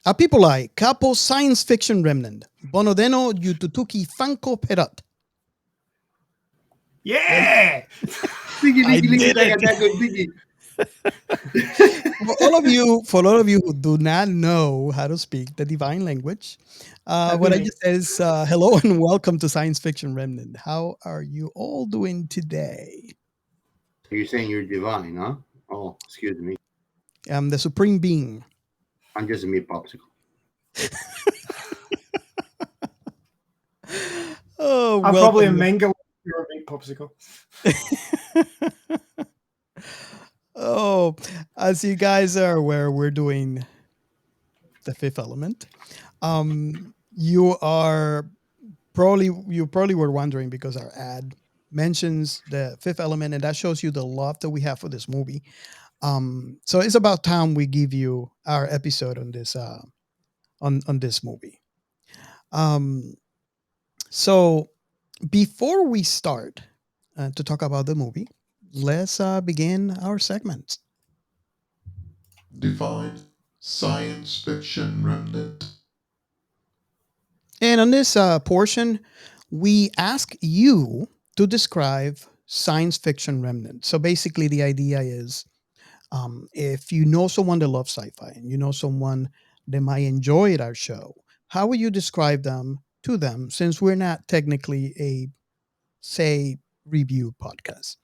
Apipulai, Capo Science Fiction Remnant, Bonodeno Yututuki Fanko Perat. Yeah! Nikki, I Nikki, Nikki, did it. that good, Nikki. For all of you who do not know how to speak the divine language, what I just said is hello and welcome to Science Fiction Remnant. How are you all doing today? You're saying you're divine, huh? Oh, excuse me. I'm the supreme being. I'm just a meat popsicle. Oh, I'm probably a welcome. mango. You're a meat popsicle. Oh, as you guys are aware, we're doing the fifth element. You probably were wondering because our ad mentions the fifth element, and that shows you the love that we have for this movie. So it's about time we give you our episode on this on this movie. So before we start to talk about the movie, let's begin our segment. Define science fiction remnant. And on this portion, we ask you to describe science fiction remnant. So basically, the idea is if you know someone that loves sci-fi and you know someone that might enjoy our show, how would you describe them to them? Since we're not technically a say review podcast.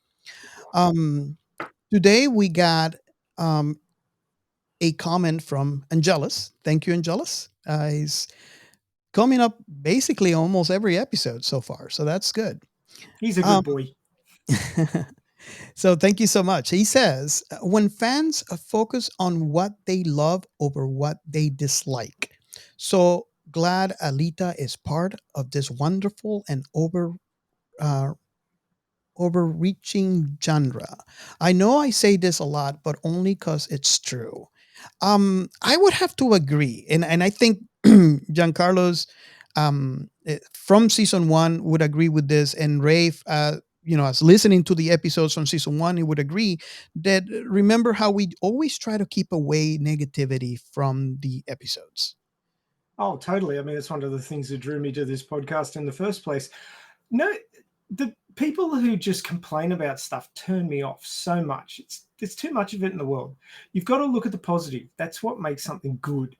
Um, Today we got um, a comment from Angelus. Thank you, Angelus. He's coming up basically almost every episode so far, so that's good. He's a Um, good boy. So thank you so much. He says, when fans focus on what they love over what they dislike. So glad Alita is part of this wonderful and uh, overreaching genre. I know I say this a lot, but only because it's true. I would have to agree, and I think Giancarlo's from season one would agree with this, and Rafe, as listening to the episodes from season one, he would agree that remember how we always try to keep away negativity from the episodes. Oh, totally. I mean, it's one of the things that drew me to this podcast in the first place. No, the people who just complain about stuff turn me off so much. There's too much of it in the world. You've got to look at the positive. That's what makes something good,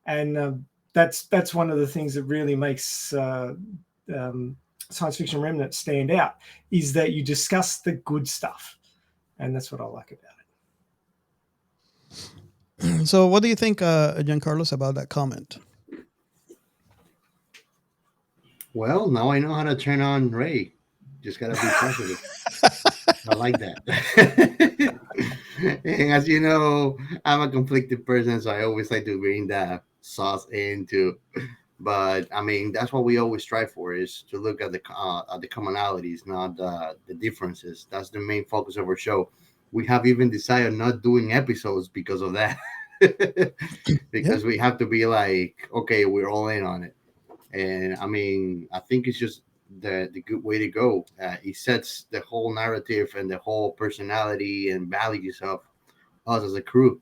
and that's one of the things that really makes science fiction remnant stand out. Is that you discuss the good stuff, and that's what I like about it. So, what do you think, Giancarlos, about that comment? Well, now I know how to turn on Ray. Just gotta be positive. I like that. And as you know, I'm a conflicted person, so I always like to bring that sauce into. But I mean, that's what we always strive for: is to look at the commonalities, not the differences. That's the main focus of our show. We have even decided not doing episodes because of that, because we have to be like, okay, we're all in on it. And I mean, I think it's just the good way to go. It sets the whole narrative and the whole personality and values of us as a crew.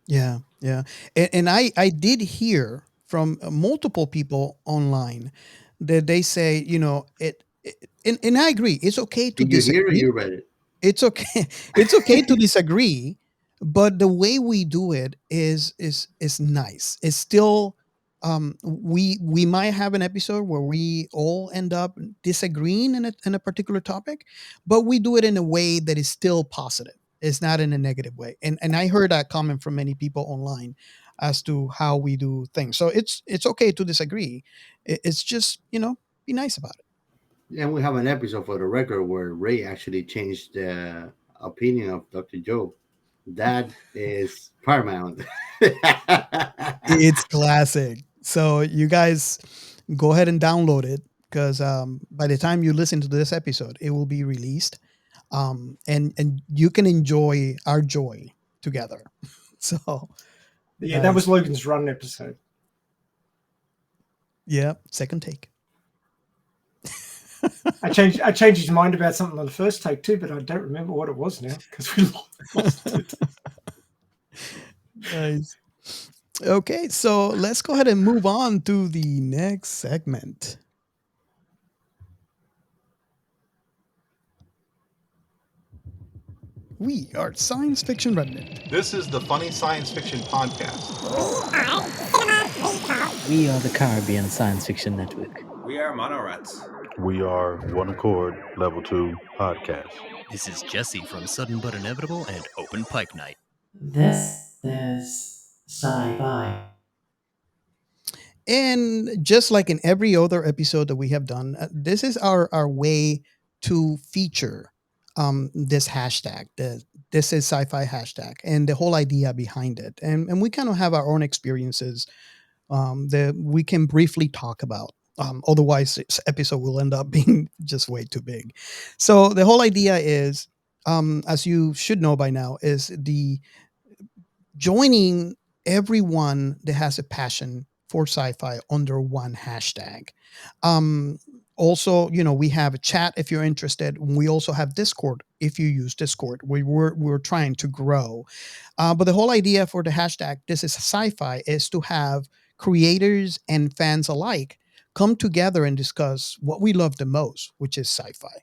Yeah, yeah, and I did hear from multiple people online that they say, and I agree. It's okay to Did you hear it? disagree. You read it. It's okay. It's okay to disagree, but the way we do it is nice. It's still we might have an episode where we all end up disagreeing in a particular topic, but we do it in a way that is still positive. It's not in a negative way. And I heard that comment from many people online as to how we do things. So it's okay to disagree. It's just, be nice about it. And we have an episode for the record where Ray actually changed the opinion of Dr. Joe. That is paramount. It's classic. So you guys go ahead and download it because by the time you listen to this episode, it will be released, and you can enjoy our joy together. So Yeah, that was Logan's Run episode. Yeah, second take. I changed his mind about something on the first take too, but I don't remember what it was now because we lost it. Nice. Okay, so let's go ahead and move on to the next segment. We are Science Fiction Remnant. This is the Funny Science Fiction Podcast. We are the Caribbean Science Fiction Network. We are Monorats. We are One Accord Level 2 Podcast. This is Jesse from Sudden But Inevitable and Open Pike Night. This is sci-fi. And just like in every other episode that we have done, this is our way to feature this hashtag, this is sci-fi hashtag, and the whole idea behind it. And we kind of have our own experiences that we can briefly talk about. Otherwise, this episode will end up being just way too big. So the whole idea is, as you should know by now, is the joining everyone that has a passion for sci-fi under one hashtag. Also, we have a chat if you're interested. We also have Discord if you use Discord. We're trying to grow. But the whole idea for the hashtag This is Sci-Fi is to have creators and fans alike come together and discuss what we love the most, which is sci-fi.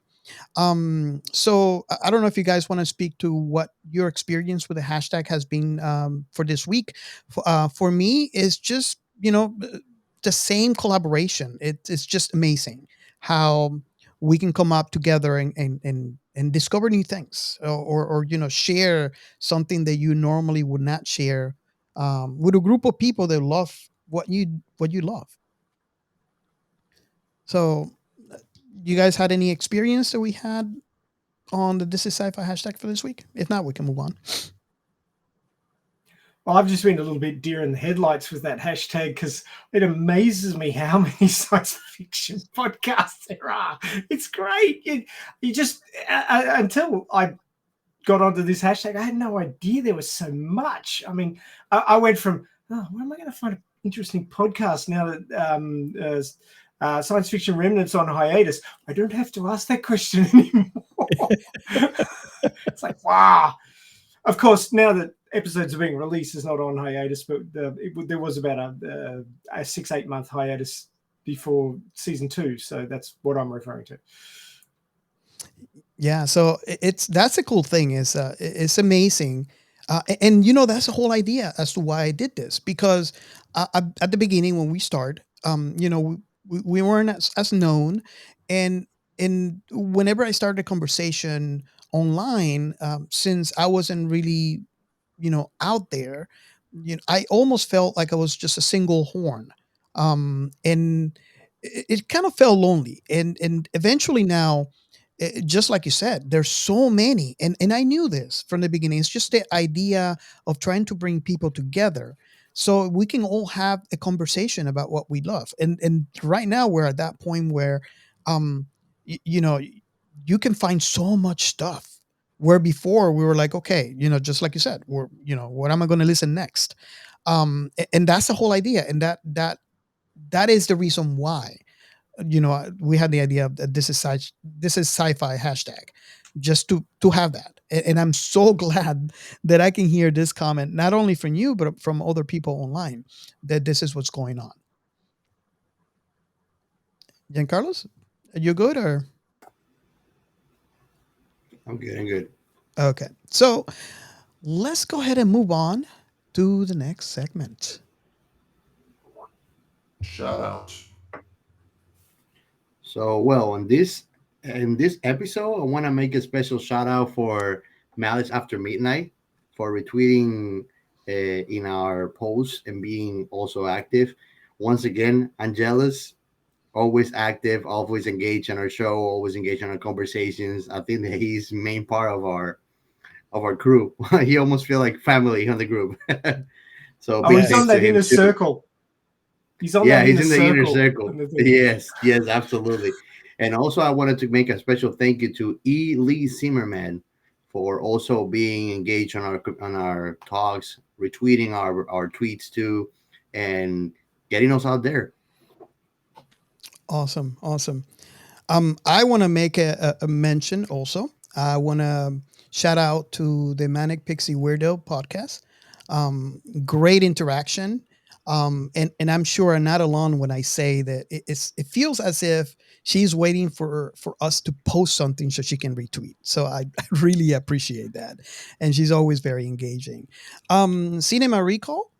So I don't know if you guys want to speak to what your experience with the hashtag has been for this week. For me, it's just the same collaboration. It's just amazing how we can come up together and discover new things, or share something that you normally would not share with a group of people that love what you love. So you guys had any experience that we had on the This is Sci-Fi hashtag for this week? If not, we can move on. Well, I've just been a little bit deer in the headlights with that hashtag because it amazes me how many science fiction podcasts there are. It's great. You just until I got onto this hashtag, I had no idea there was so much. I mean, I went from, where am I going to find an interesting podcast now that Science Fiction Remnants on hiatus? I don't have to ask that question anymore. It's like, wow. Of course, now that episodes are being released, it's not on hiatus, but there was about a 6-8 month hiatus before season 2. So that's what I'm referring to. Yeah, so that's a cool thing. It's amazing, and that's the whole idea as to why I did this, because at the beginning when we start, we weren't as known, and whenever I started a conversation online, since I wasn't really out there, I almost felt like I was just a single horn, and it kind of felt lonely, and eventually now, just like you said, there's so many, and I knew this from the beginning. It's just the idea of trying to bring people together so we can all have a conversation about what we love. And right now we're at that point where you can find so much stuff, where before we were like, okay, just like you said, we're what am I going to listen next? And that's the whole idea, and that is the reason why we had the idea of that this is sci-fi hashtag, just to have that. And I'm so glad that I can hear this comment not only from you but from other people online, that this is what's going on. Giancarlos, are you good? Or I'm good. okay, so let's go ahead and move on to the next segment. Shout out. So, well, in this episode, I want to make a special shout out for Malice After Midnight for retweeting in our posts and being also active. Once again, Angelus, always active, always engaged in our show, always engaged in our conversations. I think that he's main part of our crew. He almost feel like family on the group. So he's on that inner circle. He's in the inner circle. Yes, absolutely. And also, I wanted to make a special thank you to E. Lee Zimmerman for also being engaged on our talks, retweeting our tweets too, and getting us out there. Awesome. I want to make a mention also. I want to shout out to the Manic, Pixie, Weirdo podcast. Great interaction. And I'm sure I'm not alone when I say that it feels as if she's waiting for us to post something so she can retweet. So I I really appreciate that, and she's always very engaging. Cinema Recall,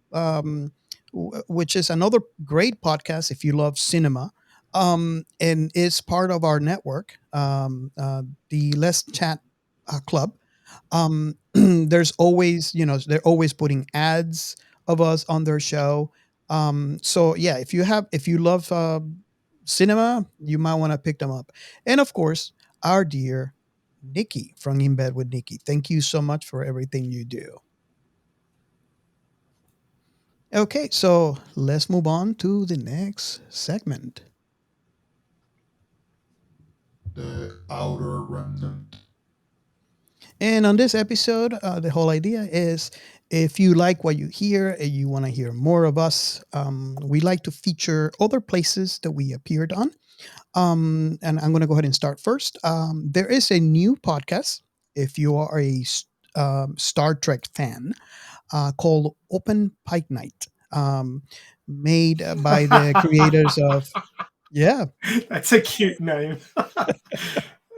which is another great podcast if you love cinema, and is part of our network, the Let's Chat Club. There's always, they're always putting ads of us on their show. So yeah, if you love cinema, you might want to pick them up. And of course, our dear Nikki from In Bed with Nikki. Thank you so much for everything you do. Okay, so let's move on to the next segment. The Outer Remnant. And on this episode, the whole idea is if you like what you hear and you want to hear more of us, we like to feature other places that we appeared on. And I'm going to go ahead and start first. There is a new podcast, if you are a Star Trek fan, called Open Pike Night, made by the creators of, yeah, That's a cute name.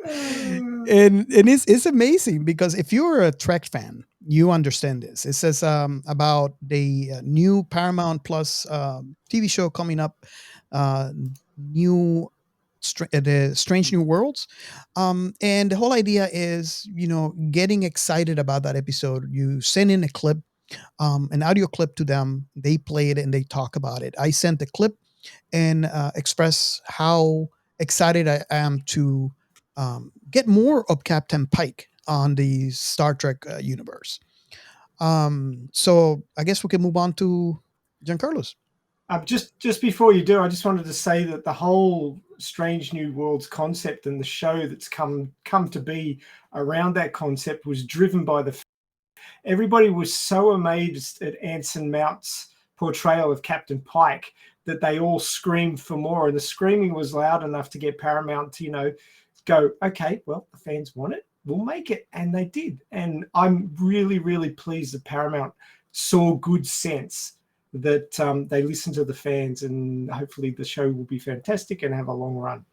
and it's amazing because if you're a Trek fan, you understand this. It says about the new Paramount Plus TV show coming up, uh, new the Strange New Worlds, and the whole idea is getting excited about that episode. You send in a clip, an audio clip to them. They play it and they talk about it. I sent the clip and express how excited I am to get more of Captain Pike on the Star Trek universe. So I guess we can move on to Giancarlo's. Just before you do, I just wanted to say that the whole Strange New Worlds concept and the show that's come to be around that concept was driven by everybody was so amazed at Anson Mount's portrayal of Captain Pike that they all screamed for more, and the screaming was loud enough to get Paramount to go, okay, well, the fans want it, we'll make it, and they did. And I'm really, really pleased that Paramount saw good sense, that they listen to the fans, and hopefully the show will be fantastic and have a long run.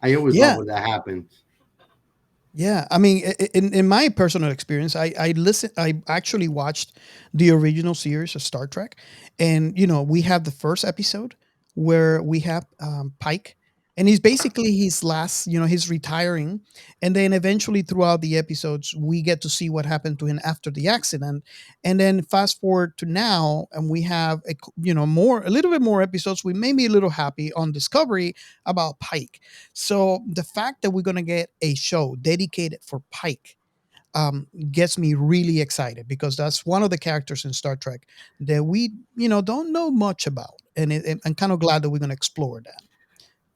I always Yeah. love when that happens. Yeah, I mean, in my personal experience, I actually watched the original series of Star Trek, and we have the first episode where we have Pike, and he's basically his last, he's retiring, and then eventually throughout the episodes we get to see what happened to him after the accident, and then fast forward to now, and we have a little bit more episodes. We may be a little happy on Discovery about Pike. So the fact that we're going to get a show dedicated for Pike gets me really excited because that's one of the characters in Star Trek that we, don't know much about. And I'm kind of glad that we're going to explore that.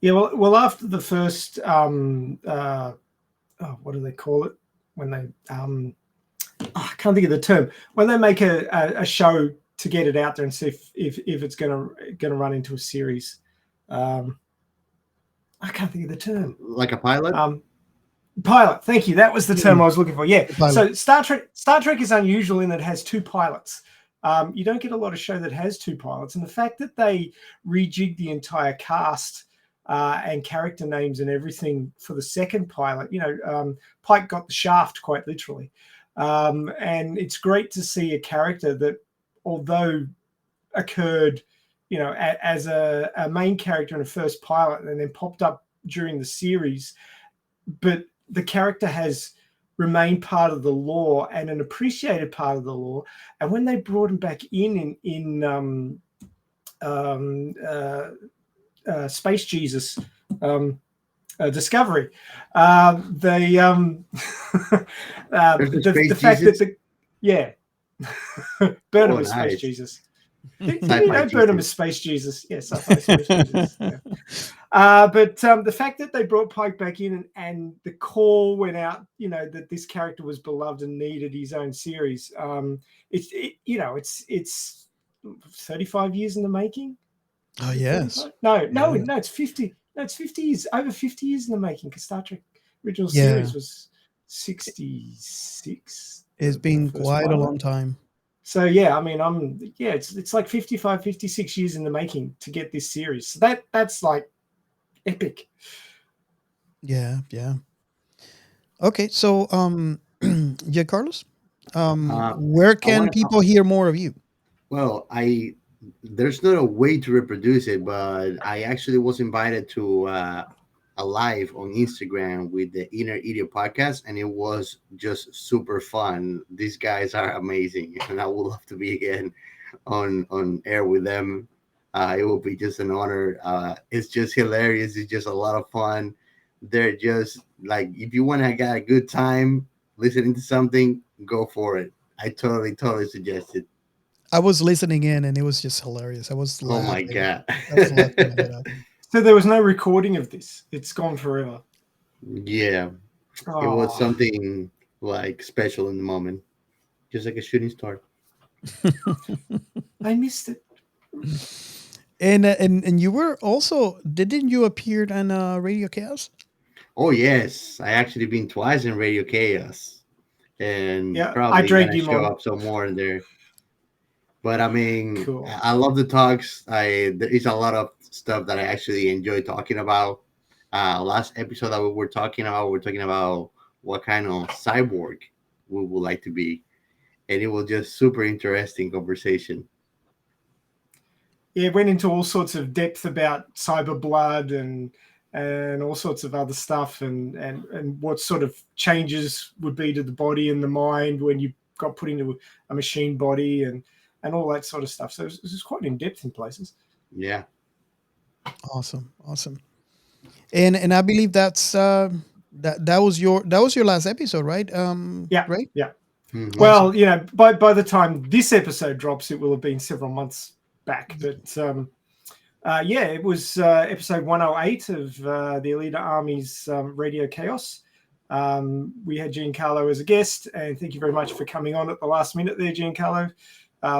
Yeah, well, after the first, what do they call it when they? I can't think of the term. When they make a show to get it out there and see if it's going to run into a series. I can't think of the term. Like a pilot? Pilot. Thank you. That was the term I was looking for. Yeah. Pilot. So Star Trek is unusual in that it has two pilots. You don't get a lot of show that has two pilots, and the fact that they rejigged the entire cast and character names and everything for the second pilot, Pike got the shaft quite literally, and it's great to see a character that, although occurred, as a main character in a first pilot and then popped up during the series, but the character has remained part of the lore and an appreciated part of the lore. And when they brought him back in Space Jesus Discovery, the fact that Burnham is Space Jesus. Did you know Burnham is Space Jesus? Yes, Space Jesus. Yeah. But the fact that they brought Pike back in and the call went out, that this character was beloved and needed his own series. It's 35 years in the making. Oh yes. No, it's 50. No, it's 50 years. Over 50 years in the making. Because Star Trek original series was 66. It's been quite a long time. So yeah, I mean, it's like 55, 56 years in the making to get this series. So that's like epic. Yeah, yeah. Okay, so yeah, Carlos, where I can want to. people hear more of you? Well, there's not a way to reproduce it, but I actually was invited to a live on Instagram with the Inner Idiot podcast, and it was just super fun. These guys are amazing, and I would love to be again on air with them. It will be just an honor. It's just hilarious. It's just a lot of fun. They're just like, if you want to get a good time listening to something, go for it. I totally suggest it. I was listening in, and it was just hilarious. I was Oh my laughing. god. I was laughing my head off. So there was no recording of this. It's gone forever. Yeah, it was Oh, something like special in the moment, just like a shooting star. I missed it. And you were also, didn't you appear on Radio Chaos? Oh yes, I actually been twice in Radio Chaos, and Yeah, I probably dragged gonna him show on. up some more in there. But I mean, Cool. I love the talks. There is a lot of stuff that I actually enjoy talking about. Last episode that we were talking about what kind of cyborg we would like to be, and it was just super interesting conversation. Yeah, it went into all sorts of depth about cyber blood and all sorts of other stuff and what sort of changes would be to the body and the mind when you got put into a machine body and all that sort of stuff. So it was quite in depth in places. Yeah, Awesome, awesome. And I believe that was your last episode, right? Yeah, Right. yeah. Mhm. Well, you know, by the time this episode drops, it will have been several months back. But yeah, it was episode 108 of the Elite Army's Radio Chaos. We had Giancarlo as a guest, and thank you very much for coming on at the last minute there, Giancarlo.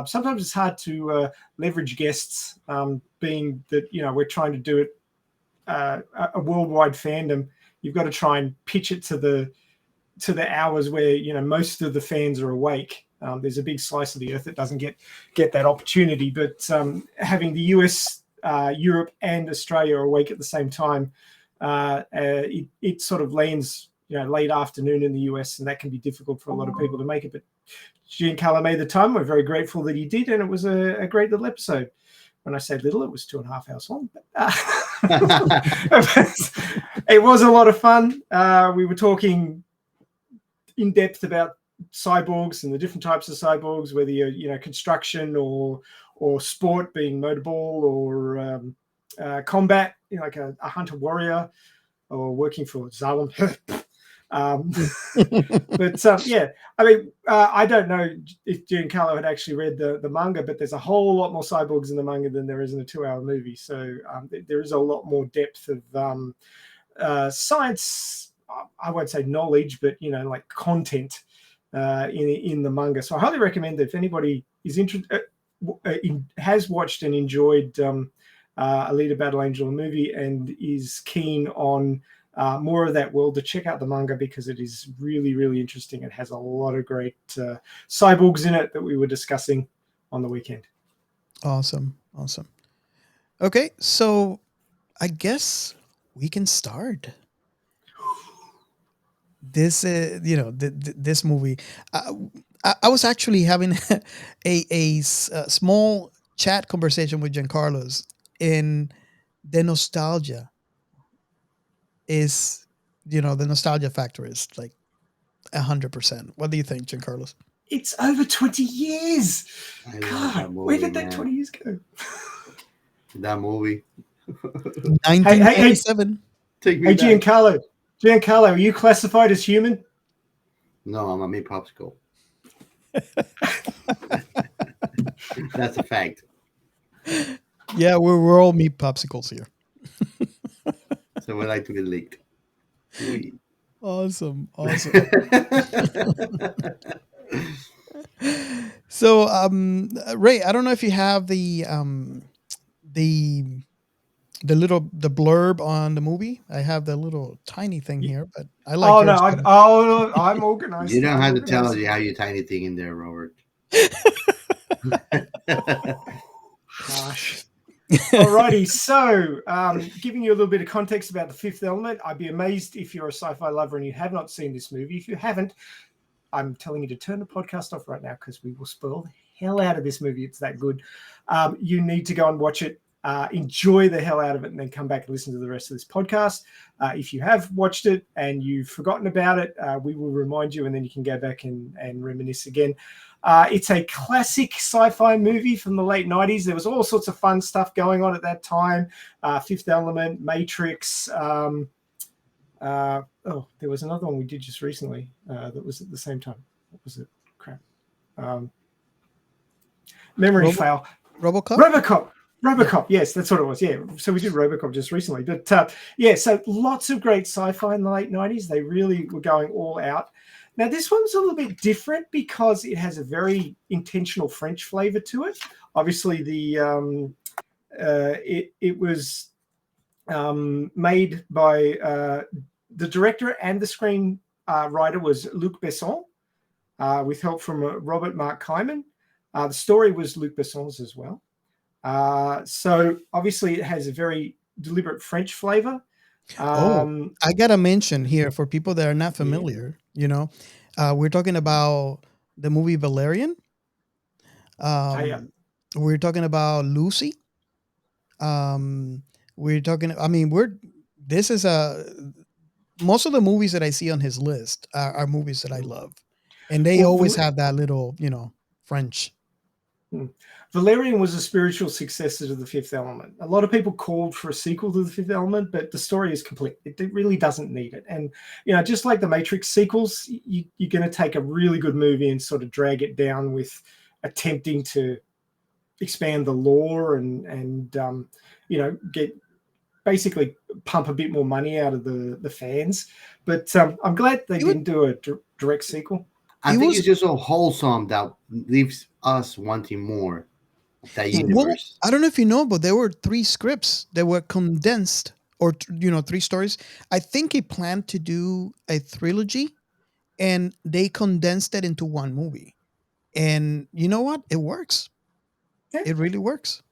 Sometimes it's hard to leverage guests, being that, you know, we're trying to do it a worldwide fandom. You've got to try and pitch it to the hours where, you know, most of the fans are awake. There's a big slice of the earth that doesn't get that opportunity. But having the US, Europe, and Australia awake at the same time, it sort of lands, you know, late afternoon in the US, and that can be difficult for a lot of people to make it. But Giancarlo made the time. We're very grateful that he did, and it was a great little episode. When I say little, it was 2.5 hours long. But, it was a lot of fun. We were talking in depth about cyborgs and the different types of cyborgs, whether you're, you know, construction or sport, being motorball, or combat, you know, like a hunter warrior, or working for Zalem. But yeah, I mean, I don't know if Giancarlo had actually read the manga, but there's a whole lot more cyborgs in the manga than there is in a 2-hour movie. So there is a lot more depth of science. I won't say knowledge, but, you know, like content in the manga. So I highly recommend that if anybody is interested, has watched and enjoyed Alita Battle Angel movie and is keen on more of that world, to check out the manga, because it is really, really interesting. It has a lot of great cyborgs in it that we were discussing on the weekend. Awesome, awesome. Okay, so I guess we can start. This you know, this movie. I was actually having a small chat conversation with Giancarlo's, and the nostalgia is, you know, the nostalgia factor is like 100%. What do you think, Giancarlo? It's over 20 years. I love God, that movie, where did that man. 20 years go? That movie. 1997. Take me Hey, back. Giancarlo, are you classified as human? No, I'm a meat popsicle. That's a fact. Yeah, we're all meat popsicles here. So we like to be leaked. Awesome. So, Ray, I don't know if you have the blurb on the movie. I have the little tiny thing here, but I like. Oh yours no, I'm organized. You don't I'm have to tell organized. us you have your tiny thing in there, Robert. Harsh. Alrighty, so giving you a little bit of context about The Fifth Element, I'd be amazed if you're a sci-fi lover and you have not seen this movie. If you haven't, I'm telling you to turn the podcast off right now because we will spoil the hell out of this movie. It's that good. You need to go and watch it, enjoy the hell out of it, and then come back and listen to the rest of this podcast. If you have watched it and you've forgotten about it, we will remind you, and then you can go back and reminisce again. It's a classic sci-fi movie from the late 90s. There was all sorts of fun stuff going on at that time. Fifth Element, Matrix. There was another one we did just recently that was at the same time. What was it? Crap. Memory fail. RoboCop. Yes, that's what it was. Yeah. So we did RoboCop just recently. But so lots of great sci-fi in the late 90s. They really were going all out. Now, this one's a little bit different because it has a very intentional French flavor to it. Obviously, it was made by the director and the screen writer was Luc Besson, with help from Robert Mark Kyman. The story was Luc Besson's as well. So obviously, it has a very deliberate French flavor. I gotta mention here for people that are not familiar, we're talking about the movie Valerian. We're talking about Lucy. We're talking. I mean, this is most of the movies that I see on his list are movies that I love, and they always have that little, French. Valerian was a spiritual successor to The Fifth Element. A lot of people called for a sequel to The Fifth Element, but the story is complete. It really doesn't need it. And, just like the Matrix sequels, you're going to take a really good movie and sort of drag it down with attempting to expand the lore and get basically pump a bit more money out of the fans. But I'm glad they didn't do a direct sequel. I think it's just so wholesome that leaves us wanting more of that universe. I don't know if you know, but there were 3 scripts that were condensed, or 3 stories. I think he planned to do a trilogy, and they condensed it into one movie. And you know what? It works. Yeah. It really works.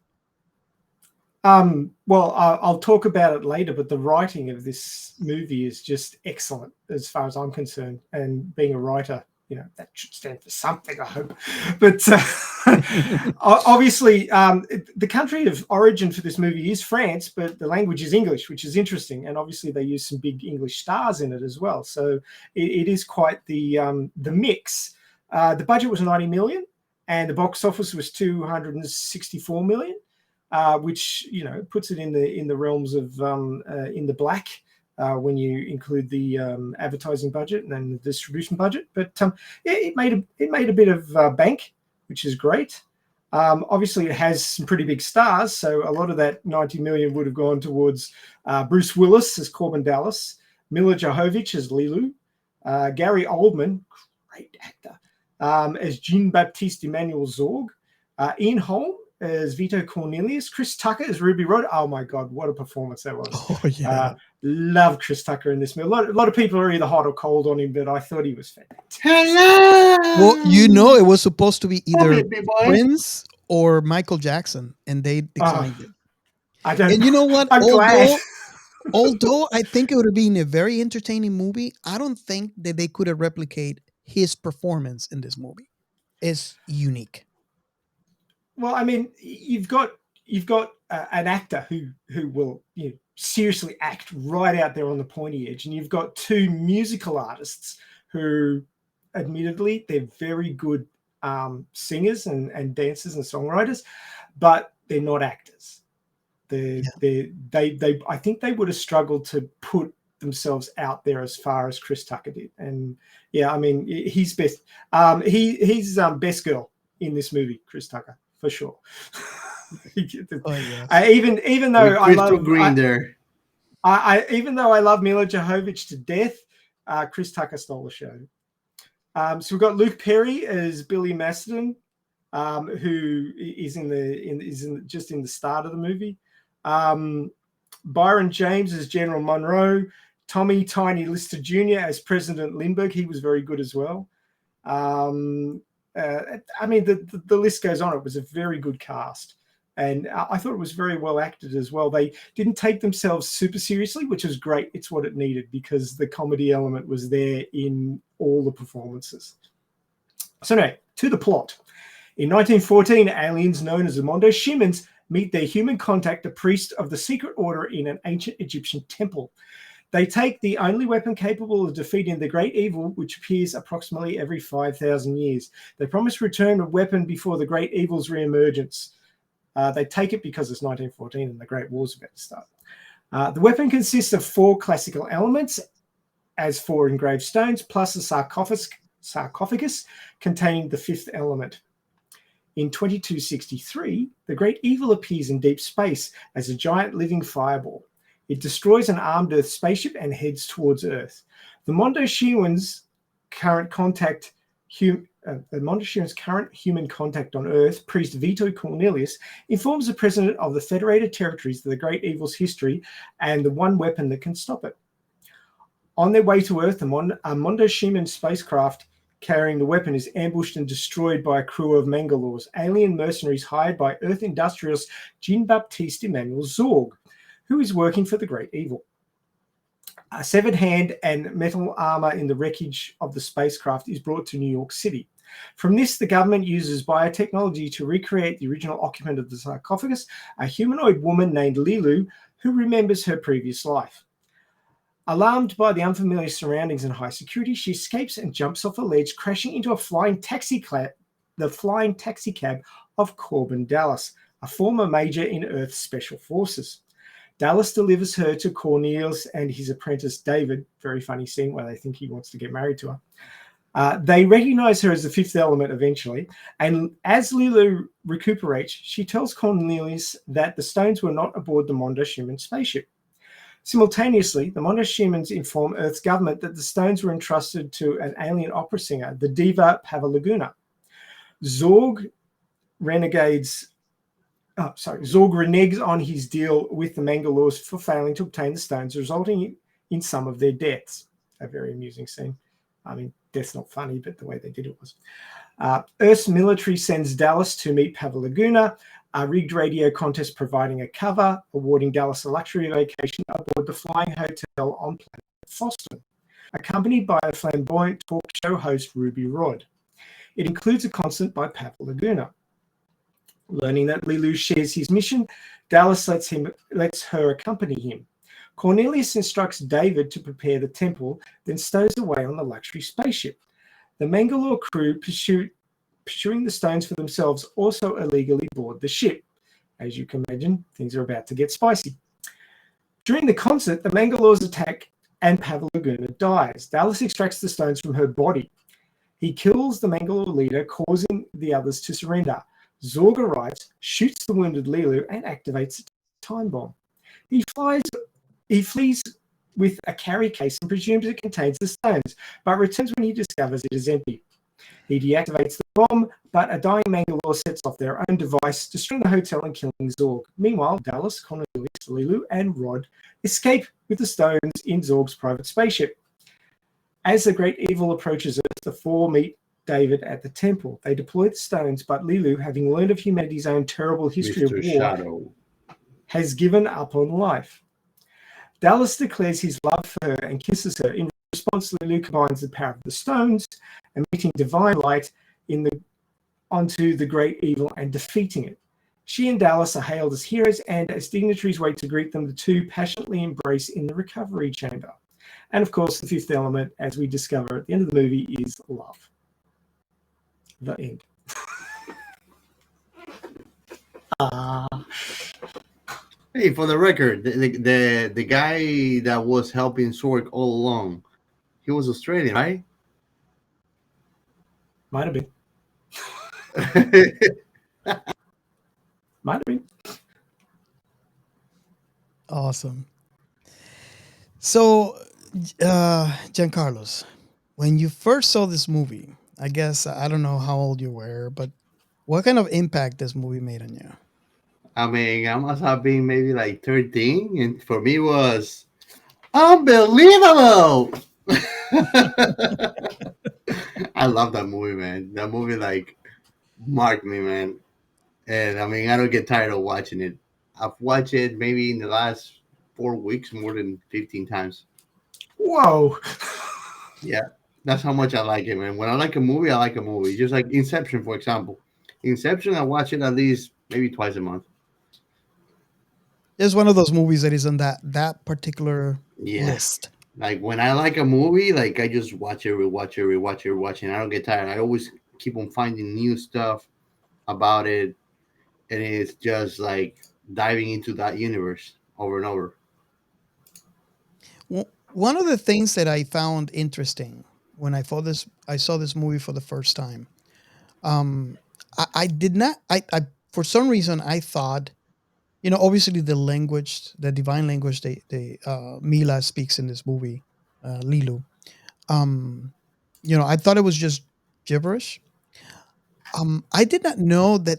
I'll talk about it later, but the writing of this movie is just excellent as far as I'm concerned. And being a writer, that should stand for something, I hope. But obviously, the country of origin for this movie is France, but the language is English, which is interesting. And obviously, they use some big English stars in it as well. So it is quite the mix. The budget was 90 million, and the box office was 264 million, which puts it in the realms of in the black. When you include the advertising budget and then the distribution budget, but it made a bit of bank, which is great. Obviously, it has some pretty big stars, so a lot of that 90 million would have gone towards Bruce Willis as Corbin Dallas, Mila Jovovich as Lilu, Gary Oldman, great actor, as Jean-Baptiste Emmanuel Zorg, Ian Holm as Vito Cornelius, Chris Tucker as Ruby Rhod. Oh my God, what a performance that was! Oh yeah. Love Chris Tucker in this movie. A lot of people are either hot or cold on him, but I thought he was fantastic. Hello. Well, it was supposed to be either Prince or Michael Jackson, and they declined it. I don't. And you know what? I'm glad. Although I think it would have been a very entertaining movie, I don't think that they could have replicated his performance in this movie. It's unique. Well, I mean, you've got an actor who will seriously act right out there on the pointy edge, and you've got 2 musical artists who, admittedly, they're very good singers and dancers and songwriters, but they're not actors. I think they would have struggled to put themselves out there as far as Chris Tucker did, and I mean, he's best. He's best girl in this movie, Chris Tucker. For sure. Even though I love Green there. Even though I love Mila Jovovich to death, Chris Tucker stole the show. So we've got Luke Perry as Billy Macedon, who is just in the start of the movie. Byron James as General Monroe. Tommy Tiny Lister Jr. as President Lindbergh. He was very good as well. I mean, the list goes on. It was a very good cast. And I thought it was very well acted as well. They didn't take themselves super seriously, which is great. It's what it needed because the comedy element was there in all the performances. So now, to the plot. In 1914, aliens known as the Mondo Shimans meet their human contact, a priest of the secret order in an ancient Egyptian temple. They take the only weapon capable of defeating the great evil, which appears approximately every 5,000 years. They promise to return the weapon before the great evil's reemergence. They take it because it's 1914 and the Great War's about to start. The weapon consists of 4 classical elements, as 4 engraved stones, plus a sarcophagus containing the 5th element. In 2263, the great evil appears in deep space as a giant living fireball. It destroys an armed Earth spaceship and heads towards Earth. The Mondo Shiwan's current human contact on Earth, Priest Vito Cornelius, informs the President of the Federated Territories of the great evil's history and the one weapon that can stop it. On their way to Earth, a Mondo Shiman spacecraft carrying the weapon is ambushed and destroyed by a crew of Mangalores, alien mercenaries hired by Earth industrialist Jean-Baptiste Emmanuel Zorg, who is working for the great evil. A severed hand and metal armor in the wreckage of the spacecraft is brought to New York City. From this, the government uses biotechnology to recreate the original occupant of the sarcophagus, a humanoid woman named Lilu, who remembers her previous life. Alarmed by the unfamiliar surroundings and high security, she escapes and jumps off a ledge, crashing into the flying taxi cab of Corbin Dallas, a former major in Earth's Special Forces. Dallas delivers her to Cornelius and his apprentice David. Very funny scene where they think he wants to get married to her. They recognize her as the 5th element eventually, and as Lilu recuperates, she tells Cornelius that the stones were not aboard the Mondo Shiman spaceship. Simultaneously, the Mondo Shimans inform Earth's government that the stones were entrusted to an alien opera singer, the diva Pavalaguna. Zorg reneges on his deal with the Mangalores for failing to obtain the stones, resulting in some of their deaths. A very amusing scene. I mean, death's not funny, but the way they did it was. Earth's military sends Dallas to meet Pavalaguna, a rigged radio contest providing a cover, awarding Dallas a luxury vacation aboard the flying hotel on planet Foston, accompanied by a flamboyant talk show host, Ruby Rod. It includes a concert by Pavalaguna. Learning that Lilu shares his mission, Dallas lets her accompany him. Cornelius instructs David to prepare the temple, then stows away on the luxury spaceship. The Mangalore crew pursuing the stones for themselves also illegally board the ship. As you can imagine, things are about to get spicy. During the concert, the Mangalores attack and Pavalaguna dies. Dallas extracts the stones from her body. He kills the Mangalore leader, causing the others to surrender. Zorg arrives, shoots the wounded Lilu, and activates a time bomb. He flees with a carry case and presumes it contains the stones, but returns when he discovers it is empty. He deactivates the bomb, but a dying Mangalore sets off their own device, destroying the hotel and killing Zorg. Meanwhile, Dallas, Cornelius, Lilu, and Rod escape with the stones in Zorg's private spaceship. As the great evil approaches Earth, the 4 meet David at the temple. They deploy the stones, but Lilu, having learned of humanity's own terrible history Mr. of war, Shadow has given up on life. Dallas declares his love for her and kisses her. In response, Lilu combines the power of the stones, emitting divine light onto the great evil and defeating it. She and Dallas are hailed as heroes, and as dignitaries wait to greet them, the two passionately embrace in the recovery chamber. And of course, the 5th element, as we discover at the end of the movie, is love. The end. Hey, for the record, the guy that was helping Zorg all along, he was Australian, right? Might have been. Might have been. Awesome. So, Giancarlos, when you first saw this movie, I guess I don't know how old you were, but what kind of impact this movie made on you? I mean, I must have been maybe like 13, and for me it was unbelievable. I love that movie, man. That movie like marked me, man. And I mean, I don't get tired of watching it. I've watched it maybe in the last 4 weeks more than 15 times. Whoa. Yeah, that's how much I like it, man. When I like a movie, I like a movie. Just like Inception, for example. Inception, I watch it at least maybe twice a month. It's one of those movies that is on that particular Yeah. list. Like when I like a movie, like I just watch it, rewatch it, rewatch it, rewatch it. And I don't get tired. I always keep on finding new stuff about it, and it's just like diving into that universe over and over. One of the things that I found interesting when I saw this movie for the first time. Um, I did not. I for some reason I thought, obviously the language, the divine language Mila speaks in this movie, Lilu. Um, I thought it was just gibberish. I did not know that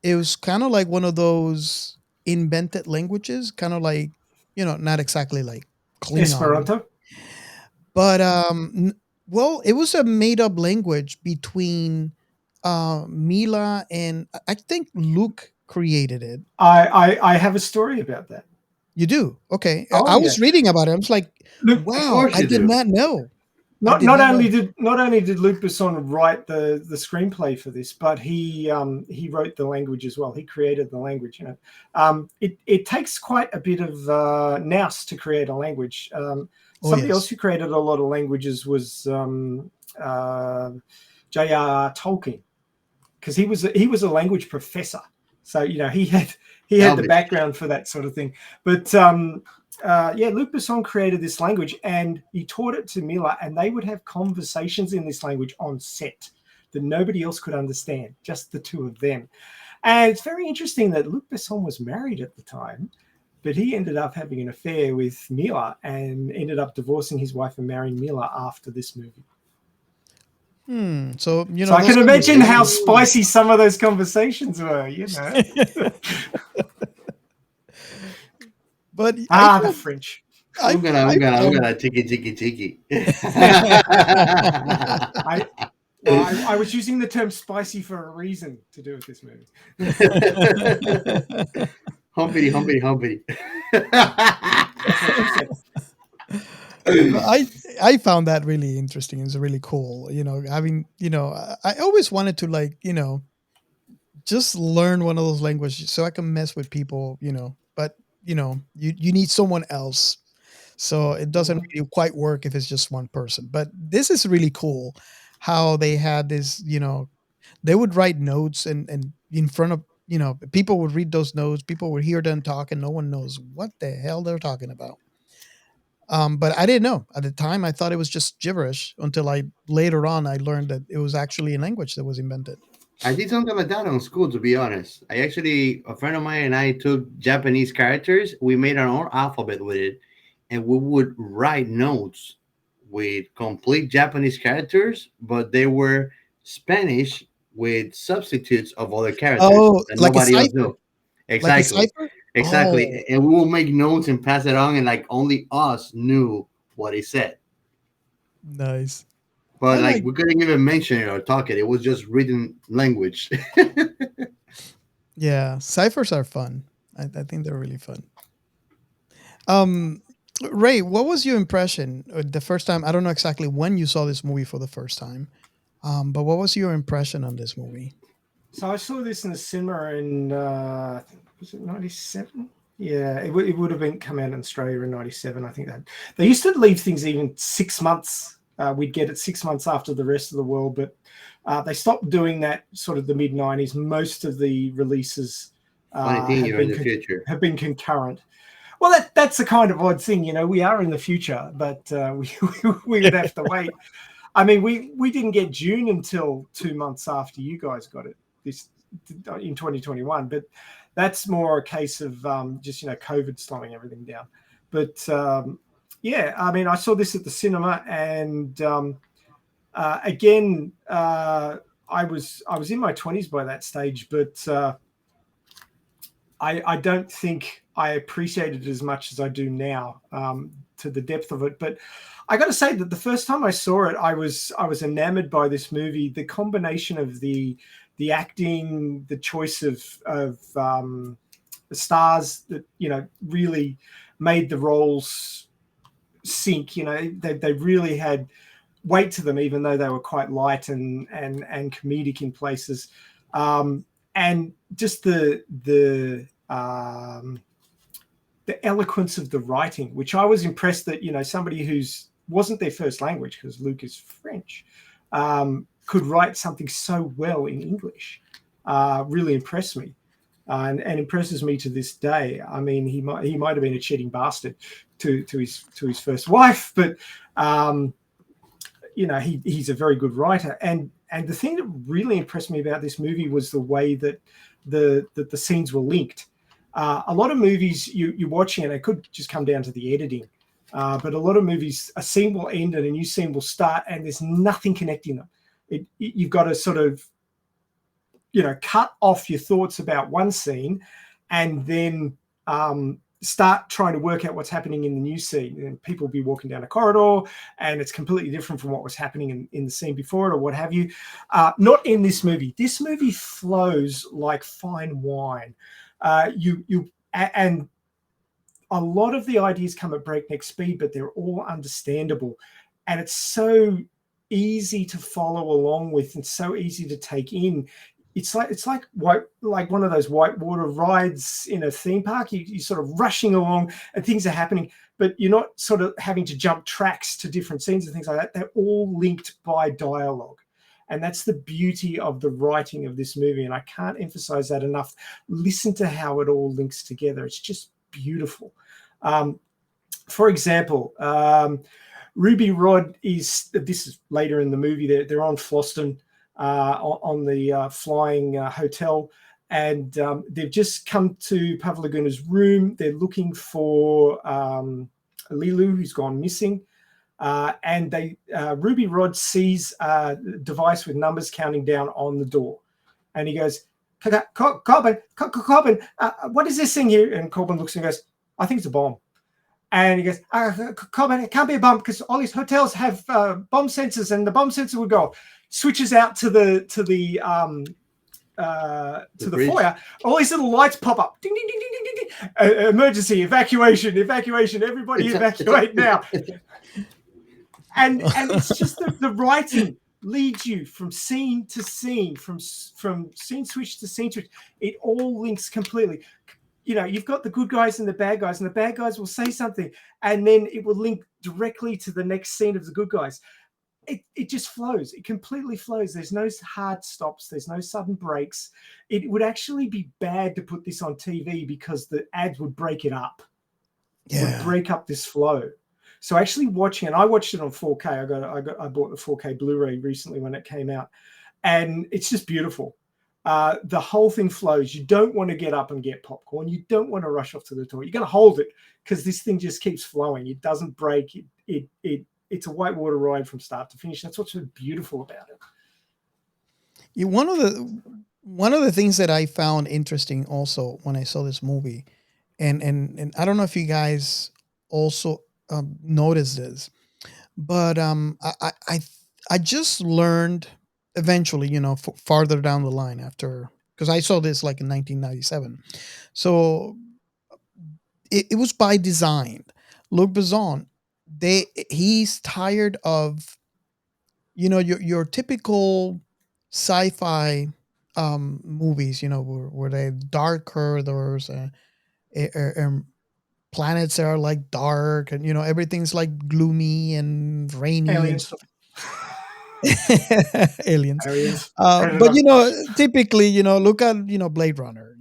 it was kind of like one of those invented languages, kind of like, not exactly like Klingon, Esperanto. but well, it was a made up language between Mila and I think Luke created it. I have a story about that. You do? Okay. Oh I yeah. was reading about it. I was like, Look, Of wow, course I you did do. not know. I not did not not only know. did Luc Besson write the screenplay for this, but he wrote the language as well. He created the language. It takes quite a bit of nous to create a language. Oh, Somebody else yes. who created a lot of languages was J.R.R. Tolkien, because he was a language professor. So he had the Elvis. background for that sort of thing. But Luc Besson created this language, and he taught it to Mila, and they would have conversations in this language on set that nobody else could understand, just the two of them. And it's very interesting that Luc Besson was married at the time, but he ended up having an affair with Mila and ended up divorcing his wife and marrying Mila after this movie. So, So I those can imagine how conversations. spicy some of those conversations were, But the I French. I'm I found gonna tiki. I was using the term spicy for a reason to do with this movie. Humpity. That's what she said. I found that really interesting. It's really cool. Having, I always wanted to like, just learn one of those languages so I can mess with people, but you need someone else. So it doesn't really quite work if it's just one person. But this is really cool how they had this, they would write notes and in front of, people would read those notes, people would hear them talk and no one knows what the hell they're talking about. But I didn't know at the time. I thought it was just gibberish until I later on I learned that it was actually a language that was invented. I did something like that on school, to be honest. I actually, a friend of mine and I took Japanese characters. We made our own alphabet with it, and we would write notes with complete Japanese characters, but they were Spanish with substitutes of other characters Oh, that like a nobody else cipher, knew. like a Exactly. cipher. Oh, Exactly. And we will make notes and pass it on, and like only us knew what he said. nice. I But like like. we couldn't even mention it or talk it. It was just written language. Yeah, ciphers are fun. I think they're really fun. Um, Ray, what was your impression the first time? I don't know exactly when you saw this movie for the first time, but what was your impression on this movie? So I saw this in the cinema in I think, was it 97? Yeah, it would have been come out in Australia in 97. I think that they used to leave things even 6 months. We'd get it 6 months after the rest of the world, but they stopped doing that sort of the mid 90s. Most of the releases Funny thing, have you're in the future. been concurrent. Well, that's a kind of odd thing, we are in the future, but we would have to wait. I mean, we didn't get June until 2 months after you guys got it this in 2021, but that's more a case of just COVID slowing everything down. But yeah, I mean, I saw this at the cinema, and again, I was in my 20s by that stage, but I don't think I appreciated it as much as I do now, to the depth of it. But I got to say that the first time I saw it, I was enamored by this movie. The combination of the acting, the choice of the stars that really made the roles sink. They really had weight to them, even though they were quite light and comedic in places. And just the eloquence of the writing, which I was impressed that somebody who's wasn't their first language, because Luke is French, could write something so well in English. Really impressed me, and impresses me to this day. I mean, he might have been a cheating bastard to his first wife, but he's a very good writer. And the thing that really impressed me about this movie was the way that the scenes were linked. A lot of movies you're watching, and it could just come down to the editing, but a lot of movies, a scene will end and a new scene will start, and there's nothing connecting them. You've got to sort of cut off your thoughts about one scene, and then start trying to work out what's happening in the new scene. And people will be walking down a corridor, and it's completely different from what was happening in the scene before it, or what have you. Not in this movie. This movie flows like fine wine. And a lot of the ideas come at breakneck speed, but they're all understandable, and it's so easy to follow along with, and so easy to take in. It's like one of those whitewater rides in a theme park. You're sort of rushing along and things are happening, but you're not sort of having to jump tracks to different scenes and things like that. They're all linked by dialogue. And that's the beauty of the writing of this movie. And I can't emphasize that enough. Listen to how it all links together. It's just beautiful. For example, Ruby Rod this is later in the movie, they're on Floston, on the flying hotel, and they've just come to Pavlaguna's room. They're looking for Lilu, who's gone missing, and Ruby Rod sees a device with numbers counting down on the door, and he goes, Corbin, what is this thing here? And Corbin looks and goes, I think it's a bomb. And he goes, Corbin, it can't be a bomb because all these hotels have bomb sensors, and the bomb sensor would go. Switches out to the foyer. All these little lights pop up. Ding, ding, ding, ding, ding, ding. Emergency, evacuation. Everybody evacuate now. And it's just the writing leads you from scene to scene, from scene switch to scene switch. It all links completely. You've got the good guys and the bad guys will say something, and then it will link directly to the next scene of the good guys. It just flows. It completely flows. There's no hard stops. There's no sudden breaks. It would actually be bad to put this on TV because the ads would break it up. Yeah. Would break up this flow. So actually watching, and I watched it on 4K. I bought the 4K Blu-ray recently when it came out, and it's just beautiful. The whole thing flows. You don't want to get up and get popcorn. You don't want to rush off to the toilet. You're going to hold it because this thing just keeps flowing. It doesn't break. It's a whitewater ride from start to finish. That's what's so beautiful about it. One of the things that I found interesting also when I saw this movie, and I don't know if you guys also noticed this, but I just learned eventually, farther down the line after, because I saw this like in 1997, so it was by design. Luc Besson, he's tired of your typical sci-fi movies, where they darker, there's planets that are like dark, and everything's like gloomy and rainy and stuff. Aliens. But typically, look at Blade Runner.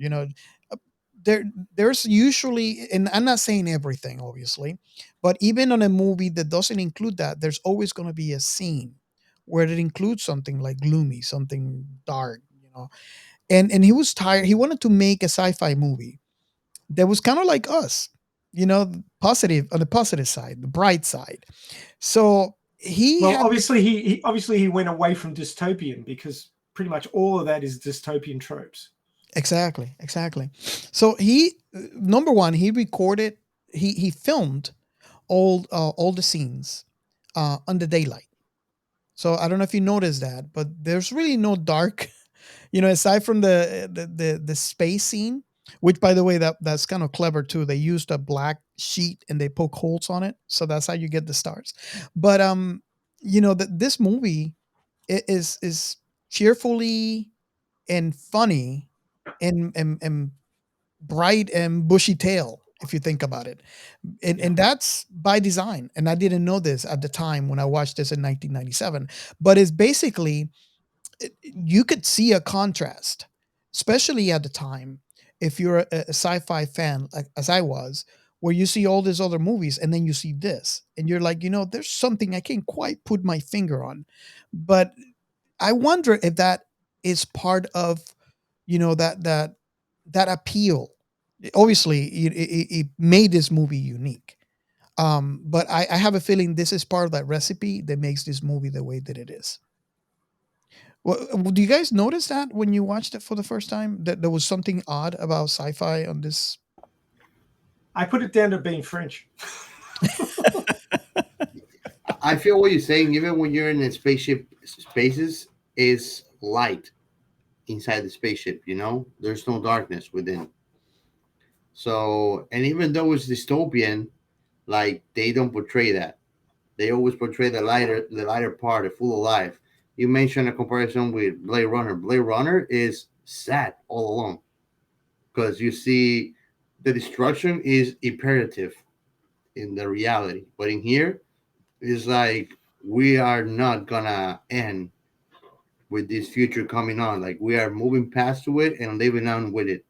There's usually, and I'm not saying everything, obviously, but even on a movie that doesn't include that, there's always going to be a scene where it includes something like gloomy, something dark, And he was tired. He wanted to make a sci-fi movie that was kind of like us, positive, on the positive side, the bright side. So obviously he went away from dystopian, because pretty much all of that is dystopian tropes. Exactly. So he number one, he recorded, he filmed all the scenes under daylight. So I don't know if you noticed that, but there's really no dark, aside from the space scene, which by the way that's kind of clever too. They used a black sheet and they poke holes on it, so that's how you get the stars. But this movie is cheerfully and funny and bright and bushy tail if you think about it, and that's by design, and I didn't know this at the time when I watched this in 1997, but it's basically you could see a contrast, especially at the time, if you're a sci-fi fan like as I was, where you see all these other movies and then you see this and you're like, there's something I can't quite put my finger on, but I wonder if that is part of that appeal. Obviously, it made this movie unique. But I have a feeling this is part of that recipe that makes this movie the way that it is. Well, do you guys notice that when you watched it for the first time that there was something odd about sci-fi on this? I put it down to being French. I feel what you're saying. Even when you're in a spaceship, spaces is light inside the spaceship. There's no darkness within. So, and even though it's dystopian, like they don't portray that. They always portray the lighter part, the full of life. You mentioned a comparison with Blade Runner. Blade Runner is sad all along because you see the destruction is imperative in the reality, but in here it's like we are not gonna end with this future coming on. Like we are moving past to it and living on with it.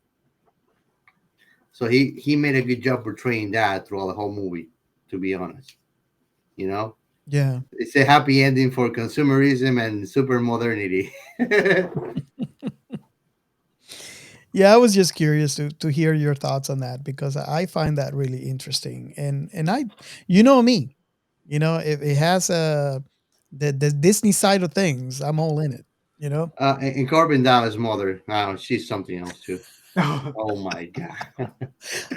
So he made a good job portraying that throughout the whole movie. To be honest, you know. Yeah. It's a happy ending for consumerism and super modernity. Yeah, I was just curious to hear your thoughts on that because I find that really interesting. And I, me, if it has the Disney side of things, I'm all in it. You know. And Corbin Dallas' mother, now she's something else too. Oh my god.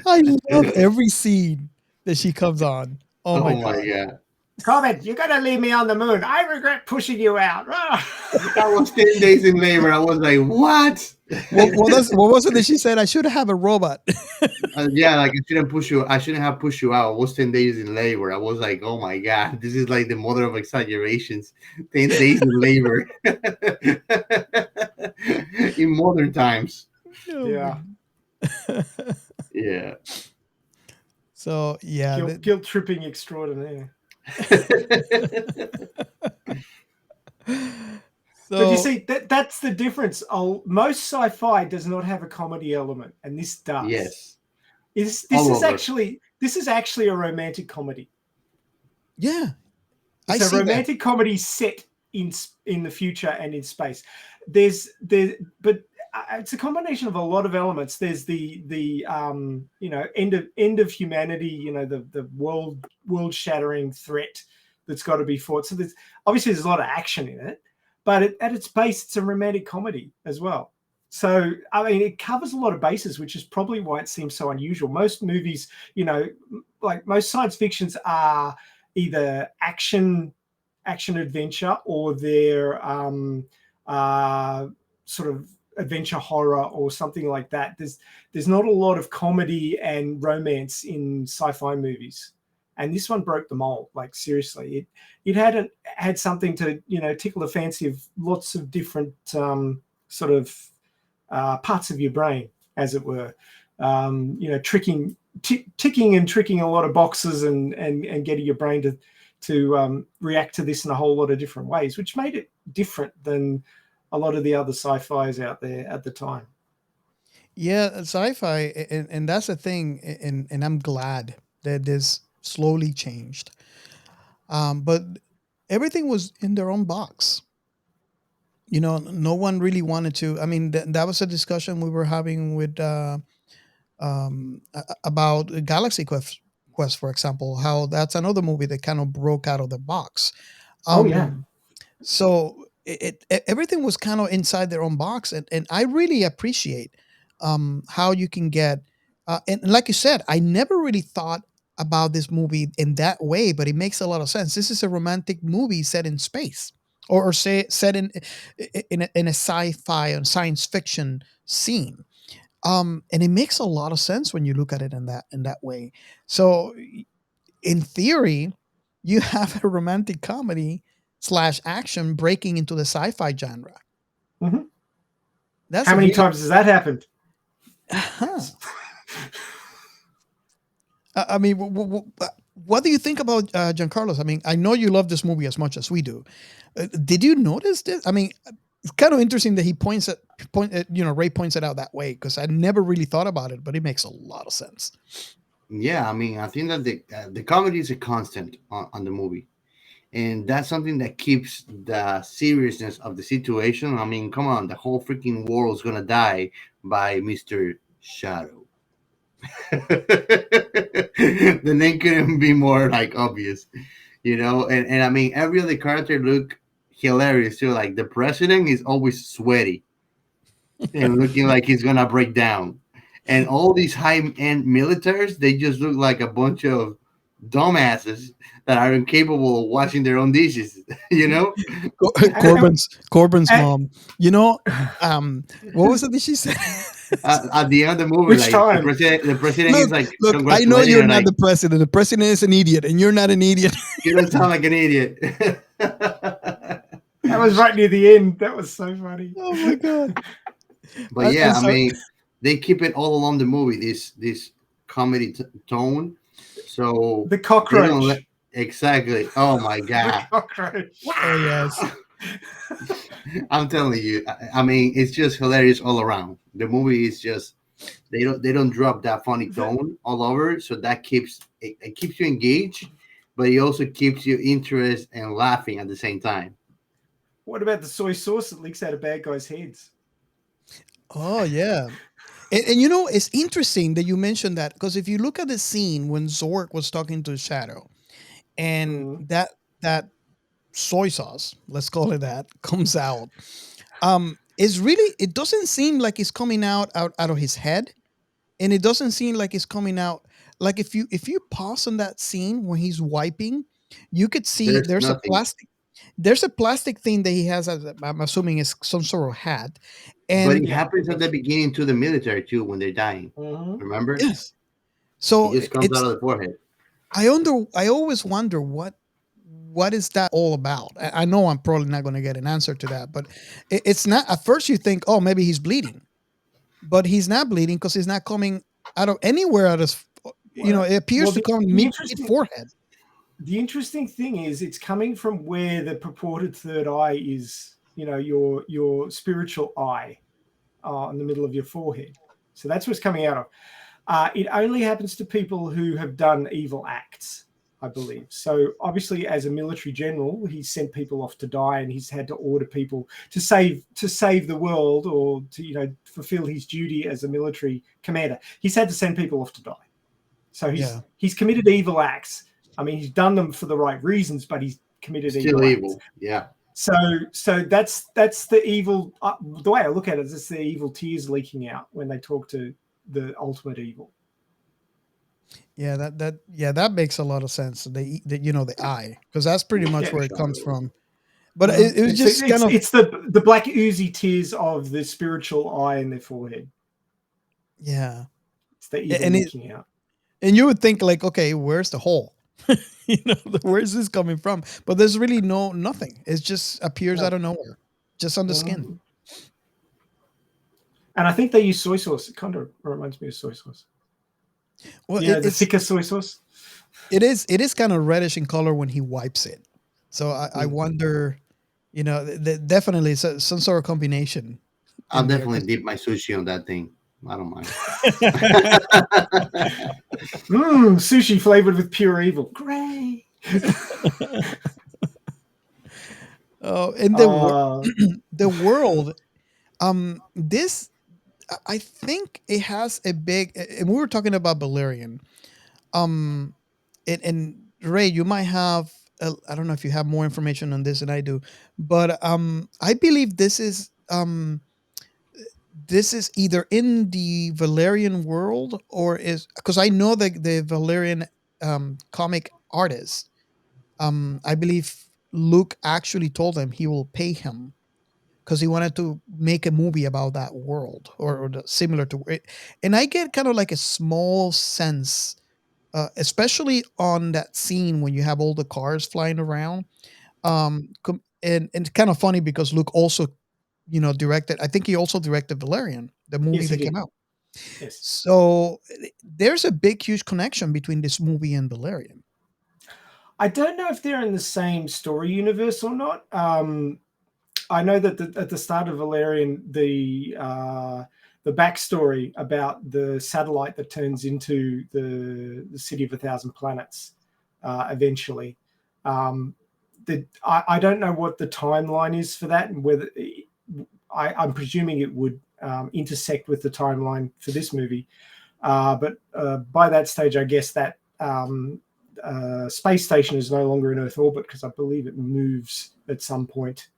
I love every scene that she comes on. Oh my Oh my god. god. Comment, you're going to leave me on the moon. I regret pushing you out. That was 10 days in labor. I was like, what? What was it that she said? I should have a robot. Yeah, like I shouldn't have pushed you out. I was 10 days in labor. I was like, oh my god, this is like the mother of exaggerations. 10 days in labor. In modern times. Oh, Yeah. Yeah. So yeah. Guilt tripping extraordinaire. But you see, that's the difference. Most sci-fi does not have a comedy element, and this does. Yes. This is actually a romantic comedy. Yeah. It's a romantic comedy set in the future and in space. But it's a combination of a lot of elements. There's the end of humanity. The world shattering threat that's got to be fought. So there's a lot of action in it, but at its base, it's a romantic comedy as well. So it covers a lot of bases, which is probably why it seems so unusual. Most movies, like most science fictions, are either action adventure or they're sort of adventure horror or something like that. There's not a lot of comedy and romance in sci-fi movies, and this one broke the mold. Like seriously, it had something to tickle the fancy of lots of different sort of parts of your brain, as it were. Ticking and tricking a lot of boxes and getting your brain to react to this in a whole lot of different ways, which made it different than a lot of the other sci-fis out there at the time. Yeah, sci-fi, and that's the thing, and I'm glad that this slowly changed. But everything was in their own box. No one really wanted to. I mean, that was a discussion we were having with about Galaxy Quest, for example. How that's another movie that kind of broke out of the box. So everything was kind of inside their own box, and I really appreciate how you can get and like you said, I never really thought about this movie in that way, but it makes a lot of sense. This is a romantic movie set in space, or say set in a sci-fi and science fiction scene. And it makes a lot of sense when you look at it in that way. So in theory, you have a romantic comedy slash action breaking into the sci-fi genre. Mhm. That's How a many really times has that happened? huh. I mean, what do you think about Giancarlo's? I mean, I know you love this movie as much as we do. Did you notice this? I mean, it's kind of interesting that he Ray points it out that way, because I never really thought about it, but it makes a lot of sense. Yeah, I mean, I think that the comedy is a constant on the movie, and that's something that keeps the seriousness of the situation. I mean, come on, the whole freaking world's gonna die by Mister Shadow. The name couldn't be more like obvious, and I mean, every other character look hilarious too. Like the president is always sweaty and looking like he's gonna break down, and all these high-end militaries, they just look like a bunch of dumbasses that are incapable of washing their own dishes. you know Corbin's Uh, mom. What was it that she said? at the end of the movie, Which like time? the president look, is like look. I know congratulating you're her, not like, the president. The president is an idiot, and you're not an idiot. you don't sound like an idiot. That was right near the end. That was so funny. Oh my god! But And yeah, I so, mean, they keep it all along the movie, this comedy tone. So The they don't let cockroach. exactly. Oh my The god! cockroach. oh yes, I'm telling you. I mean, it's just hilarious all around. The movie is just they don't drop that funny The- tone all over, so that it keeps you engaged, but it also keeps you interested and laughing at the same time. what about the soy sauce that leaks out of bad guys' heads? oh yeah. And it's interesting that you mentioned that, because if you look at the scene when Zorg was talking to Shadow, and Mm. that soy sauce, let's call it that, comes out, it doesn't seem like it's coming out of his head, and it doesn't seem like it's coming out, like if you pause on that scene when he's wiping, you could see There's nothing, there's a plastic thing that he has, I'm assuming is some sort of hat. but And it Yeah, it happens at the was. beginning to the military too when they're dying. Mhm. Remember, yes, it so just comes out it's of the forehead. I always wonder what is that all about. I know I'm probably not going to get an answer to that, but it's not. At first, you think, oh, maybe he's bleeding, but he's not bleeding because he's not coming out of anywhere. Out of Well, it appears well, to the, come the mid interesting forehead. the interesting thing is it's coming from where the purported third eye is. Your spiritual eye in the middle of your forehead. So that's what's coming out of. It only happens to people who have done evil acts, I believe. So obviously, as a military general, he's sent people off to die, and he's had to order people to save the world, or to fulfill his duty as a military commander. He's had to send people off to die. So Yeah, he's committed evil acts. I mean, he's done them for the right reasons, but he's committed Still evil acts. evil, yeah. So that's the evil. The way I look at it is it's the evil tears leaking out when they talk to the ultimate evil. yeah, that makes a lot of sense. The eye, because that's pretty much Yeah. where it comes Shadow. from. But it was It's just kind of it's the black oozy tears of the spiritual eye in their forehead. yeah, It's the evil and leaking out. you would think like, okay, where's the hole? Where's this coming from? But there's really nothing. It just appears No. out of nowhere, just on the skin. Mhm. And I think they use soy sauce. It kind of reminds me of soy sauce. Well, The thicker soy sauce. it is kind of reddish in color when he wipes it. So I wonder, definitely some sort of combination I'll in there. definitely dip my sushi on that thing. I don't mind. Sushi flavored with pure evil. Great. Oh, and the world, this I think it has a big. And we were talking about Valerian. And Ray, you might have. I don't know if you have more information on this than I do, but I believe this is this is either in the Valerian world or is because I know that the Valerian comic artist. I believe Luke actually told him he will pay him because he wanted to make a movie about that world or similar to it. And I get kind of like a small sense, especially on that scene when you have all the cars flying around. And it's kind of funny because Luke also, directed. I think he also directed Valerian, the movie Yes, he that came did. out. Yes. So there's a big, huge connection between this movie and Valerian. I don't know if they're in the same story universe or not. I know that at the start of Valerian, the backstory about the satellite that turns into the city of 1,000 planets eventually. I don't know what the timeline is for that, and whether I'm presuming it would intersect with the timeline for this movie. But by that stage, I guess that space station is no longer in Earth orbit because I believe it moves at some point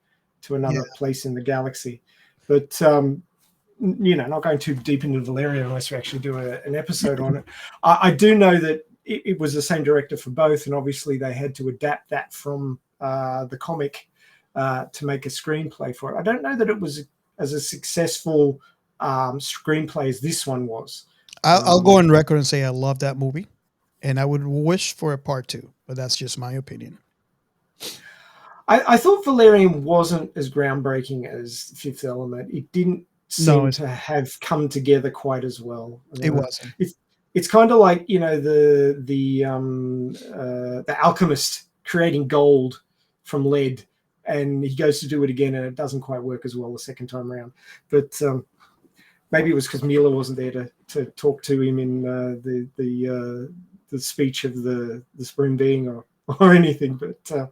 to another place in the galaxy. But not going too deep into Valerian unless we actually do an episode on it. I do know that it was the same director for both, and obviously they had to adapt that from the comic to make a screenplay for it. I don't know that it was as a successful screenplay as this one was. I'll go on record and say I love that movie, and I would wish for a part two, but that's just my opinion. I thought Valerian wasn't as groundbreaking as Fifth Element. It didn't seem to have come together quite as well. It wasn't. It's kind of like the alchemist creating gold from lead, and he goes to do it again, and it doesn't quite work as well the second time around. But maybe it was because Mila wasn't there to talk to him in the speech of the Supreme Being or anything. But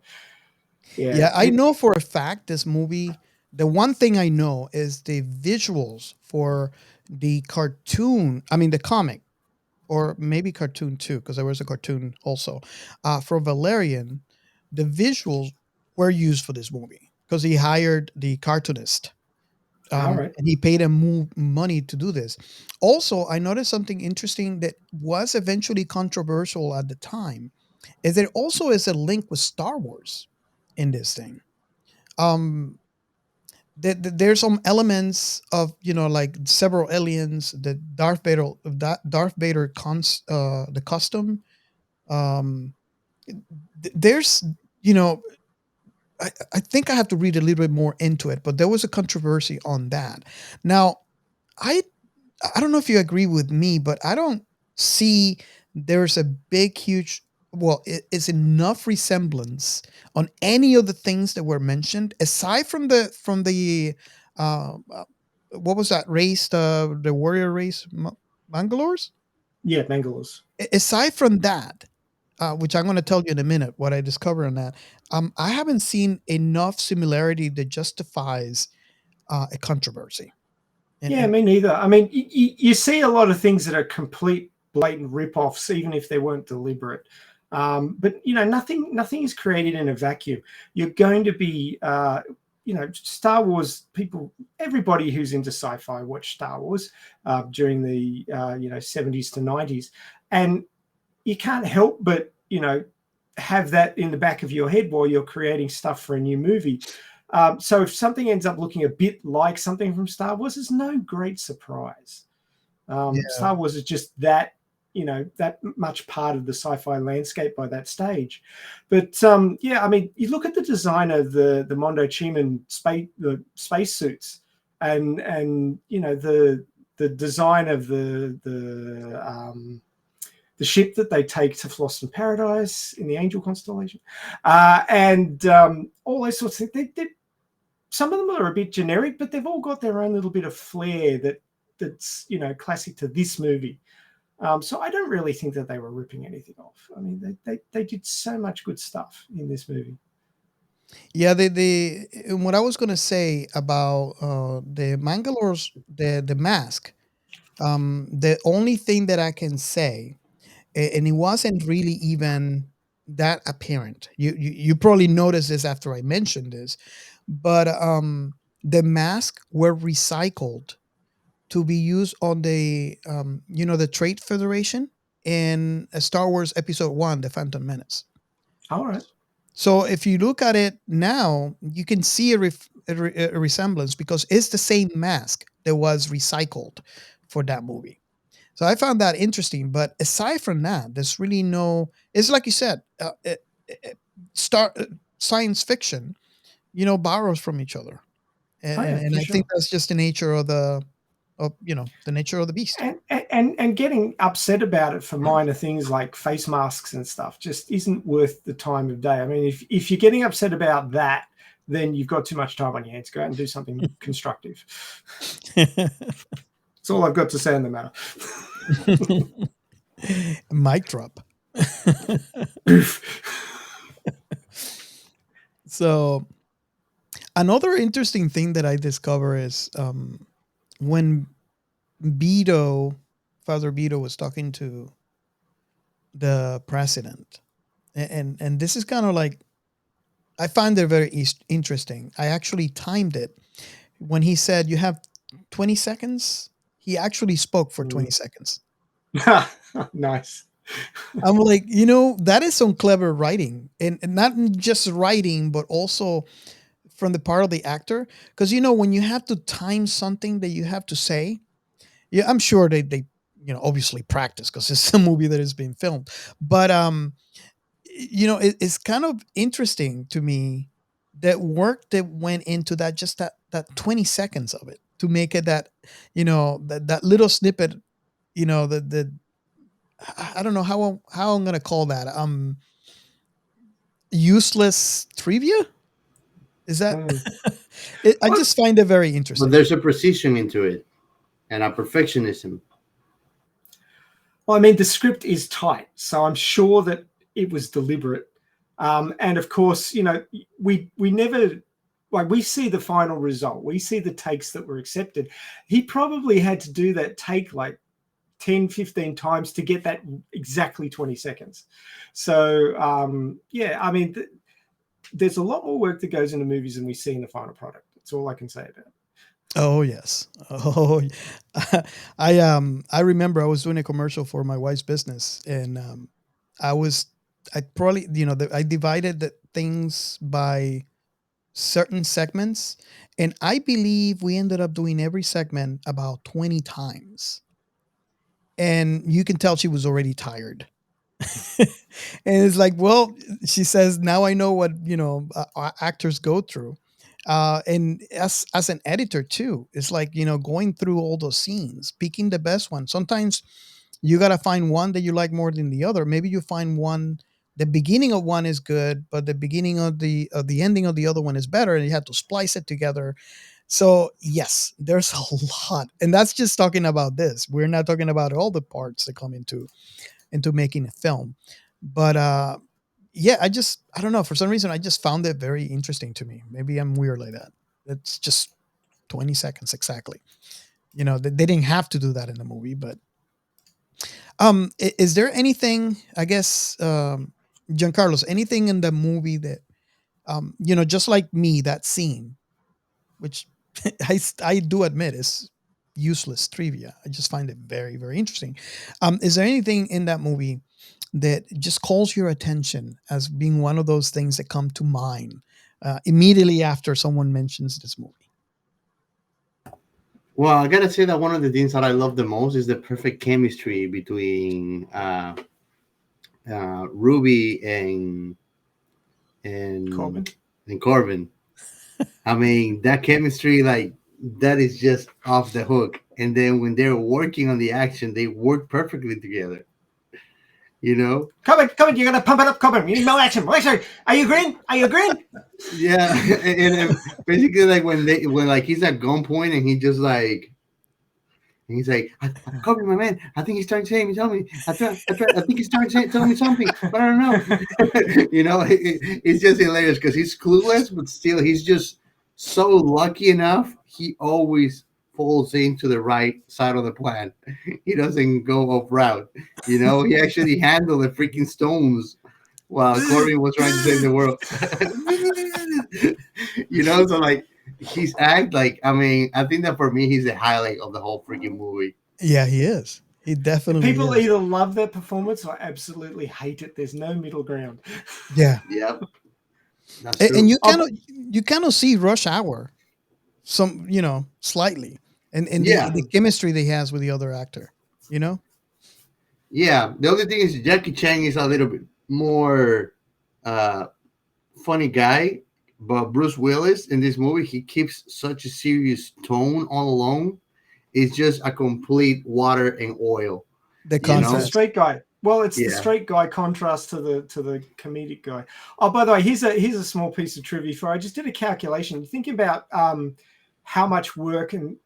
yeah, I know for a fact this movie. The one thing I know is the visuals for the cartoon. I mean, the comic, or maybe cartoon too, because there was a cartoon also for Valerian. The visuals were used for this movie because he hired the cartoonist. And he paid him money to do this. Also, I noticed something interesting that was eventually controversial at the time, is there also is a link with Star Wars in this thing. Um, there's some elements of like several aliens, the Darth Vader the custom. Um, there's you know I think I have to read a little bit more into it, but there was a controversy on that. Now, I I don't know if you agree with me, but I don't see there's a big, huge, well, it's enough resemblance on any of the things that were mentioned, aside from the what was that race, the warrior race, Mangalores. Yeah, Mangalores. Aside from that, which I'm going to tell you in a minute what I discovered on that, I haven't seen enough similarity that justifies a controversy. Yeah, me neither. I mean, you see a lot of things that are complete blatant rip-offs, even if they weren't deliberate. But nothing is created in a vacuum. You're going to be, Star Wars people. Everybody who's into sci-fi watched Star Wars during the 70s to 90s, and you can't help but have that in the back of your head while you're creating stuff for a new movie. So if something ends up looking a bit like something from Star Wars, it's no great surprise. Star Wars is just that much part of the sci-fi landscape by that stage. But I mean, you look at the design of the Mondo Chiman space suits, and the design of the ship that they take to Floston Paradise in the Angel constellation, and all those sorts of things. Some of them are a bit generic, but they've all got their own little bit of flair that's classic to this movie. So I don't really think that they were ripping anything off. I mean, they did so much good stuff in this movie. Yeah, what I was gonna say about the Mangalore's the mask. The only thing that I can say, and it wasn't really even that apparent. You probably noticed this after I mentioned this, but the mask were recycled to be used on the the Trade Federation in Star Wars Episode 1, The Phantom Menace. All right. So if you look at it now, you can see a resemblance because it's the same mask that was recycled for that movie. So I found that interesting. But aside from that, there's really no. It's like you said, star science fiction, borrows from each other, Oh, yeah, and for I sure. think that's just the nature of the nature of the beast. And getting upset about it for minor things like face masks and stuff just isn't worth the time of day. I mean, if you're getting upset about that, then you've got too much time on your hands. Go out and do something constructive. That's all I've got to say on the matter. Mic drop. So another interesting thing that I discover is when Father Beto was talking to the president, and this is kind of like, I find it very interesting. I actually timed it when he said you have 20 seconds. He actually spoke for 20 seconds. Nice. I'm like, that is some clever writing, and not just writing, but also from the part of the actor. Because when you have to time something that you have to say, yeah, I'm sure they obviously practice because it's a movie that is being filmed. But it's kind of interesting to me that work that went into that, just that 20 seconds of it to make it that that little snippet, the I don't know how I'm gonna call that, useless trivia. Is that I just find it very But interesting. there's a precision into it and a perfectionism. Well, I mean, the script is tight, so I'm sure that it was deliberate. And of course, we never, like, we see the final result. We see the takes that were accepted. He probably had to do that take like 10, 15 times to get that exactly 20 seconds. So, yeah, I mean, there's a lot more work that goes into movies than we see in the final product. That's all I can say about it. Oh yes. Oh, I remember I was doing a commercial for my wife's business, and I probably I divided the things by certain segments, and I believe we ended up doing every segment about 20 times, and you can tell she was already tired. And it's like, well, she says, now I know what actors go through, and as an editor too, it's like going through all those scenes, picking the best one. Sometimes you got to find one that you like more than the other. Maybe you find one, the beginning of one is good, but the beginning of the ending of the other one is better, and you have to splice it together. So yes, there's a lot, and that's just talking about this. We're not talking about all the parts that come into making a film. But yeah, I don't know, for some reason I just found it very interesting to me. Maybe I'm weird like that. It's just 20 seconds exactly. They didn't have to do that in the movie. But is there anything, I guess, Giancarlo's, anything in the movie that just like me, that scene, which I do admit is useless trivia, I just find it very, very interesting. Is there anything in that movie that just calls your attention as being one of those things that come to mind immediately after someone mentions this movie? Well, I gotta say that one of the things that I love the most is the perfect chemistry between Ruby and Corbin. and Corbin. I mean, that chemistry, like, that is just off the hook. And then when they're working on the action, they work perfectly together. Corbin, you're gonna pump it up, Corbin. You need more action. Are you green? Are you green? Yeah, and basically, like, when like he's at gunpoint and he's like, Kobe, my man, I think he's trying to tell me. I think he's trying to tell me something, but I don't know. It's just hilarious because he's clueless, but still, he's just so lucky enough. He always falls into the right side of the plan. He doesn't go off route. He actually handled the freaking stones while Corbin was trying to save the world. So, like, his act, like, I mean, I think that for me, he's the highlight of the whole freaking movie. Yeah, he is. He definitely People is. either love that performance or absolutely hate it. There's no middle ground. Yeah, Yep, that's and true. you kind of see Rush Hour, some slightly, and Yeah, the chemistry that he has with the other actor. You know. yeah. The only thing is Jackie Chan is a little bit more uh, funny guy, but Bruce Willis in this movie, he keeps such a serious tone all along. It's just a complete water and oil, The you It's the know? contrast. straight guy. Well, it's the Yeah. straight guy contrast to the comedic guy. Oh, by the way, here's a small piece of trivia for. I just did a calculation. You think about how much work and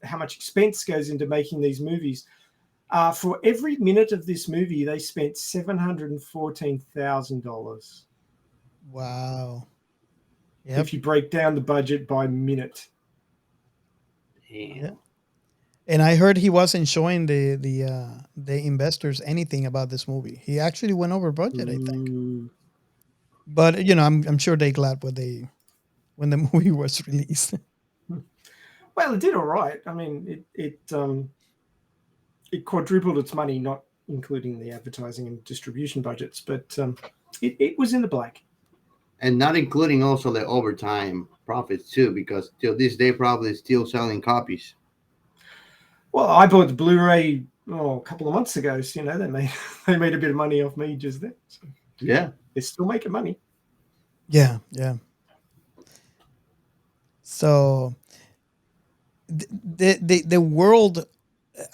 how much expense goes into making these movies. For every minute of this movie, they spent $714,000. Wow. Yep. If you break down the budget by minute. Yeah. And I heard he wasn't showing the investors anything about this movie. He actually went over budget, I think. Ooh. But I'm sure they glad when the movie was released. Well, it did all right. I mean, it quadrupled its money, not including the advertising and distribution budgets, but it was in the black. And not including also the overtime profits too, because till this day probably still selling copies. Well, I bought the Blu-ray a couple of months ago, so they made a bit of money off me just then. So Yeah, they're still making money. Yeah, yeah. So the world,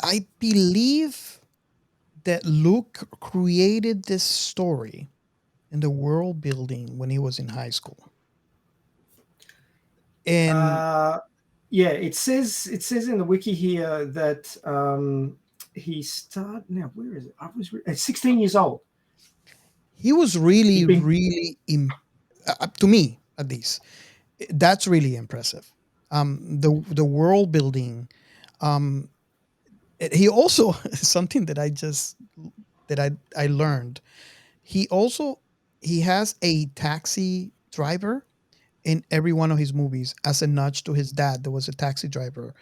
I believe that Luke created this story in the world building when he was in high school. And Yeah, it says in the wiki here that he started. Now, where is it? I was at 16 years old. he was really, really, to me at least, that's really impressive. The world building. He also something that I learned. He has a taxi driver in every one of his movies as a nudge to his dad. There was a taxi driver.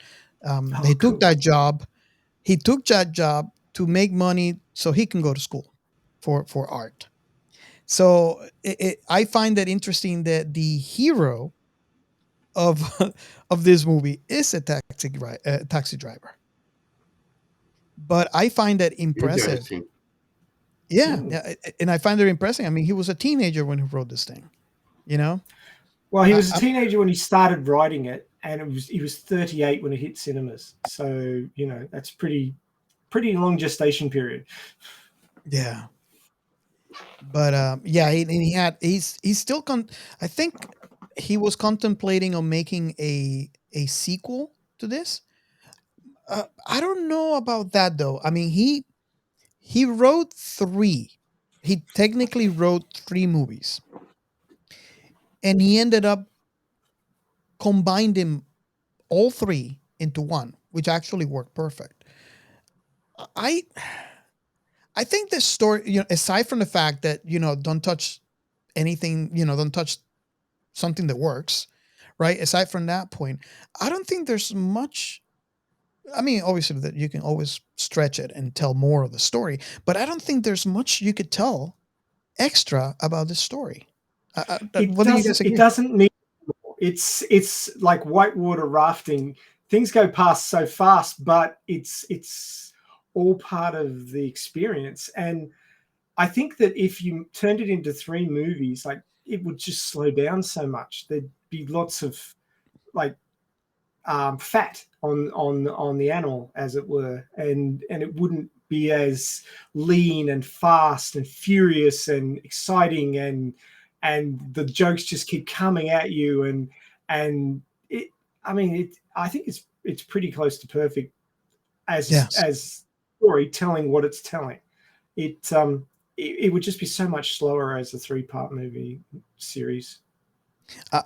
He took Cool. that job. He took that job to make money so he can go to school for art. So I find that interesting that the hero of of this movie is a taxi driver. But I find that impressive. interesting. Yeah, yeah, and I find it impressive. I mean, he was a teenager when he wrote this thing. You know. Well, he was a I- teenager when he started writing it, and he was 38 when it hit cinemas. So that's pretty long gestation period. Yeah. But yeah, he's still I think he was contemplating on making a sequel to this. I don't know about that though. I mean, he wrote three. He technically wrote three movies, and he ended up combining all three into one, which actually worked perfect. I I think this story, aside from the fact that don't touch anything, don't touch something that works, right? Aside from that point, I don't think there's much. I mean, obviously that you can always stretch it and tell more of the story, but I don't think there's much you could tell extra about this story. What do you guys It agree? doesn't need. It's like whitewater rafting. Things go past so fast, but it's all part of the experience. And I think that if you turned it into three movies, like it would just slow down so much. There'd be lots of like fat on the animal, as it were, and it wouldn't be as lean and fast and furious and exciting, and the jokes just keep coming at you, and it. I mean, I think it's pretty close to perfect Yes. as story telling what it's telling. It would just be so much slower as a 3-part movie series.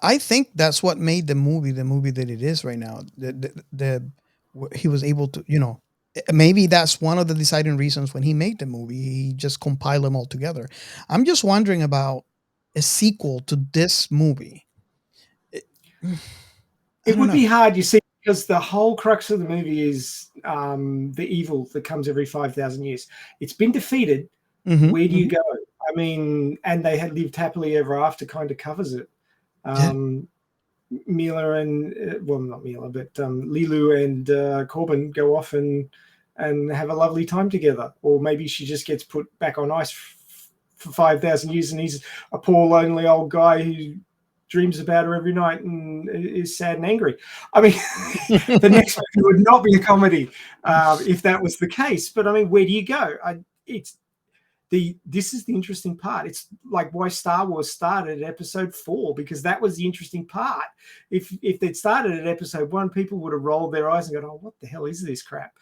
I think that's what made the movie that it is right now. He was able to, maybe that's one of the deciding reasons when he made the movie. He just compiled them all together. I'm just wondering about a sequel to this movie. It- It would know. be hard, you see, because the whole crux of the movie is the evil that comes every 5,000 years. It's been defeated. Mhm, Where do you mhm. go? I mean, and they had lived happily ever after kind of covers it. Yeah. Mila and well, not Mila, but Lilu and Corbin go off and have a lovely time together, or maybe she just gets put back on ice for 5,000 years, and he's a poor lonely old guy who dreams about her every night and is sad and angry. I mean, the next movie would not be a comedy if that was the case. But I mean, where do you go? This is the interesting part. It's like why Star Wars started at episode 4, because that was the interesting part. If they'd started at episode 1, people would have rolled their eyes and gone, "Oh, what the hell is this crap?"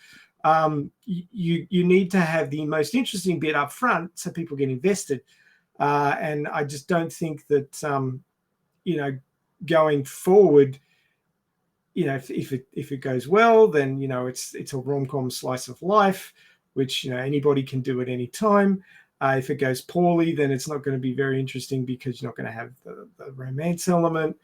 You need to have the most interesting bit up front so people get invested. And I just don't think that going forward, if it goes well, then it's a rom-com slice of life, which anybody can do at any time. If it goes poorly, then it's not going to be very interesting because you're not going to have the romance element.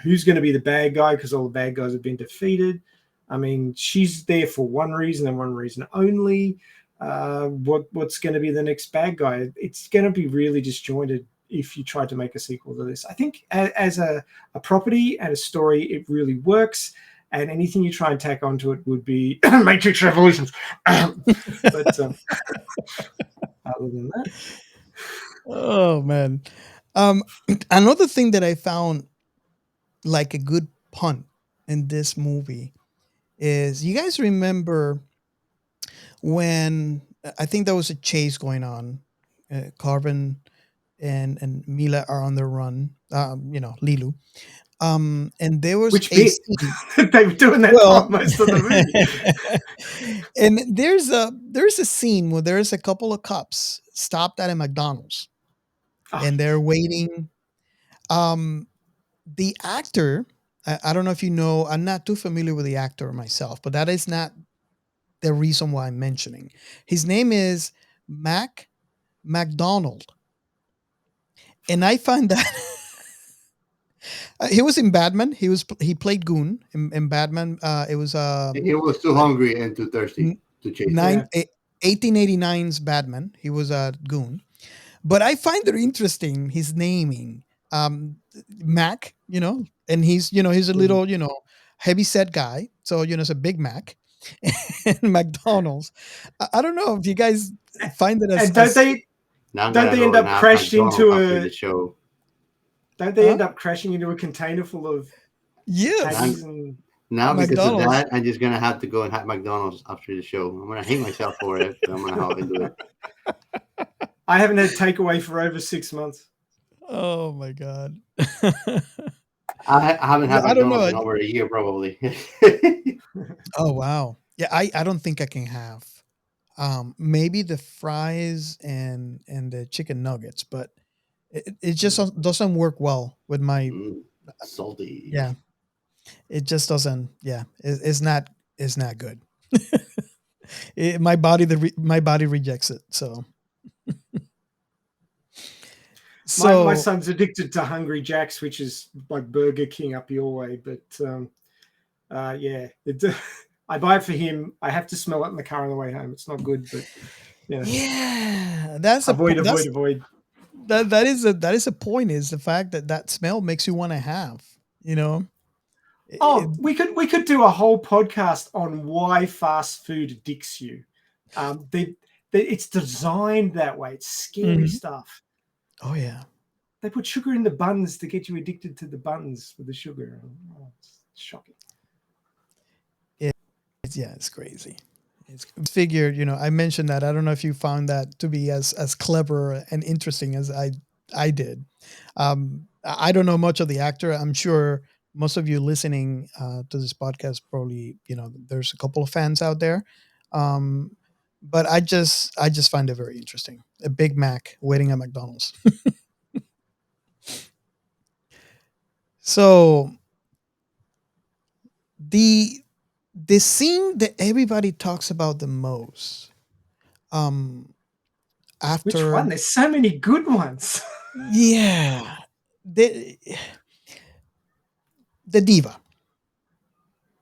Who's going to be the bad guy, because all the bad guys have been defeated? I mean, she's there for one reason and one reason only. What's going to be the next bad guy? It's going to be really disjointed if you try to make a sequel to this. I think as a property and a story, it really works. And anything you try and tack onto it would be Matrix Revolutions. But other than that, Oh man. Um, Another thing that I found like a good pun in this movie is, you guys remember when I think there was a chase going on, Carbon and Mila are on the run, Lilu. And there was which a bit? scene. They were doing that Well, most of the movie. and there's a scene where there's a couple of cops stopped at a McDonald's and they're waiting. Um, the actor, I don't know if you know, I'm not too familiar with the actor myself, but that is not the reason why I'm mentioning. His name is Mac McDonald, and I find that he was in Batman. He played Goon in Batman. It was He was too hungry and too thirsty to chase it. nine, 1889's Batman. He was a Goon, but I find it interesting his naming, Mac. And he's a little heavy set guy, so it's a Big Mac. And McDonald's. I don't know if you guys find it And don't they Now I'm don't gonna they go end and up have crashed McDonald's into after a the show. don't they Huh? end up crashing into a container full of Yes, patties and Now because of McDonald's. that, I'm just gonna have to go and have McDonald's after the show. I'm gonna hate myself for it, but I'm gonna hop into it. I haven't had takeaway for over 6 months. Oh my god. I haven't had I don't know. McDonald's in over a year, probably. Oh wow. Yeah, I don't think I can have. Maybe the fries and the chicken nuggets, but it just doesn't work well with my. Salty. Yeah. It just doesn't. Yeah, it's not good. My body rejects it. So My son's addicted to Hungry Jack's, which is like Burger King up your way. But yeah, I buy it for him. I have to smell it in the car on the way home. It's not good, but yeah, that's avoid. that is a point, is the fact that smell makes you want to have. Oh, we could do a whole podcast on why fast food addicts you. It's designed that way. It's scary stuff. Oh yeah. They put sugar in the buns to get you addicted to the buns with the sugar. Oh, it's shocking. It's crazy. It's figured, I mentioned that. I don't know if you found that to be as clever and interesting as I did. I don't know much of the actor. I'm sure most of you listening to this podcast probably, there's a couple of fans out there. But I just find it very interesting. A Big Mac waiting at McDonald's. So the scene that everybody talks about the most, after Which one? There's so many good ones. Yeah, the diva.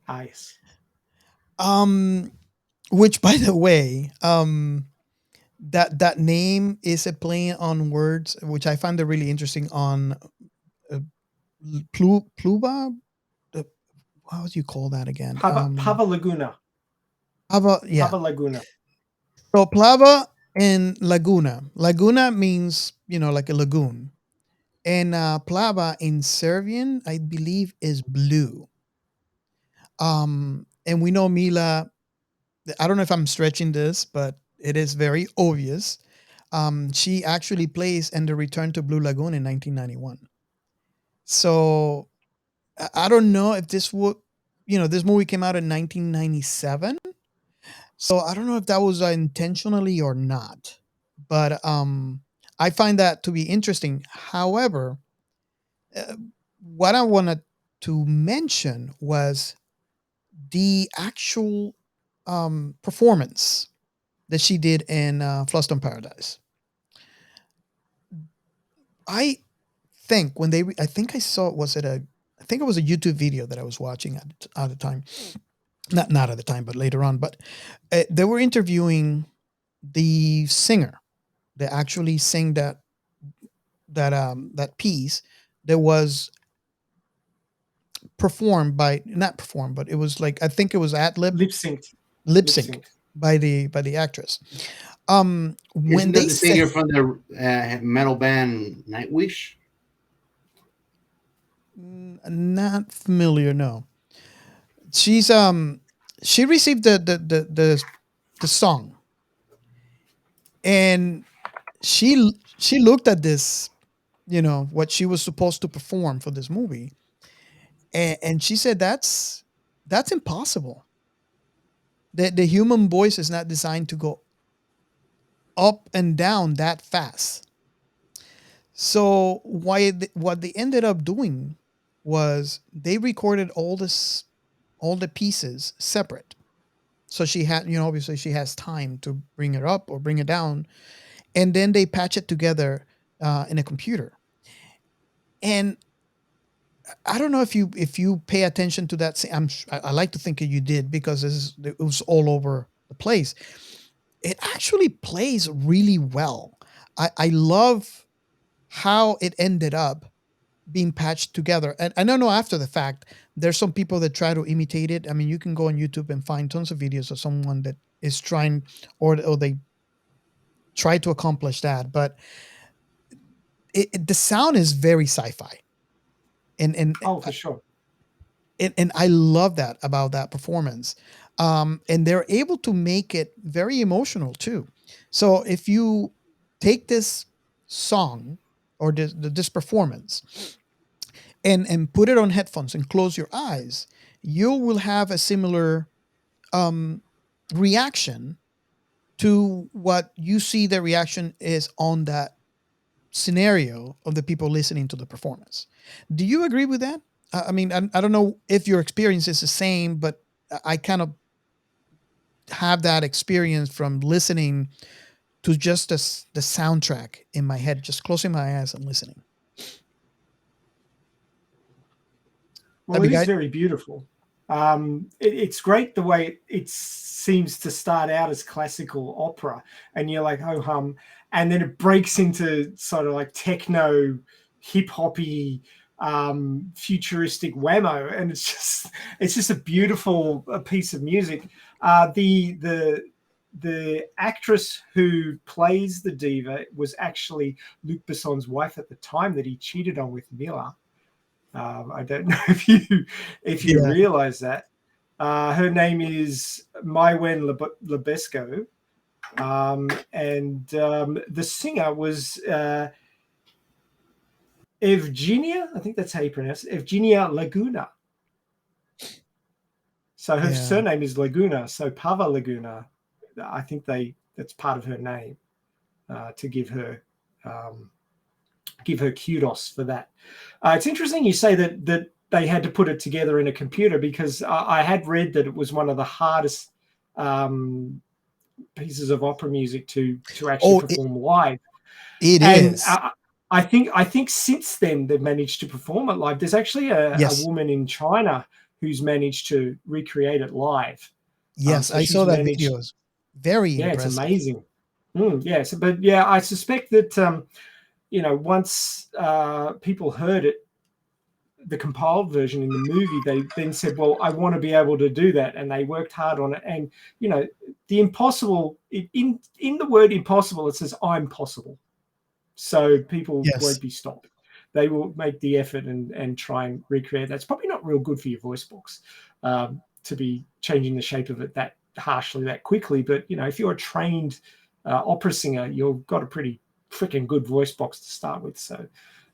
Yes. Which, by the way, that name is a play on words, which I find it really interesting. On uh, Pluba, uh, how would you call that again? Pava Laguna. Yeah. Pava Laguna. So Plava and Laguna. Laguna means, like a lagoon. And Plava in Serbian, I believe, is blue. And we know Mila, I don't know if I'm stretching this, but it is very obvious. She actually plays in the Return to Blue Lagoon in 1991. So I don't know if this would, this movie came out in 1997. So I don't know if that was intentionally or not. But I find that to be interesting. However, uh, what I wanted to mention was the actual performance that she did in Flushton Paradise. I think when I think I saw it was I think it was a YouTube video that I was watching at the time, not at the time, but later on. But they were interviewing the singer that actually sang that piece that was performed by not performed, but it was like I think it was Lip synced. lip sync by the actress. When Isn't that they the say singer from the metal band Nightwish? not familiar, no. She's she received the song, and she looked at this, what she was supposed to perform for this movie, and she said that's impossible. The human voice is not designed to go up and down that fast. So what they ended up doing was they recorded all the pieces separate. So she had, obviously she has time to bring it up or bring it down, and then they patch it together in a computer. And I don't know if you pay attention to that. I like to think you did because it was all over the place. It actually plays really well. I love how it ended up being patched together. And I don't know after the fact, there's some people that try to imitate it. I mean, you can go on YouTube and find tons of videos of someone that is trying or they try to accomplish that. But the sound is very sci-fi. And Oh, for sure. and I love that about that performance. And they're able to make it very emotional too. So if you take this song or this performance and put it on headphones and close your eyes, you will have a similar um, reaction to what you see the reaction is on that scenario of the people listening to the performance. Do you agree with that? I mean, I don't know if your experience is the same, but I kind of have that experience from listening to just the soundtrack in my head, just closing my eyes and listening. Well, it is very beautiful. It's great the way it seems to start out as classical opera, and you're like, oh hum, and then it breaks into sort of like techno, hip hoppy, futuristic whammo, and it's just a beautiful piece of music. The actress who plays the diva was actually Luc Besson's wife at the time that he cheated on with Mila. I don't know if you realize that. Her name is Maiwen Lebesco, and the singer was Evgenia. I think that's how you pronounce it. Evgenia Laguna. So her surname is Laguna. So Pava Laguna. I think that's part of her name to give her kudos for that. It's interesting you say that they had to put it together in a computer, because I had read that it was one of the hardest pieces of opera music to actually perform live. It is. I think since then they've managed to perform it live. There's actually a woman in China who's managed to recreate it live. Yes, So I she's saw that managed- videos. Very Yeah, it's impressive. amazing. Yes, but yeah, I suspect that once people heard it, the compiled version in the movie, they then said, well, I want to be able to do that, and they worked hard on it. And the impossible, in the word impossible, it says I'm possible, so people Yes. won't be stopped. They will make the effort and try and recreate that. It's probably not real good for your voice box to be changing the shape of it that harshly, that quickly, but if you're a trained opera singer, you've got a pretty freaking good voice box to start with. So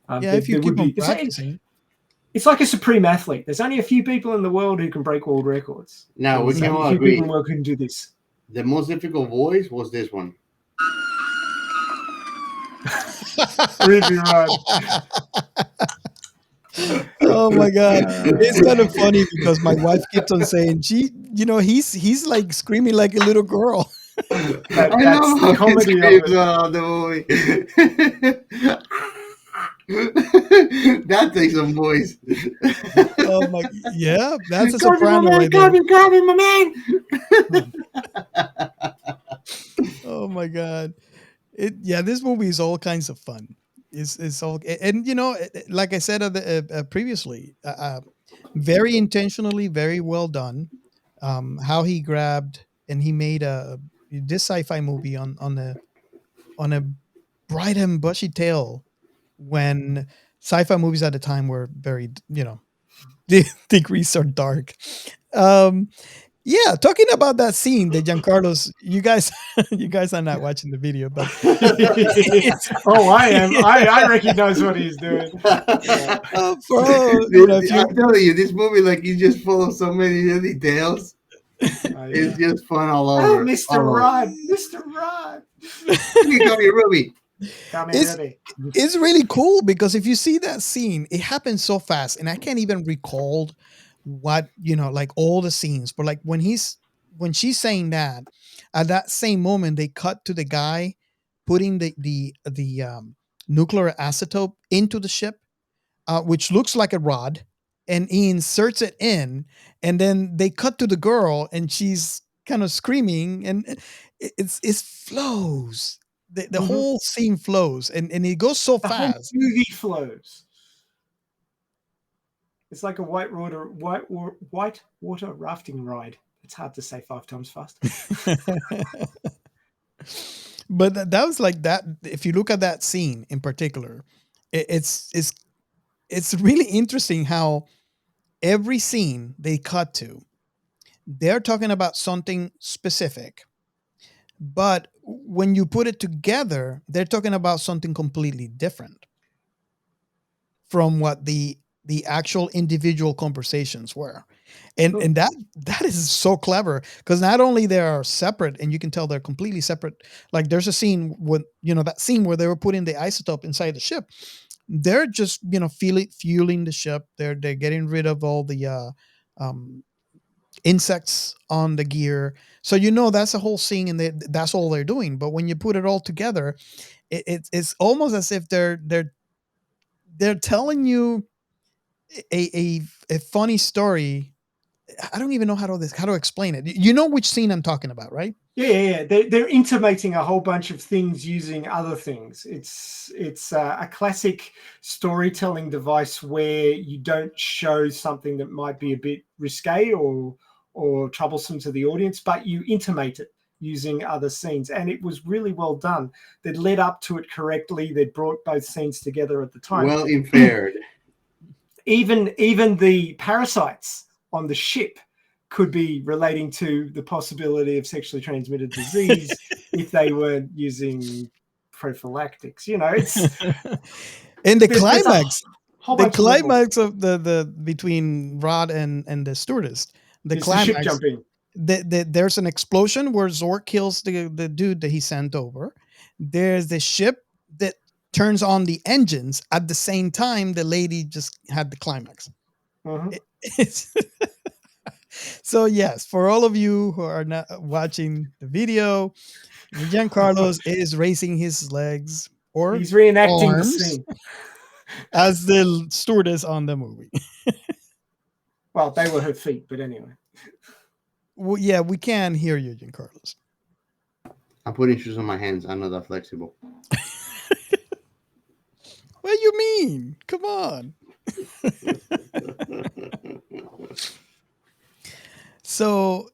if you keep on practicing. It's like a supreme athlete. There's only a few people in the world who can break world records. Now, we There's can only all a few agree. people in the world who can do this. The most difficult voice was this one. Really right. Oh my god, it's kind of funny because my wife keeps on saying he's like screaming like a little girl. That's love the comedy of it. The movie. That takes some voice. Oh my, yeah, that's a soprano right there. Grab him, my man. Oh my god, this movie is all kinds of fun. It's all, and like I said previously, very intentionally, very well done. How he grabbed and he made this sci-fi movie on a bright and bushy tale when sci-fi movies at the time were very the degrees are dark. Yeah, talking about that scene, the Giancarlo's, you guys are not watching the video, but I am. I recognize what he's doing. I'm telling you, this movie, like, you just follow so many details. It's just fun all over. Oh, Mr. Rod, Mr. Rod. Come here, Ruby. It's really cool because if you see that scene, it happens so fast, and I can't even recall what like all the scenes, but like when she's saying that, at that same moment they cut to the guy putting the nuclear isotope into the ship, which looks like a rod, and he inserts it in, and then they cut to the girl and she's kind of screaming, and it flows. The whole scene flows, and it goes so fast. The whole movie flows. It's like a white water rafting ride. It's hard to say 5 times fast. But that was like that. If you look at that scene in particular, it's really interesting how every scene they cut to, they're talking about something specific. But when you put it together, they're talking about something completely different from what the actual individual conversations were. And that is so clever, because not only they are separate, and you can tell they're completely separate. Like there's a scene with that scene where they were putting the isotope inside the ship. They're just fueling the ship. They're getting rid of all the insects on the gear. So that's a whole scene, and that's all they're doing. But when you put it all together, it's almost as if they're telling you a funny story. I don't even know how to explain it. You know which scene I'm talking about, right? Yeah. They're intimating a whole bunch of things using other things. It's a classic storytelling device where you don't show something that might be a bit risque or troublesome to the audience, but you intimate it using other scenes. And it was really well done. They'd led up to it correctly. They'd brought both scenes together at the time. Well inferred. Even the parasites on the ship could be relating to the possibility of sexually transmitted disease if they weren't using prophylactics. It's and the climax of the between Rod and the stewardess. The climax, the ship jumping. There's an explosion where Zorg kills the dude that he sent over. There's the ship that turns on the engines at the same time the lady just had the climax. So yes, for all of you who are not watching the video, Giancarlo is raising his legs, or he's reenacting arms, the scene as the stewardess on the movie. Well, they were her feet, but anyway. Well, yeah, we can hear you, Giancarlos. I'm putting shoes on my hands. I'm not that flexible. What do you mean? Come on. So,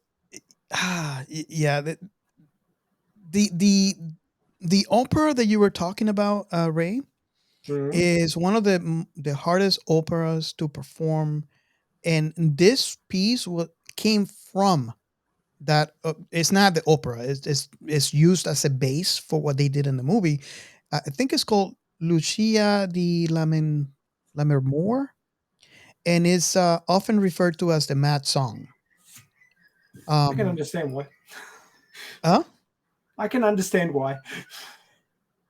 yeah, the the the opera that you were talking about, Ray, Mhm. is one of the hardest operas to perform, and this piece came from that. It's not the opera; it's used as a base for what they did in the movie. I think it's called Lucia di Lammermoor, and is often referred to as the Mad Song. I can Um, understand why. huh? I can understand why.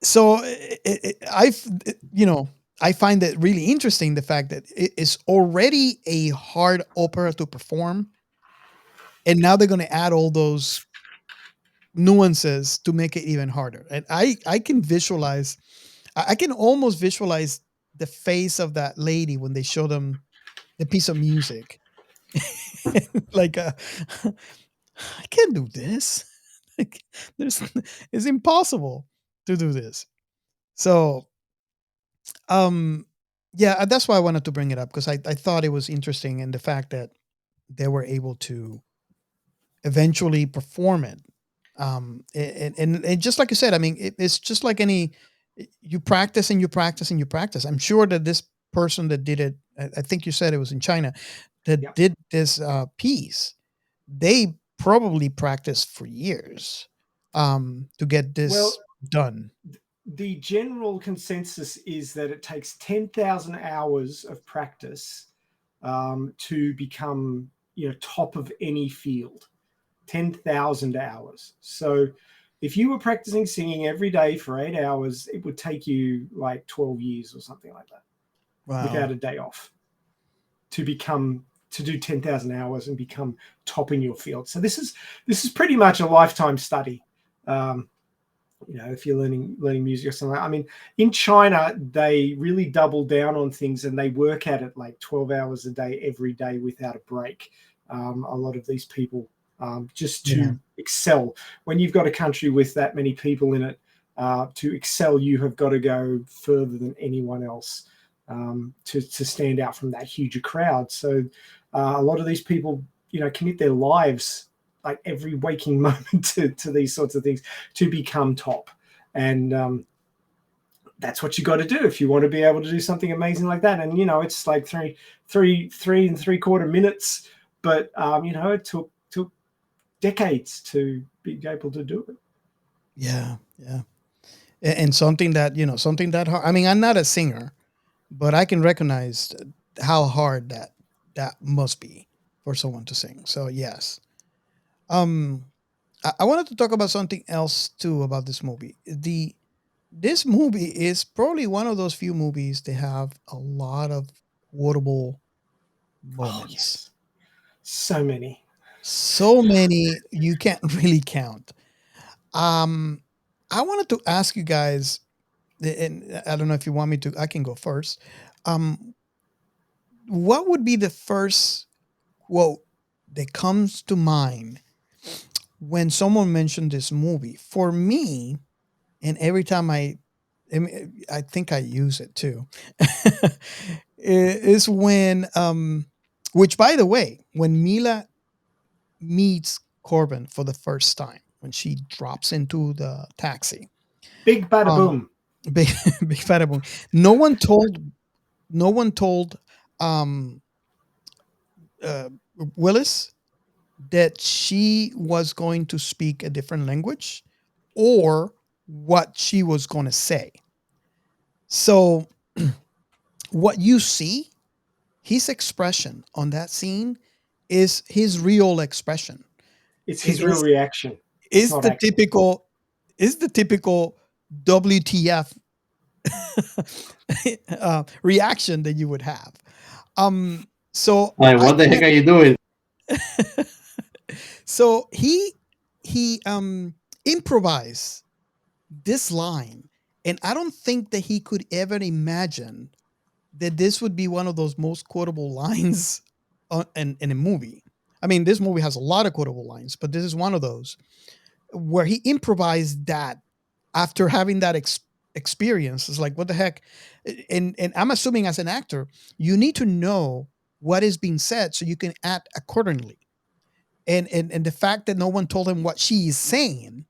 So I find it really interesting the fact that it is already a hard opera to perform, and now they're going to add all those nuances to make it even harder. And I can visualize, I can almost visualize the face of that lady when they show them the piece of music. Like, I can't do this. Like, there's, it's impossible to do this. So, um, yeah, that's why I wanted to bring it up, because I thought it was interesting, and the fact that they were able to eventually perform it. And just like you said, I mean, it's just like any, you practice and you practice and you practice. I'm sure that this person that did it, I think you said it was in China, that Yep. did this piece, they probably practiced for years to get Well, this done. the general consensus is that it takes 10,000 hours of practice to become, top of any field. 10,000 hours. So if you were practicing singing every day for 8 hours, it would take you like 12 years or something like that Wow. without a day off to do 10,000 hours and become top in your field. So this is pretty much a lifetime study. If you're learning music or something. I mean, in China, they really double down on things and they work at it like 12 hours a day, every day without a break. A lot of these people, just Yeah. to excel. When you've got a country with that many people in it, to excel, you have got to go further than anyone else to stand out from that huge crowd. So a lot of these people, commit their lives, like every waking moment, to these sorts of things to become top. And that's what you got to do if you want to be able to do something amazing like that. And it's like three and three-quarter minutes, but it took decades to be able to do it. Yeah. Yeah. And something that, something that hard. I mean, I'm not a singer, but I can recognize how hard that must be for someone to sing. So yes. Um, I wanted to talk about something else too about this movie. This movie is probably one of those few movies that have a lot of quotable Oh moments. yes, so many. So many you can't really count. Um, I wanted to ask you guys, and I don't know if you want me to. I can go first. Um, what would be the first quote that comes to mind when someone mentioned this movie? For me, and every time I think I use it too, is when, which by the way, when Mila meets Corbin for the first time, when she drops into the taxi, Big bada um, boom. big, big fat boy. No one told, no one told, um, uh, Willis that she was going to speak a different language or what she was going to say. So, what you see, his expression on that scene is his real expression. It's his real Is reaction. It's is not the acting. typical is the typical WTF reaction that you would have. So Like, I what the heck can't. are you doing? So he improvised this line, and I don't think that he could ever imagine that this would be one of those most quotable lines in a movie. I mean, this movie has a lot of quotable lines, but this is one of those where he improvised that after having that experience. It's like, what the heck? And I'm assuming as an actor, you need to know what is being said so you can act accordingly. And the fact that no one told him what she is saying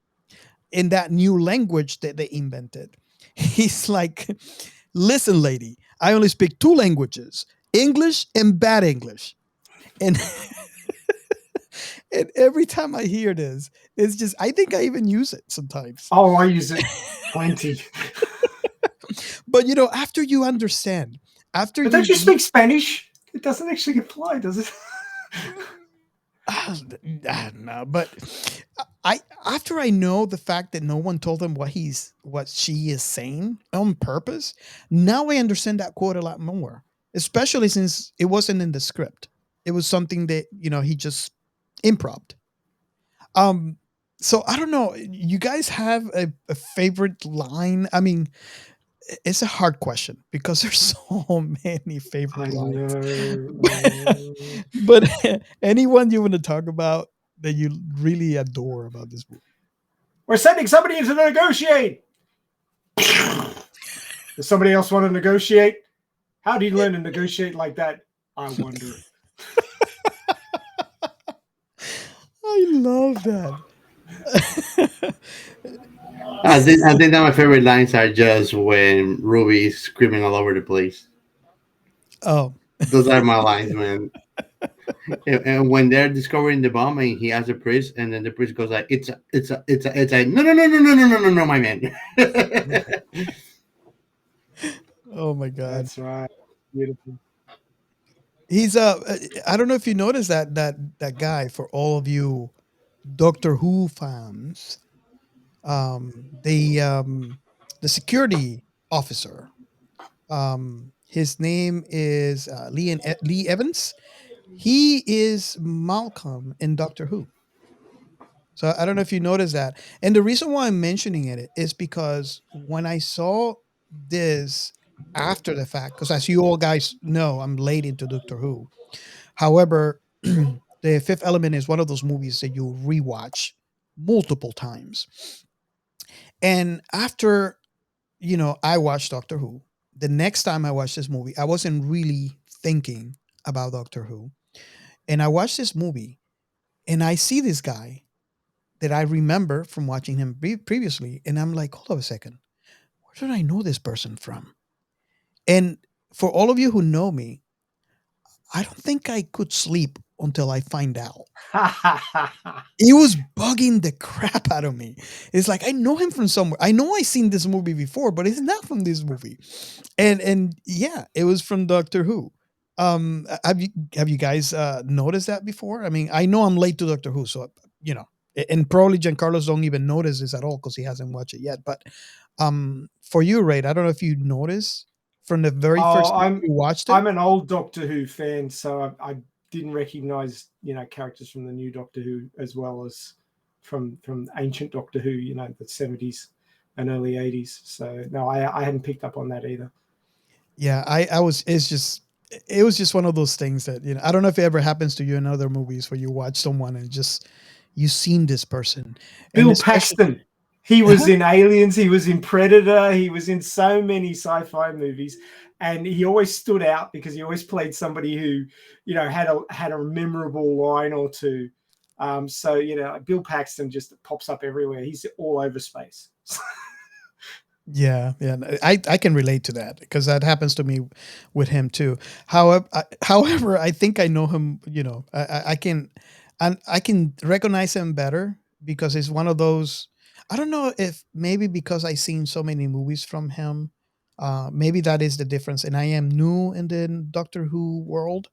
in that new language that they invented, he's like, listen, lady, I only speak two languages, English and bad English. And and every time I hear this, it's just, I think I even use it sometimes. Oh, I use it plenty. But after you understand, after But you don't you speak Spanish? It doesn't actually apply, does it? no, but I after I know the fact that no one told him what she is saying on purpose, now I understand that quote a lot more. Especially since it wasn't in the script. It was something that, he just improv. So I don't know. You guys have a favorite line? I mean, it's a hard question because there's so many favorite I lines. know. But anyone you want to talk about that you really adore about this movie? We're sending somebody in to negotiate. Does somebody else want to negotiate? How do you learn to negotiate like that? I wonder. I love that. I think that my favorite lines are just when Ruby's screaming all over the place. Oh, Those are my lines, man. And when they're discovering the bomb, and he asks the priest, and then the priest goes like, "It's a no, my man." oh my God. That's right. Beautiful. He's I don't know if you noticed that guy, for all of you Doctor Who fans, the security officer, his name is Lee Evans. He is Malcolm in Doctor Who. So I don't know if you noticed that. And the reason why I'm mentioning it is because when I saw this after the fact, because as you all guys know, I'm late into Doctor Who. However, The Fifth Element is one of those movies that you rewatch multiple times. And after, I watched Doctor Who, the next time I watched this movie, I wasn't really thinking about Doctor Who. And I watched this movie and I see this guy that I remember from watching him previously. And I'm like, hold on a second. Where did I know this person from? And for all of you who know me, I don't think I could sleep until I find out. It was bugging the crap out of me. It's like, I know him from somewhere. I know I've seen this movie before, but it's not from this movie. And yeah, it was from Doctor Who. Have you guys noticed that before? I mean, I know I'm late to Doctor Who, so and probably Giancarlo's don't even notice this at all because he hasn't watched it yet. But for you, Ray, I don't know if you noticed from the very first time you watched it. I'm an old Doctor Who fan, so I didn't recognize characters from the new Doctor Who as well as from ancient Doctor Who, the 70s and early 80s. So no, I hadn't picked up on that either. Yeah, it was just one of those things that I don't know if it ever happens to you in other movies where you watch someone and just you've seen this person. Bill Paxton. He was in Aliens. He was in Predator. He was in so many sci-fi movies, and he always stood out because he always played somebody who, had a memorable line or two. So Bill Paxton just pops up everywhere. He's all over space. Yeah. I can relate to that because that happens to me with him too. However, I think I know him. I can recognize him better because it's one of those. I don't know if maybe because I've seen so many movies from him, maybe that is the difference. And I am new in the Doctor Who world,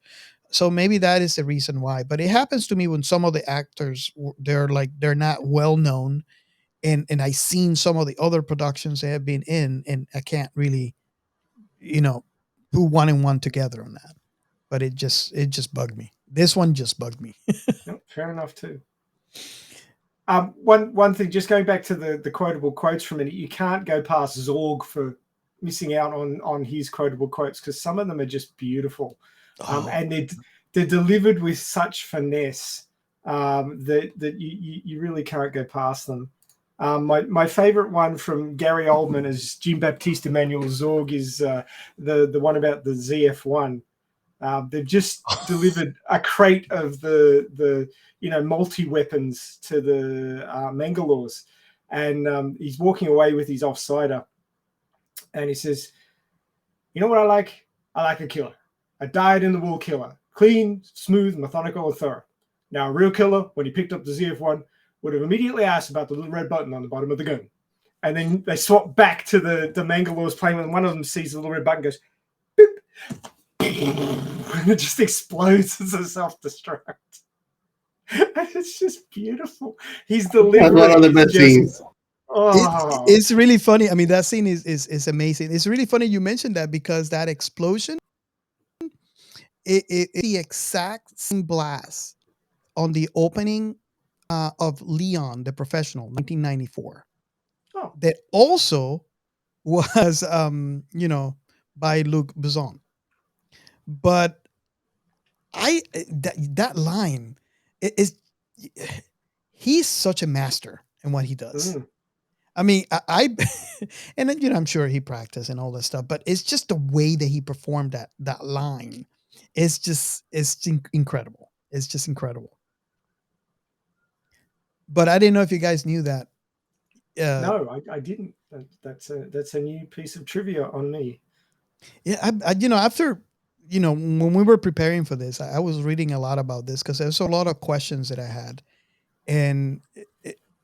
so maybe that is the reason why. But it happens to me when some of the actors they're not well known, and I seen some of the other productions they have been in, and I can't really, put one and one together on that. But it just bugged me. This one just bugged me. Fair enough too. One thing, just going back to the quotable quotes for a minute, you can't go past Zorg for missing out on his quotable quotes because some of them are just beautiful. And they're delivered with such finesse that you really can't go past them. My favorite one from Gary Oldman as Jim Baptiste Emmanuel Zorg is the one about the ZF-1. They've just delivered a crate of the multi weapons to the Mangalores, and he's walking away with his offsider, and he says, "You know what I like? I like a killer, a dyed-in-the-wool killer, clean, smooth, methodical, and thorough. Now, a real killer, when he picked up the ZF-1, would have immediately asked about the little red button on the bottom of the gun." And then they swap back to the Mangalore's plane, and one of them sees the little red button, goes, boop, and it just explodes as a self-destruct. It's just beautiful. He's delivering. That's one of the best scenes. Oh. It's really funny. I mean, that scene is amazing. It's really funny you mentioned that, because that explosion, it the exact same blast on the opening of Leon the Professional, 1994. Oh. That also was by Luc Besson. But that line is, he's such a master in what he does. I mean, I and then, I'm sure he practiced and all that stuff, but it's just the way that he performed that line. It's incredible. It's just incredible. But I didn't know if you guys knew that. No, I didn't. That's a new piece of trivia on me. Yeah, after when we were preparing for this, I was reading a lot about this, because there's a lot of questions that I had, and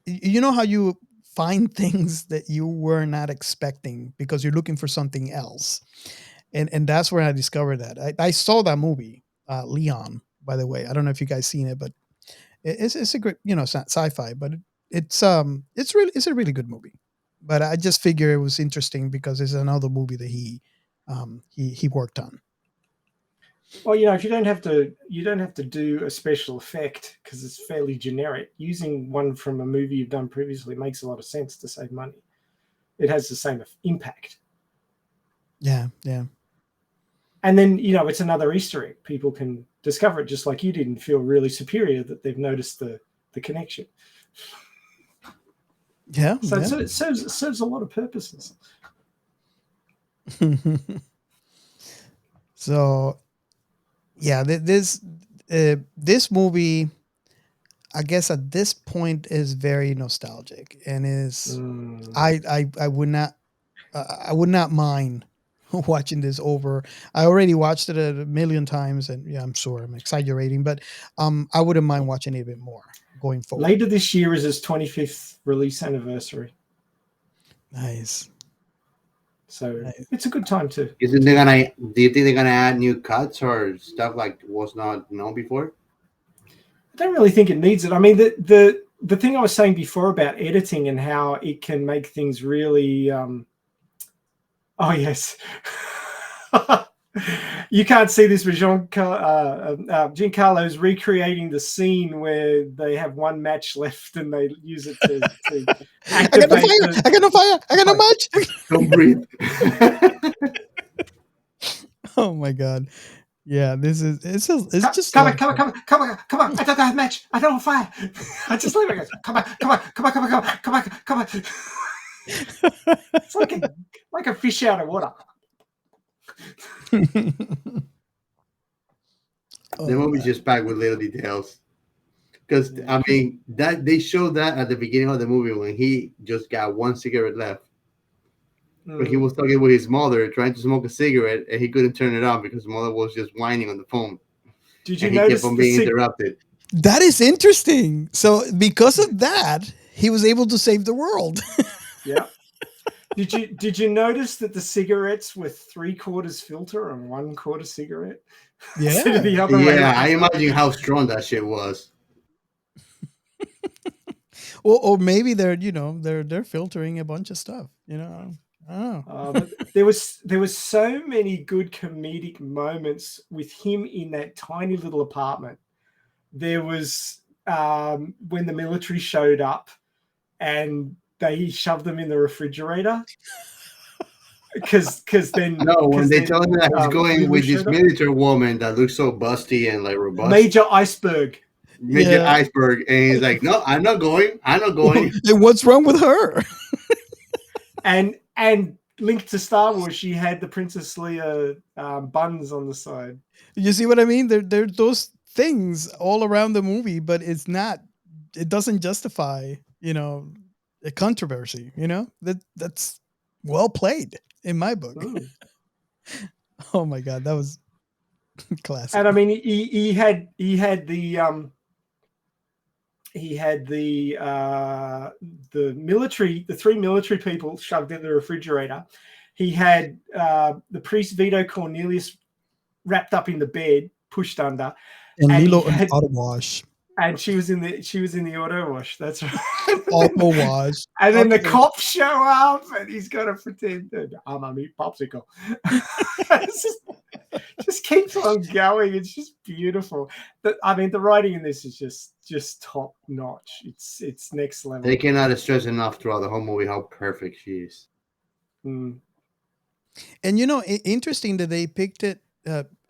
you know how you find things that you were not expecting because you're looking for something else, and that's where I discovered that. I saw that movie, Leon. By the way, I don't know if you guys seen it, but it's a great, it's not sci-fi, but it's a really good movie. But I just figure it was interesting because it's another movie that he worked on. Well, if you don't have to do a special effect because it's fairly generic. Using one from a movie you've done previously makes a lot of sense to save money. It has the same impact. Yeah, yeah. And then it's another Easter egg. People can discover it just like you did and feel really superior that they've noticed the connection. Yeah. So it serves a lot of purposes. So, yeah, this movie, I guess at this point, is very nostalgic, and is I would not mind watching this over. I already watched it a million times, and I'm sure I'm exaggerating, but I wouldn't mind watching it a bit more going forward. Later this year is his 25th release anniversary. Nice. So it's a good time too. Do you think they're gonna add new cuts or stuff like was not known before? I don't really think it needs it. I mean, the thing I was saying before about editing and how it can make things really. Oh yes. You can't see this, but Giancarlo's recreating the scene where they have one match left and they use it to activate. I got no fire. I got no match. Don't breathe. Oh my god. Yeah, it's just come on. I don't have a match. I don't have fire. I just leave it. Come on. It's like a fish out of water. The movie's just packed with little details. Because I mean that they showed that at the beginning of the movie when he just got one cigarette left. But he was talking with his mother, trying to smoke a cigarette, and he couldn't turn it on because his mother was just whining on the phone. Did you and notice he kept on being interrupted? That is interesting. So because of that, he was able to save the world. Yeah. Did you notice that the cigarettes were 3/4 filter and 1/4 cigarette? Yeah. The other way Yeah, I imagine how strong that shit was. or maybe they're filtering a bunch of stuff. But there was so many good comedic moments with him in that tiny little apartment. There was when the military showed up and they shoved them in the refrigerator. because then No, when they then, tell him that he's going Lulu with this showed up. military woman that looks so busty and like robust, Major iceberg. major Yeah. iceberg, and he's like, "No, I'm not going. I'm not going." And what's wrong with her? And linked to Star Wars, she had the Princess Leia buns on the side. You see what I mean? There's those things all around the movie, but it's not. It doesn't justify, a controversy. That's well played in my book. Ooh. Oh my god, that was classic. And I mean, he had the the three military people shoved in the refrigerator. He had the priest Vito Cornelius wrapped up in the bed, pushed under, And and Lilo he and had, Auto Wash, and she was in the auto wash. That's right. Auto Wash, And then the Okay. cops show up, and he's got to pretend that I'm a meat popsicle. just keeps on going. It's just beautiful. I mean, the writing in this is just top notch. It's next level. They cannot stress enough throughout the whole movie how perfect she is. Mm. And interesting that they picked it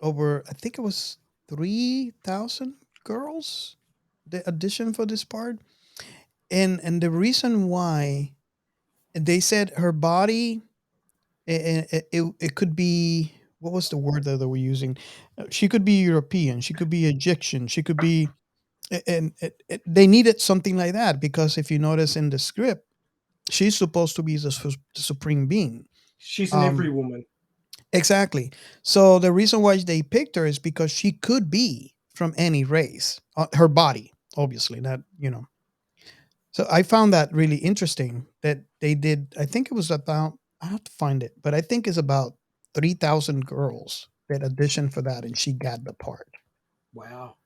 over. I think it was 3,000 girls. The audition for this part, and the reason why they said her body, it could be, what was the word that they were using? She could be European, she could be Egyptian, she could be, and they needed something like that because if you notice in the script, she's supposed to be the supreme being. She's an every woman. Exactly. So the reason why they picked her is because she could be from any race. Her body, obviously, not. So I found that really interesting that they did. I think it was about. I have to find it, but I think it's about 3,000 girls that auditioned for that, and she got the part. Wow.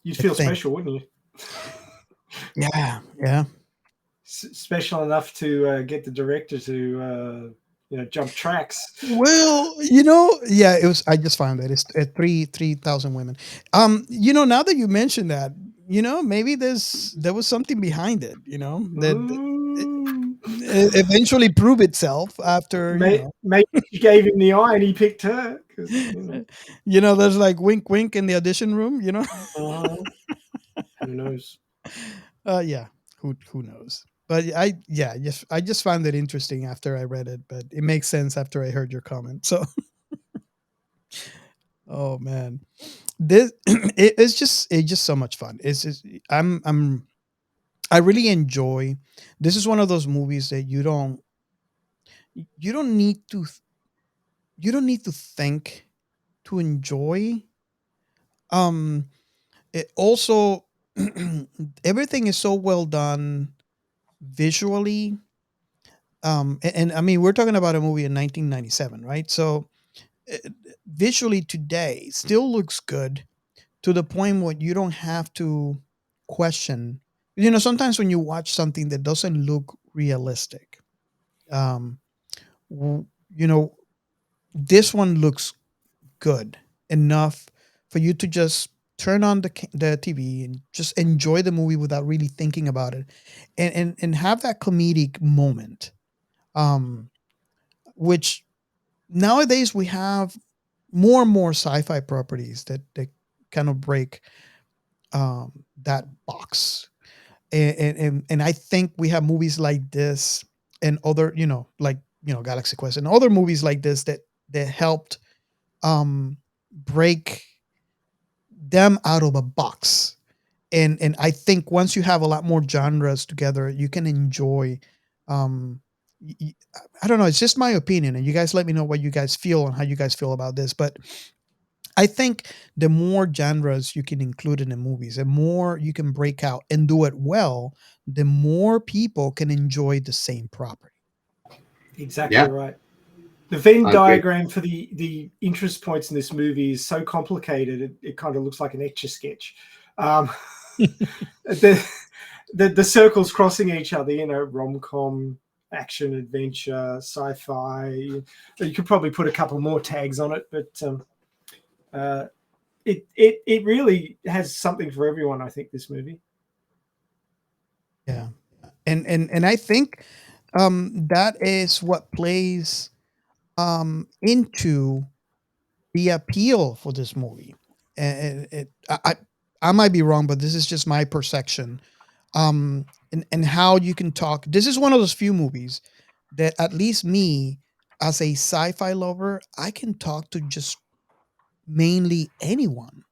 You'd I feel think. special, wouldn't you? Yeah, yeah. Special enough to get the director to jump tracks. Well, yeah, it was. I just found that it's 3,000 women. Now that you mentioned that, maybe there was something behind it. It eventually prove itself after. Maybe she gave him the eye and he picked her. There's like wink, wink in the audition room. Who knows? Yeah, who knows? But I just found it interesting after I read it, but it makes sense after I heard your comment. So, oh man, this it's just so much fun. It's just I really enjoy. This is one of those movies that you don't need to think to enjoy. It also everything is so well done visually. And I mean, we're talking about a movie in 1997, right? So uh, visually today still looks good to the point where you don't have to question. Sometimes when you watch something that doesn't look realistic, um, w- you know, this one looks good enough for you to just turn on the TV and just enjoy the movie without really thinking about it, and have that comedic moment. Um, which nowadays we have more and more sci-fi properties that kind of break that box, and I think we have movies like this and other, like Galaxy Quest and other movies like this that helped break them out of a box. And I think once you have a lot more genres together, you can enjoy. Um, I don't know. It's just my opinion, and you guys let me know what you guys feel and how you guys feel about this. But I think the more genres you can include in the movies, the more you can break out and do it well, the more people can enjoy the same property. Exactly Yeah, right. The Venn I agree. diagram for the interest points in this movie is so complicated. It kind of looks like an etch a sketch. The circles crossing each other. Rom com, action, adventure, sci-fi. You could probably put a couple more tags on it, but it really has something for everyone. I think this movie. Yeah, and I think that is what plays into the appeal for this movie. And I might be wrong, but this is just my perception. And how you can talk. This is one of those few movies that at least me, as a sci-fi lover, I can talk to just mainly anyone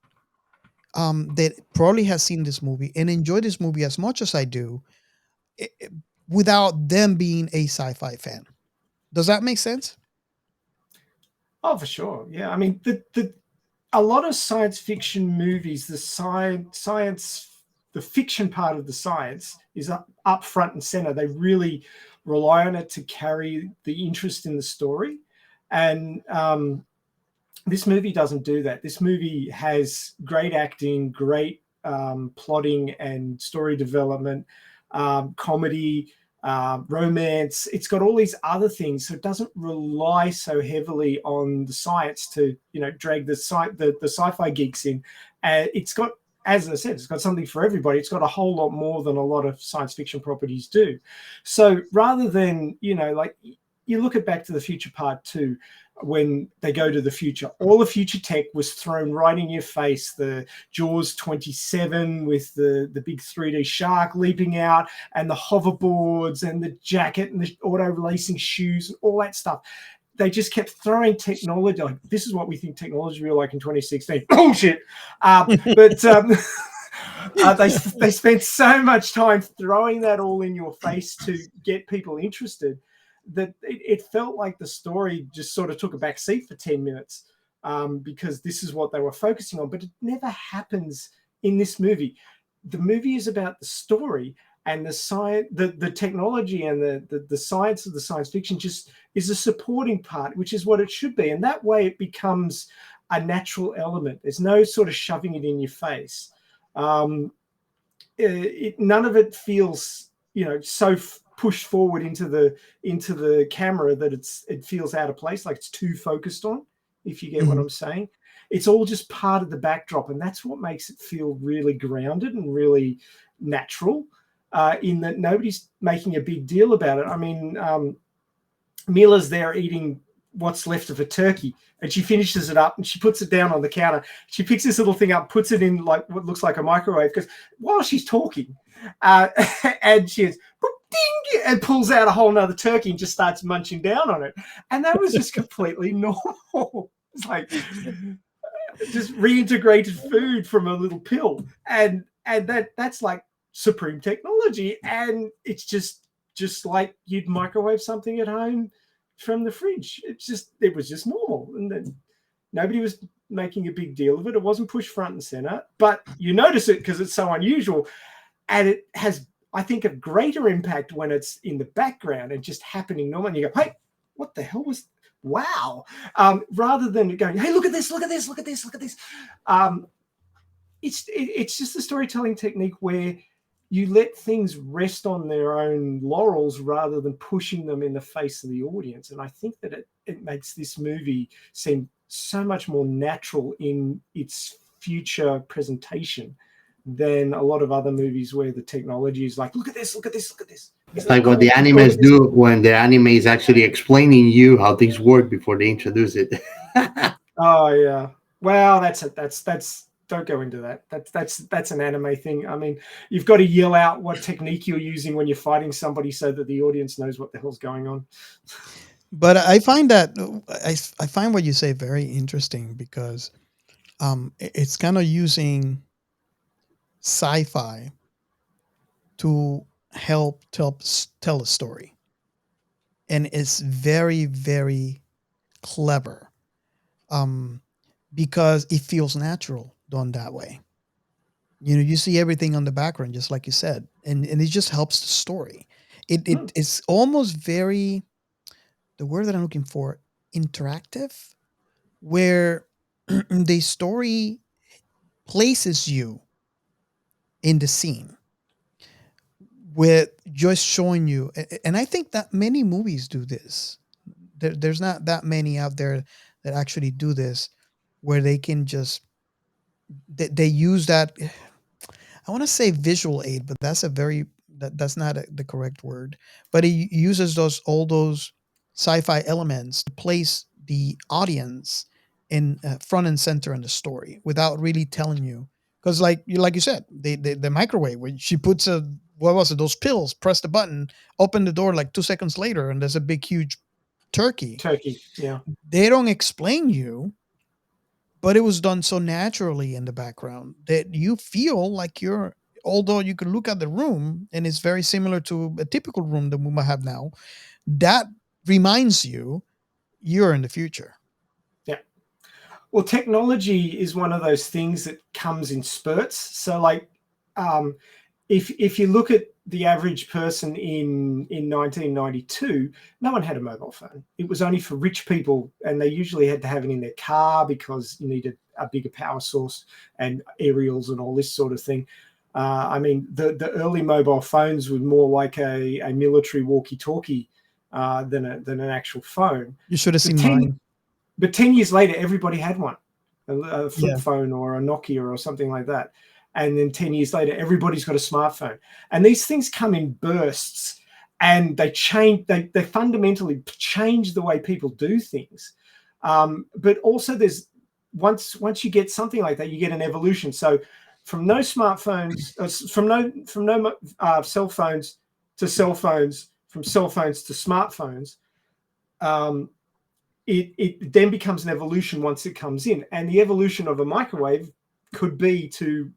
that probably has seen this movie and enjoy this movie as much as I do, i- i- without them being a sci-fi fan. Does that make sense? Oh, for sure. Yeah. I mean, the a lot of science fiction movies, the science, the fiction part of the science is up front and center. They really rely on it to carry the interest in the story. And this movie doesn't do that. This movie has great acting, great plotting and story development, comedy, romance. It's got all these other things, so it doesn't rely so heavily on the science to, drag the sci-fi geeks in. It's got, as I said, it's got something for everybody. It's got a whole lot more than a lot of science fiction properties do. So rather than, like you look at Back to the Future Part 2, when they go to the future, all the future tech was thrown right in your face. The Jaws 27 with the big 3D shark leaping out, and the hoverboards and the jacket and the auto racing shoes and all that stuff. They just kept throwing technology. Like, this is what we think technology will be like in 2016. Bullshit. But they spent so much time throwing that all in your face to get people interested that it felt like the story just sort of took a back seat for 10 minutes, because this is what they were focusing on. But it never happens in this movie. The movie is about the story, and the science, the technology, and the science of the science fiction just is a supporting part, which is what it should be. And that way it becomes a natural element. There's no sort of shoving it in your face. None of it feels, so pushed forward into the camera that it feels out of place, like it's too focused on, if you get what I'm saying. It's all just part of the backdrop, and that's what makes it feel really grounded and really natural, in that nobody's making a big deal about it. I mean, Mila's there eating what's left of a turkey, and she finishes it up and she puts it down on the counter. She picks this little thing up, puts it in like what looks like a microwave, because while she's talking, and she is ding, and pulls out a whole nother turkey and just starts munching down on it. And that was just completely normal. It's like just reintegrated food from a little pill. And that's like supreme technology. And it's just like you'd microwave something at home from the fridge. It was just normal. And then nobody was making a big deal of it. It wasn't pushed front and center, but you notice it because it's so unusual. And it has, I think, a greater impact when it's in the background and just happening normally. And you go, hey, what the hell was, wow. Rather than going, hey, look at this, look at this, look at this, look at this. It's just a storytelling technique where you let things rest on their own laurels rather than pushing them in the face of the audience. And I think that it makes this movie seem so much more natural in its future presentation than a lot of other movies where the technology is like, look at this, look at this, look at this. It's like what the animes do when the anime is actually explaining you how things work before they introduce it. Oh yeah. Well, that's don't go into that. That's an anime thing. I mean, you've got to yell out what technique you're using when you're fighting somebody so that the audience knows what the hell's going on. But I find that I find what you say very interesting, because it's kind of using sci-fi to help tell a story, and it's very, very clever, um, because it feels natural done that way. You see everything on the background, just like you said, and it just helps the story. It's almost very, the word that I'm looking for, interactive, where the story places you in the scene with just showing you. And I think that many movies do this. There's not that many out there that actually do this, where they can just they use that. I want to say visual aid, but that's a very that's not the correct word. But it uses those all those sci-fi elements to place the audience in front and center in the story without really telling you. Because like you said, the microwave where she puts a what was it, those pills, press the button, open the door like 2 seconds later, and there's a big huge turkey. Turkey. Yeah. They don't explain you, but it was done so naturally in the background that you feel like you're, although you can look at the room and it's very similar to a typical room that we might have now, that reminds you you're in the future. Yeah. Well, technology is one of those things that comes in spurts. So, like, if you look at the average person in 1992, no one had a mobile phone. It was only for rich people, and they usually had to have it in their car because you needed a bigger power source and aerials and all this sort of thing. I mean, the early mobile phones were more like a military walkie-talkie than an actual phone. You should have But seen mine. But 10 years later, everybody had one, a flip Yeah. phone or a Nokia or something like that. And then 10 years later, everybody's got a smartphone. And these things come in bursts, and they change. They fundamentally change the way people do things. But also, there's once you get something like that, you get an evolution. So from no smartphones, from no cell phones to cell phones, from cell phones to smartphones. It then becomes an evolution once it comes in, and the evolution of a microwave could be to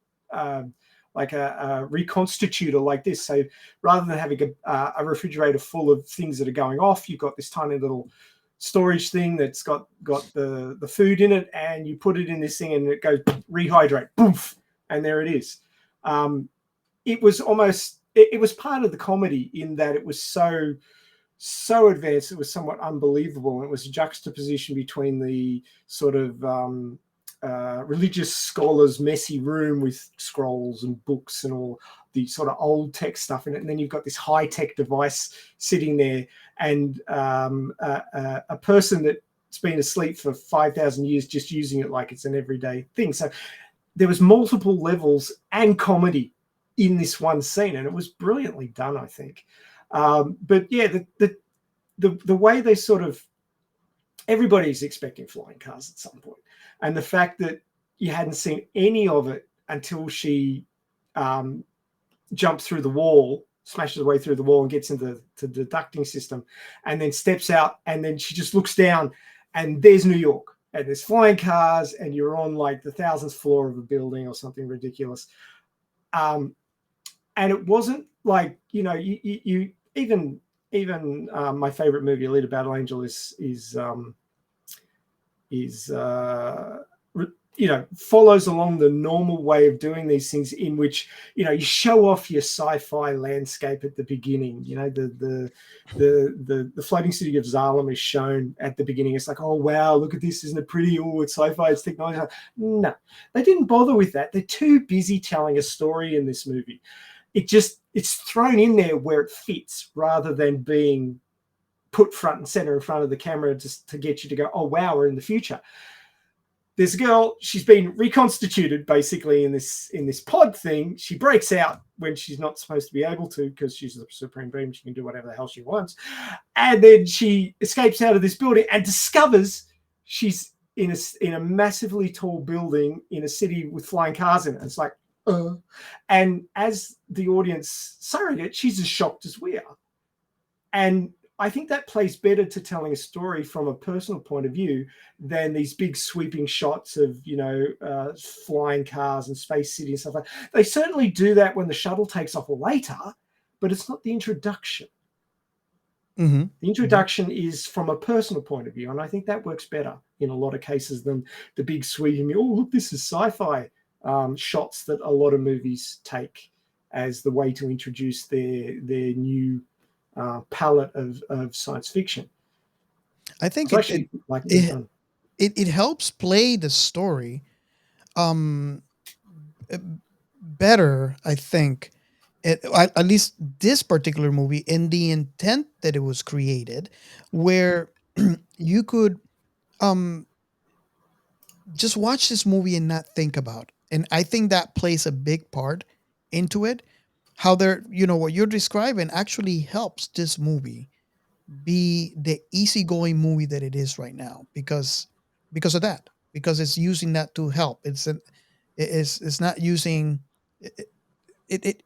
like a reconstitutor like this. So rather than having a refrigerator full of things that are going off, you've got this tiny little storage thing that's got the food in it, and you put it in this thing and it goes rehydrate, poof, and there it is. It was almost, it was part of the comedy in that it was so advanced, it was somewhat unbelievable. And it was a juxtaposition between the sort of religious scholars' messy room with scrolls and books and all the sort of old tech stuff in it, and then you've got this high-tech device sitting there, and a person that's been asleep for 5,000 years just using it like it's an everyday thing. So there was multiple levels and comedy in this one scene, and it was brilliantly done, I think. But yeah, the way they sort of, everybody's expecting flying cars at some point, and the fact that you hadn't seen any of it until she jumps through the wall, smashes her way through the wall, and gets into the ducting system, and then steps out, and then she just looks down, and there's New York, and there's flying cars, and you're on like the 1000th floor of a building or something ridiculous. And it wasn't like, you even my favorite movie, Alita Battle Angel, is follows along the normal way of doing these things, in which you show off your sci-fi landscape at the beginning. The floating city of Zarlem is shown at the beginning. It's like, oh wow, look at this, isn't it pretty? Oh, it's sci-fi, it's technology. No, they didn't bother with that. They're too busy telling a story in this movie. It's thrown in there where it fits, rather than being put front and center in front of the camera just to get you to go, oh wow, we're in the future. There's a girl, she's been reconstituted basically in this pod thing. She breaks out when she's not supposed to be able to, because she's the supreme being. She can do whatever the hell she wants. And then she escapes out of this building and discovers she's in a massively tall building in a city with flying cars in it. It's like, and as the audience surrogate, she's as shocked as we are. And I think that plays better to telling a story from a personal point of view than these big sweeping shots of, flying cars and space city and stuff like that. They certainly do that when the shuttle takes off later, but it's not the introduction. Mm-hmm. The introduction is from a personal point of view, and I think that works better in a lot of cases than the big sweeping, oh, look, this is sci-fi shots that a lot of movies take as the way to introduce their new palette of science fiction. I think so it helps play the story better, I think, at least this particular movie, in the intent that it was created, where you could just watch this movie and not think about. And I think that plays a big part into it. How they're, what you're describing actually helps this movie be the easygoing movie that it is right now because of that, because it's using that to help. It's not using it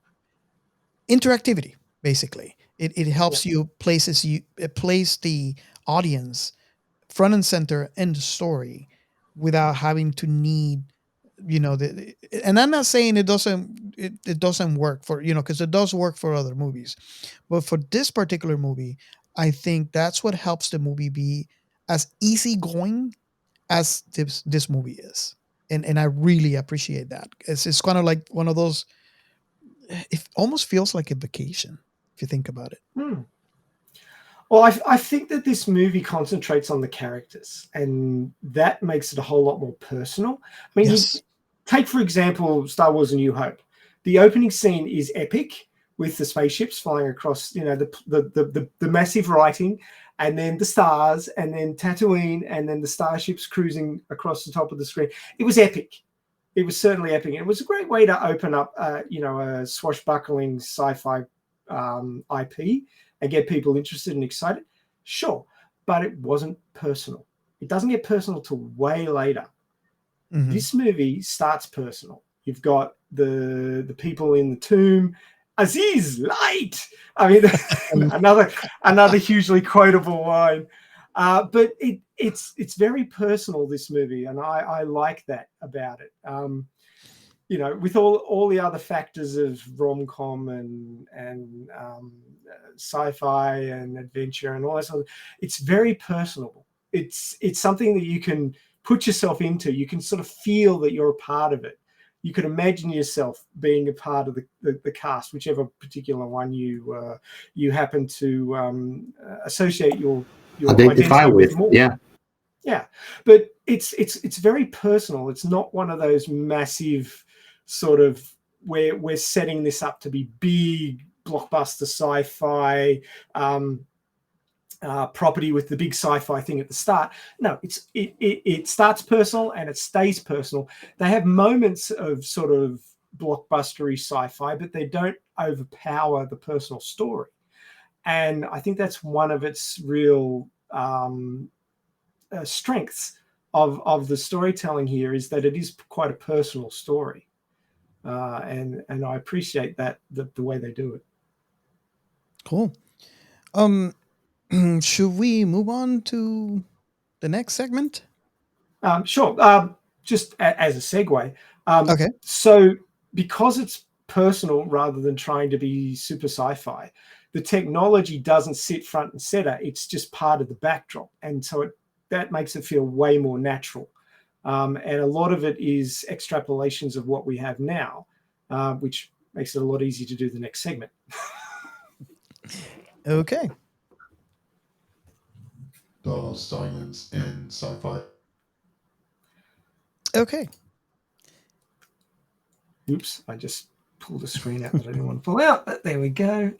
interactivity, basically. It Yeah. helps you, it places the audience front and center in the story without having to need, and I'm not saying it doesn't work for, because it does work for other movies, but for this particular movie, I think that's what helps the movie be as easygoing as this movie is. And I really appreciate that. It's kind of like one of those, it almost feels like a vacation if you think about it. Hmm. Well, I think that this movie concentrates on the characters, and that makes it a whole lot more personal. I mean, Yes. take, for example, Star Wars: A New Hope. The opening scene is epic with the spaceships flying across, the massive writing, and then the stars, and then Tatooine, and then the starships cruising across the top of the screen. It was epic. It was certainly epic. It was a great way to open up, a swashbuckling sci-fi IP and get people interested and excited. Sure, but it wasn't personal. It doesn't get personal till way later. Mhm. This movie starts personal. You've got the people in the tomb. Aziz, light. I mean, another hugely quotable line. But it's very personal, this movie, and I like that about it. With all the other factors of rom-com and sci-fi and adventure and all that sort of, it's very personable. It's something that you can put yourself into. You can sort of feel that you're a part of it. You can imagine yourself being a part of the cast, whichever particular one you happen to associate your Identify identity with with, more. yeah. Yeah, but it's very personal. It's not one of those massive sort of, where we're setting this up to be big blockbuster sci-fi property with the big sci-fi thing at the start. No, it starts personal and it stays personal. They have moments of sort of blockbustery sci-fi, but they don't overpower the personal story. And I think that's one of its real strengths of the storytelling here, is that it is quite a personal story, and I appreciate that the way they do it. Cool. Should we move on to the next segment? Sure. Just as a segue, Okay. so because it's personal rather than trying to be super sci-fi, the technology doesn't sit front and center. It's just part of the backdrop, and so that makes it feel way more natural. And a lot of it is extrapolations of what we have now, which makes it a lot easier to do the next segment. Okay. The science in sci-fi. Okay. Oops, I just pulled a screen out that I didn't want to pull out, but there we go.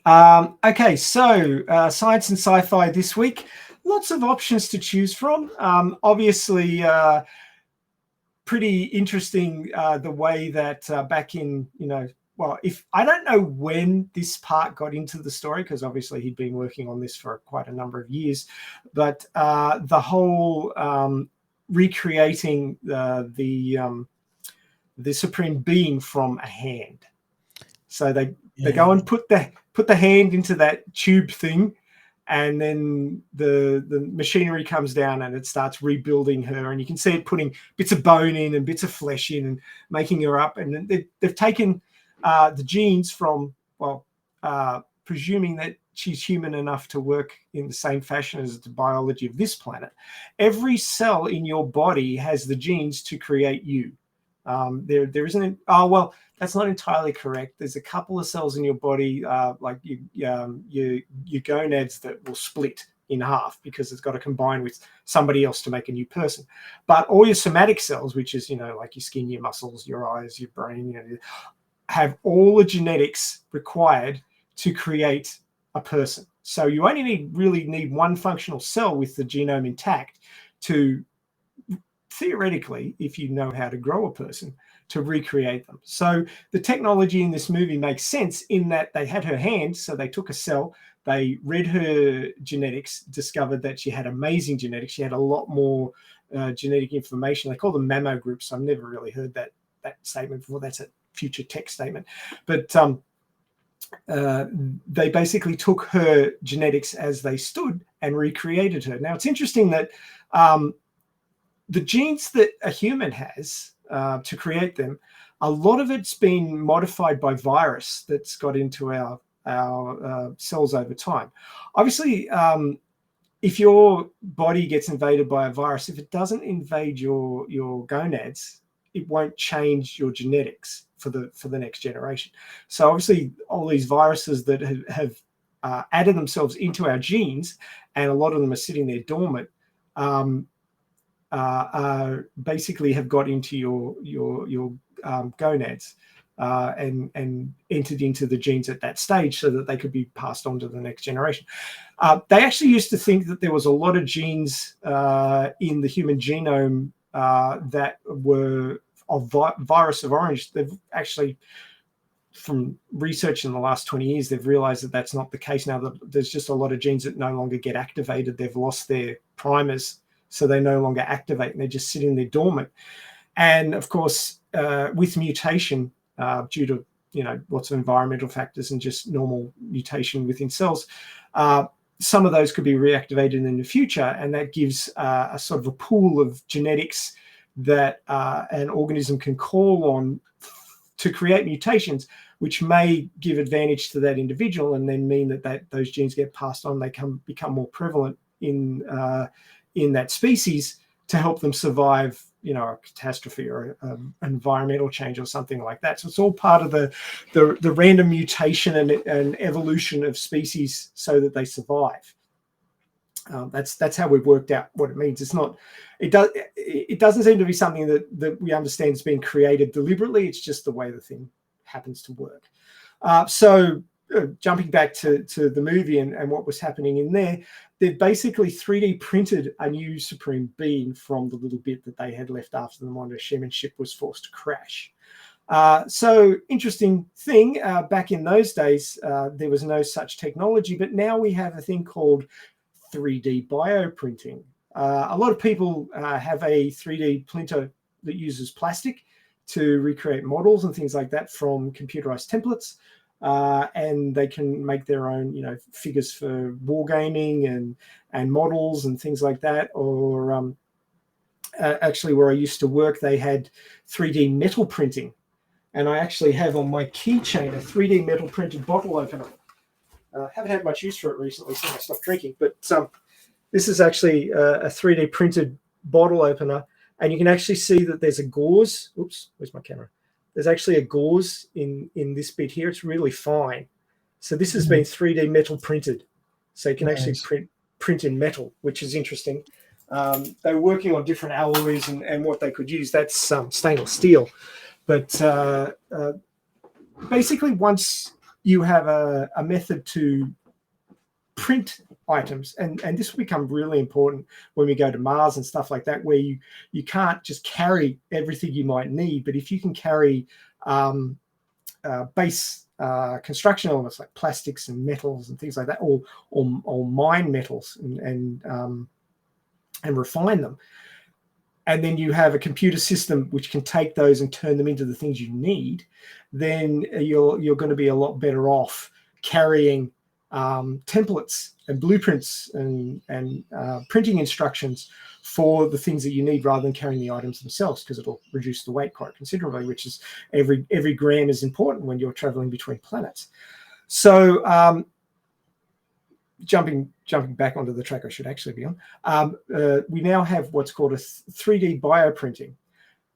Okay, so science and sci-fi this week. Lots of options to choose from. Obviously, pretty interesting the way that back in, if I don't know when this part got into the story, because obviously he'd been working on this for quite a number of years, but the whole recreating the supreme being from a hand. So they go and put the hand into that tube thing, and then the machinery comes down and it starts rebuilding her, and you can see it putting bits of bone in and bits of flesh in and making her up. And they've taken the genes from, presuming that she's human enough to work in the same fashion as the biology of this planet. Every cell in your body has the genes to create you. There isn't. That's not entirely correct. There's a couple of cells in your body, like your gonads, that will split in half because it's got to combine with somebody else to make a new person. But all your somatic cells, which is like your skin, your muscles, your eyes, your brain, have all the genetics required to create a person. So you only really need one functional cell with the genome intact to, theoretically, if you know how to grow a person, to recreate them. So the technology in this movie makes sense in that they had her hand, so they took a cell, they read her genetics, discovered that she had amazing genetics. She had a lot more genetic information. They call them mammo groups. I've never really heard that statement before. That's a future tech statement. But they basically took her genetics as they stood and recreated her. Now, it's interesting that the genes that a human has to create them, a lot of it's been modified by virus that's got into our cells over time. Obviously, if your body gets invaded by a virus, if it doesn't invade your gonads, it won't change your genetics for the next generation. So obviously, all these viruses that have added themselves into our genes, and a lot of them are sitting there dormant, basically have got into your gonads and entered into the genes at that stage so that they could be passed on to the next generation. They actually used to think that there was a lot of genes in the human genome that were of virus of orange. They've actually, from research in the last 20 years, they've realized that that's not the case now. There's just a lot of genes that no longer get activated. They've lost their primers, so they no longer activate, and they're just sitting there dormant. And of course, with mutation, due to lots of environmental factors and just normal mutation within cells, some of those could be reactivated in the future, and that gives a sort of a pool of genetics that an organism can call on to create mutations, which may give advantage to that individual, and then mean that those genes get passed on. They become more prevalent in that species to help them survive, a catastrophe or an environmental change or something like that. So it's all part of the random mutation and evolution of species so that they survive. That's how we've worked out what it means. It doesn't seem to be something that we understand is being created deliberately. It's just the way the thing happens to work. So jumping back to the movie and what was happening in there, they've basically 3D printed a new Supreme Being from the little bit that they had left after the Mondo Shemin ship was forced to crash. So interesting thing, back in those days, there was no such technology, but now we have a thing called 3D bioprinting. A lot of people have a 3D printer that uses plastic to recreate models and things like that from computerized templates. And they can make their own, figures for wargaming and models and things like that. Or actually, where I used to work, they had 3D metal printing, and I actually have on my keychain a 3D metal printed bottle opener. Haven't had much use for it recently since I stopped drinking, but this is actually a 3D printed bottle opener, and you can actually see that there's a gauze. Oops, where's my camera? There's actually a gauze in this bit here. It's really fine. So this has been 3D metal printed. So you can actually print in metal, which is interesting. They were working on different alloys and what they could use. That's stainless steel. But basically, once you have a method to print items, and this will become really important when we go to Mars and stuff like that, where you can't just carry everything you might need, but if you can carry base construction elements like plastics and metals and things like that, or mine metals and refine them, and then you have a computer system which can take those and turn them into the things you need, then you're going to be a lot better off carrying templates and blueprints and printing instructions for the things that you need, rather than carrying the items themselves, because it'll reduce the weight quite considerably, which is every gram is important when you're traveling between planets. So jumping back onto the track I should actually be on, we now have what's called a 3D bioprinting.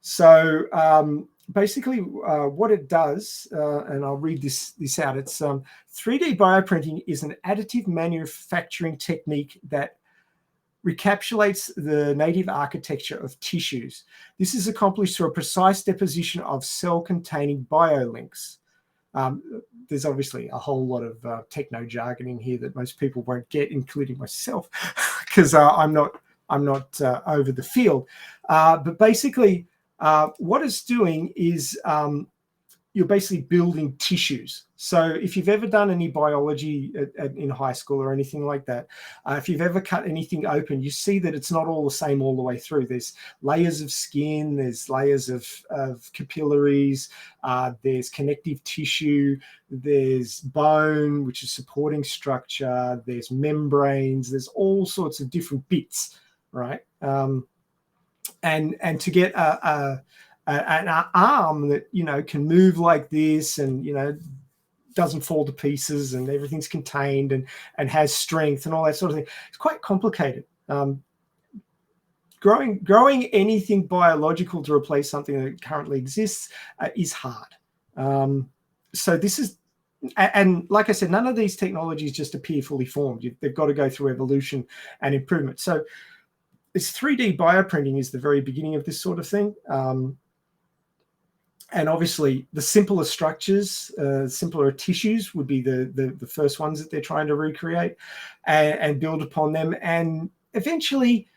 So basically what it does, and I'll read this out, it's 3D bioprinting is an additive manufacturing technique that recapitulates the native architecture of tissues. This is accomplished through a precise deposition of cell-containing biolinks. There's obviously a whole lot of techno jargon here that most people won't get, including myself, because I'm not over the field. But basically, what it's doing is you're basically building tissues. So if you've ever done any biology in high school or anything like that, if you've ever cut anything open, you see that it's not all the same all the way through. There's layers of skin, there's layers of capillaries, there's connective tissue, there's bone, which is supporting structure, there's membranes, there's all sorts of different bits, right? And to get an arm that, you know, can move like this and, you know, doesn't fall to pieces and everything's contained and has strength and all that sort of thing, it's quite complicated. Growing anything biological to replace something that currently exists is hard. So this is, and like I said, none of these technologies just appear fully formed. They've got to go through evolution and improvement. So this 3D bioprinting is the very beginning of this sort of thing. And obviously, the simpler structures, simpler tissues would be the first ones that they're trying to recreate and build upon them. And eventually,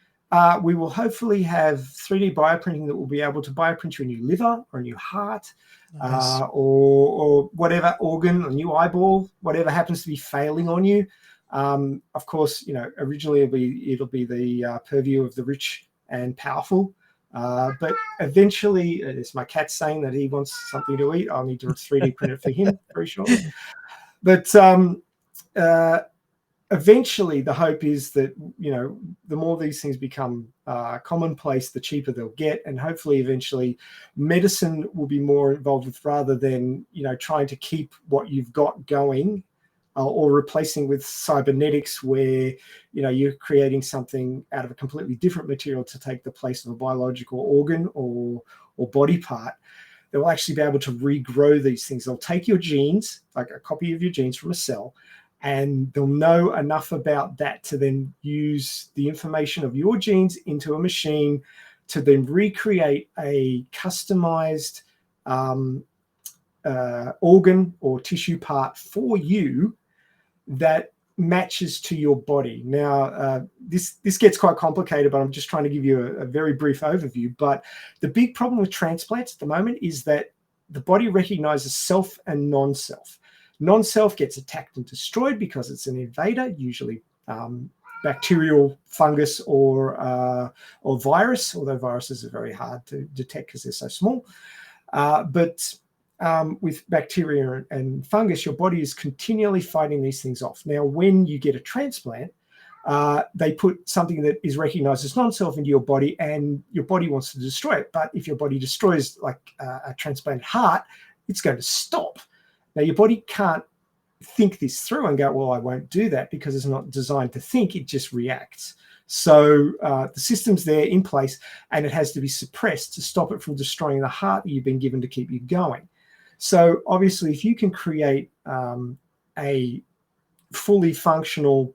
we will hopefully have 3D bioprinting that will be able to bioprint you a new liver or a new heart, nice. or whatever organ, a new eyeball, whatever happens to be failing on you. Of course, you know, originally it'll be the purview of the rich and powerful. But eventually, it's my cat saying that he wants something to eat. I'll need to 3D print it for him very shortly. But eventually, the hope is that, you know, the more these things become commonplace, the cheaper they'll get. And hopefully, eventually, medicine will be more involved with, rather than, you know, trying to keep what you've got going. Or replacing with cybernetics, where, you know, you're creating something out of a completely different material to take the place of a biological organ or body part. They will actually be able to regrow these things. They'll take your genes, like a copy of your genes from a cell, and they'll know enough about that to then use the information of your genes into a machine to then recreate a customized organ or tissue part for you that matches to your body. Now, this gets quite complicated, but I'm just trying to give you a very brief overview. But the big problem with transplants at the moment is that the body recognizes self and non-self. Non-self gets attacked and destroyed because it's an invader, usually bacterial, fungus, or virus, although viruses are very hard to detect because they're so small. But with bacteria and fungus, your body is continually fighting these things off. Now, when you get a transplant, they put something that is recognized as non-self into your body, and your body wants to destroy it. But if your body destroys, like a transplanted heart, it's going to stop. Now, your body can't think this through and go, well, I won't do that, because it's not designed to think, it just reacts. So the system's there in place, and it has to be suppressed to stop it from destroying the heart that you've been given to keep you going. So obviously, if you can create a fully functional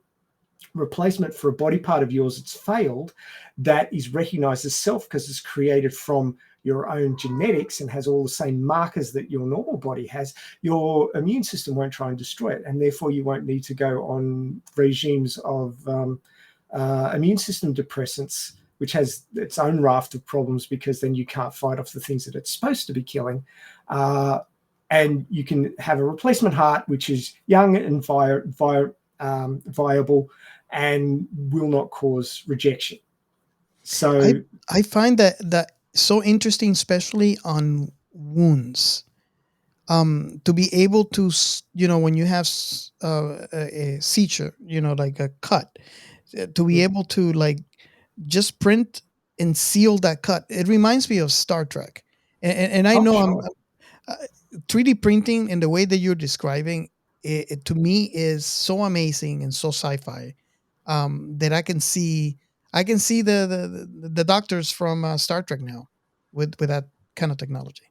replacement for a body part of yours that's failed, that is recognized as self because it's created from your own genetics and has all the same markers that your normal body has, your immune system won't try and destroy it. And therefore, you won't need to go on regimes of immune system depressants, which has its own raft of problems, because then you can't fight off the things that it's supposed to be killing. And you can have a replacement heart, which is young and viable and will not cause rejection. So I find that so interesting, especially on wounds. To be able to, you know, when you have a seizure, you know, like a cut, to be able to like just print and seal that cut. It reminds me of Star Trek, and I know sure. 3D printing in the way that you're describing it to me is so amazing and so sci-fi, that I can see the doctors from Star Trek now with that kind of technology.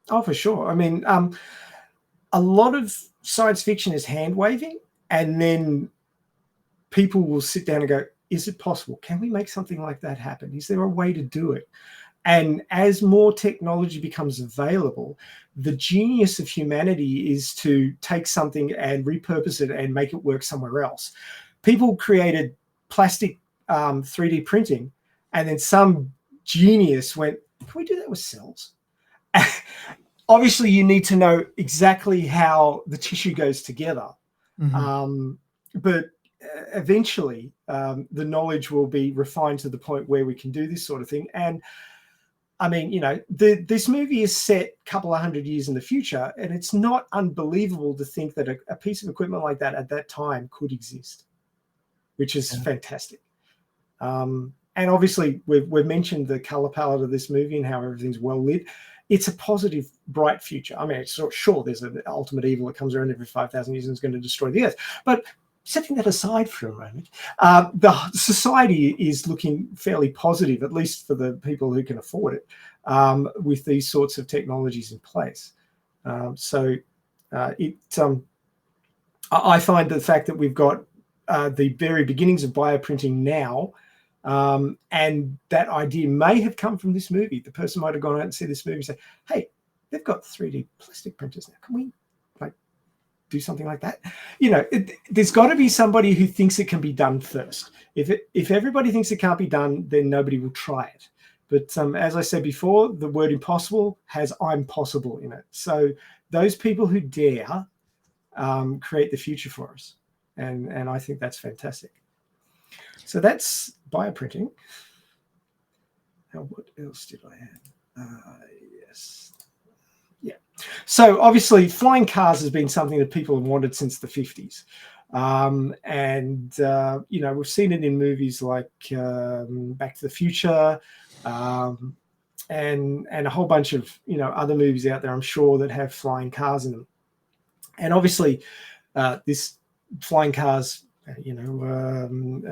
Oh, for sure. I mean, a lot of science fiction is hand waving, and then people will sit down and go, is it possible? Can we make something like that happen? Is there a way to do it? And as more technology becomes available, the genius of humanity is to take something and repurpose it and make it work somewhere else. People created plastic 3D printing, and then some genius went, can we do that with cells? Obviously, you need to know exactly how the tissue goes together. But eventually, the knowledge will be refined to the point where we can do this sort of thing. And I mean, you know, this movie is set a couple of 100 years in the future, and it's not unbelievable to think that a piece of equipment like that at that time could exist, which is fantastic. And obviously, we've mentioned the color palette of this movie and how everything's well lit. It's a positive, bright future. I mean, it's sure there's an ultimate evil that comes around every 5,000 years and is going to destroy the earth. But setting that aside for a moment, the society is looking fairly positive, at least for the people who can afford it, with these sorts of technologies in place. I find the fact that we've got the very beginnings of bioprinting now, and that idea may have come from this movie. The person might have gone out and see this movie and say, hey, they've got 3D plastic printers now. Can we do something like that? You know, there's got to be somebody who thinks it can be done first. If everybody thinks it can't be done, then nobody will try it. But as I said before, the word impossible has I'm possible in it. So those people who dare create the future for us. And I think that's fantastic. So that's bioprinting. Now, what else did I have? Yes. Yeah. So obviously flying cars has been something that people have wanted since the 50s. You know, we've seen it in movies like Back to the Future, and a whole bunch of, you know, other movies out there, I'm sure, that have flying cars in them. And obviously this flying cars, you know,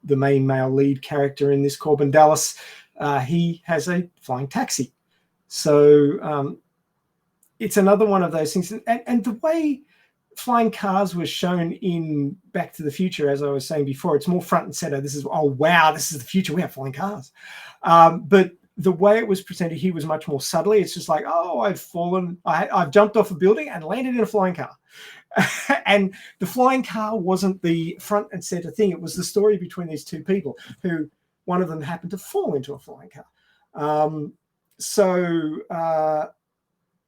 the main male lead character in this, Corbin Dallas, he has a flying taxi. So it's another one of those things. And the way flying cars was shown in Back to the Future, as I was saying before, it's more front and center. This is, oh, wow, this is the future. We have flying cars. But the way it was presented here was much more subtly. It's just like, oh, I've jumped off a building and landed in a flying car. And the flying car wasn't the front and center thing. It was the story between these two people, who one of them happened to fall into a flying car.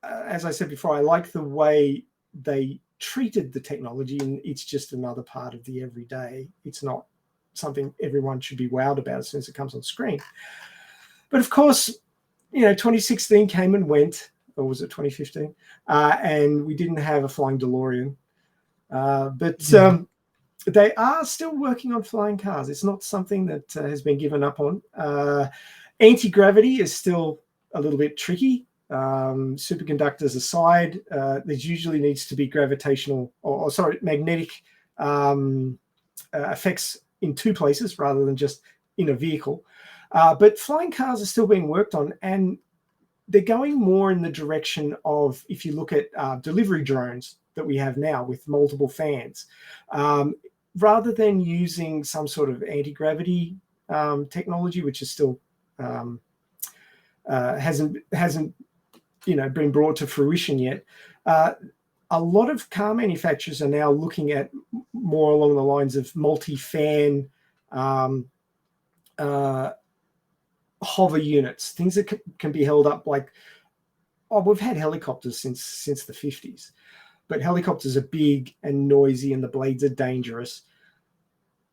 As I said before, I like the way they treated the technology, and it's just another part of the everyday. It's not something everyone should be wowed about as soon as it comes on screen. But of course, you know, 2016 came and went, or was it 2015? And we didn't have a flying DeLorean. They are still working on flying cars. It's not something that has been given up on. Anti-gravity is still a little bit tricky. Superconductors aside, there usually needs to be gravitational magnetic effects in two places rather than just in a vehicle. But flying cars are still being worked on, and they're going more in the direction of, if you look at delivery drones that we have now with multiple fans, rather than using some sort of anti-gravity technology, which is still hasn't been brought to fruition yet. A lot of car manufacturers are now looking at more along the lines of multi-fan hover units, things that can be held up like, we've had helicopters since the 50s, but helicopters are big and noisy and the blades are dangerous.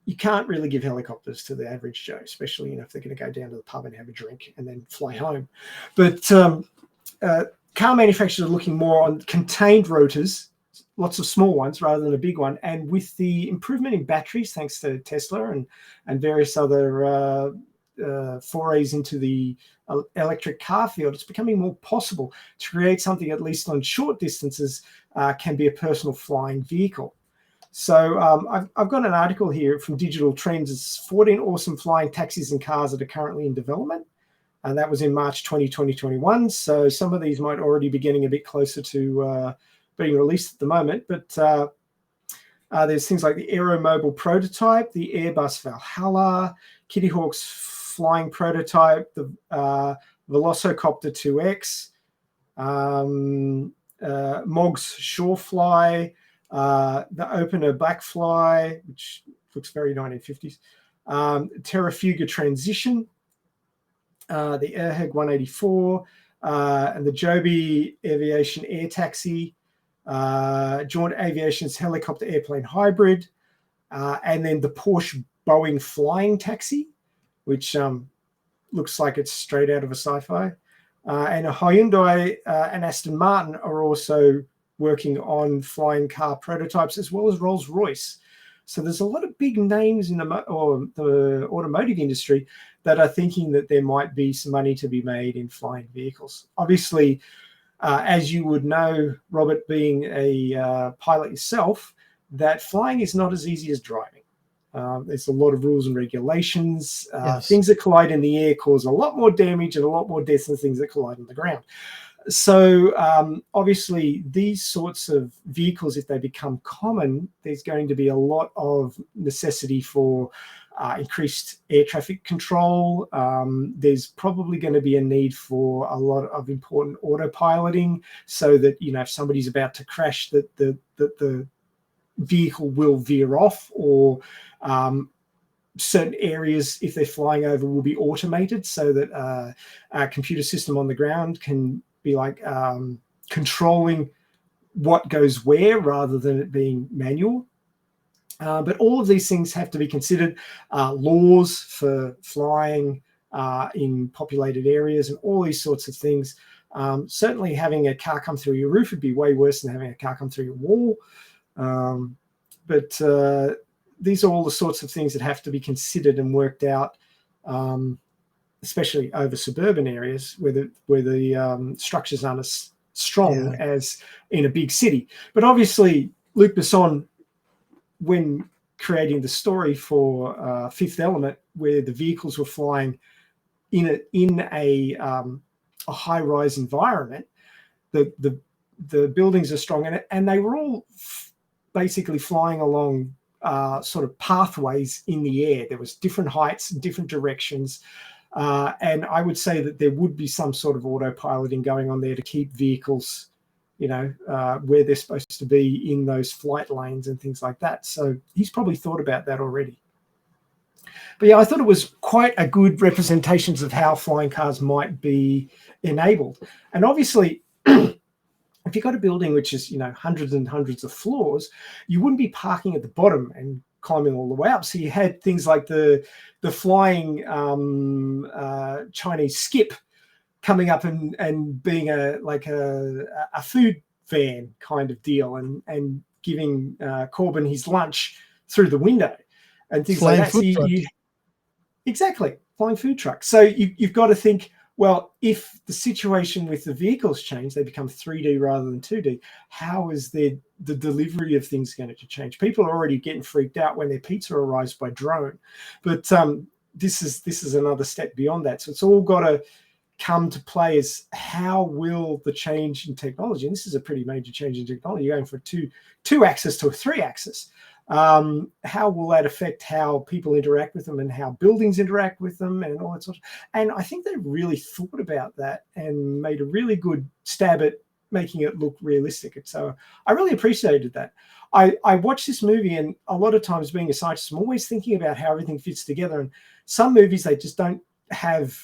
You can't really give helicopters to the average Joe, especially, you know, if they're going to go down to the pub and have a drink and then fly home. But car manufacturers are looking more on contained rotors, lots of small ones rather than a big one. And with the improvement in batteries, thanks to Tesla and various other forays into the electric car field, it's becoming more possible to create something, at least on short distances, can be a personal flying vehicle. So I've got an article here from Digital Trends. It's 14 awesome flying taxis and cars that are currently in development. And that was in March 2021. So some of these might already be getting a bit closer to being released at the moment. But there's things like the Aeromobile prototype, the Airbus Valhalla, Kitty Hawk's flying prototype, the Velociraptor 2X, Mog's Shorefly, the Opener Blackfly, which looks very 1950s, Terrafuga Transition, the Airheg 184, and the Joby Aviation Air Taxi, Jaunt Aviation's helicopter airplane hybrid, and then the Porsche Boeing flying taxi, which looks like it's straight out of a sci-fi. And a Hyundai and Aston Martin are also working on flying car prototypes, as well as Rolls-Royce. So there's a lot of big names in the automotive industry that are thinking that there might be some money to be made in flying vehicles. Obviously, as you would know, Robert, being a pilot yourself, that flying is not as easy as driving. There's a lot of rules and regulations. Yes. Things that collide in the air cause a lot more damage and a lot more deaths than things that collide on the ground. So obviously, these sorts of vehicles, if they become common, there's going to be a lot of necessity for increased air traffic control. There's probably going to be a need for a lot of important autopiloting, so that, you know, if somebody's about to crash, that the vehicle will veer off, or certain areas, if they're flying over, will be automated, so that a computer system on the ground can be like controlling what goes where rather than it being manual. But all of these things have to be considered. Laws for flying in populated areas and all these sorts of things. Certainly having a car come through your roof would be way worse than having a car come through your wall. But these are all the sorts of things that have to be considered and worked out, especially over suburban areas where the structures aren't as strong as in a big city. But obviously, Luc Besson, when creating the story for Fifth Element, where the vehicles were flying in a high-rise environment, the buildings are strong, and they were all basically flying along sort of pathways in the air. There was different heights and different directions. And I would say that there would be some sort of autopiloting going on there to keep vehicles, you know, where they're supposed to be in those flight lanes and things like that. So he's probably thought about that already. But yeah, I thought it was quite a good representations of how flying cars might be enabled. And obviously, if you've got a building which is, you know, hundreds and hundreds of floors, you wouldn't be parking at the bottom and climbing all the way up. So you had things like the flying Chinese skip coming up and being a food van kind of deal, and giving Corbin his lunch through the window and things Flying like that. food truck. Exactly, flying food truck. So you've got to think, well, if the situation with the vehicles change, they become 3D rather than 2D, how is the delivery of things going to change? People are already getting freaked out when their pizza arrives by drone. But this is another step beyond that. So it's all got to come to play as how will the change in technology, and this is a pretty major change in technology, you're going from two axis to a 3-axis. How will that affect how people interact with them and how buildings interact with them and all that sort of, and I think they really thought about that and made a really good stab at making it look realistic. And so I really appreciated that. I watched this movie, and a lot of times, being a scientist, I'm always thinking about how everything fits together. And some movies, they just don't have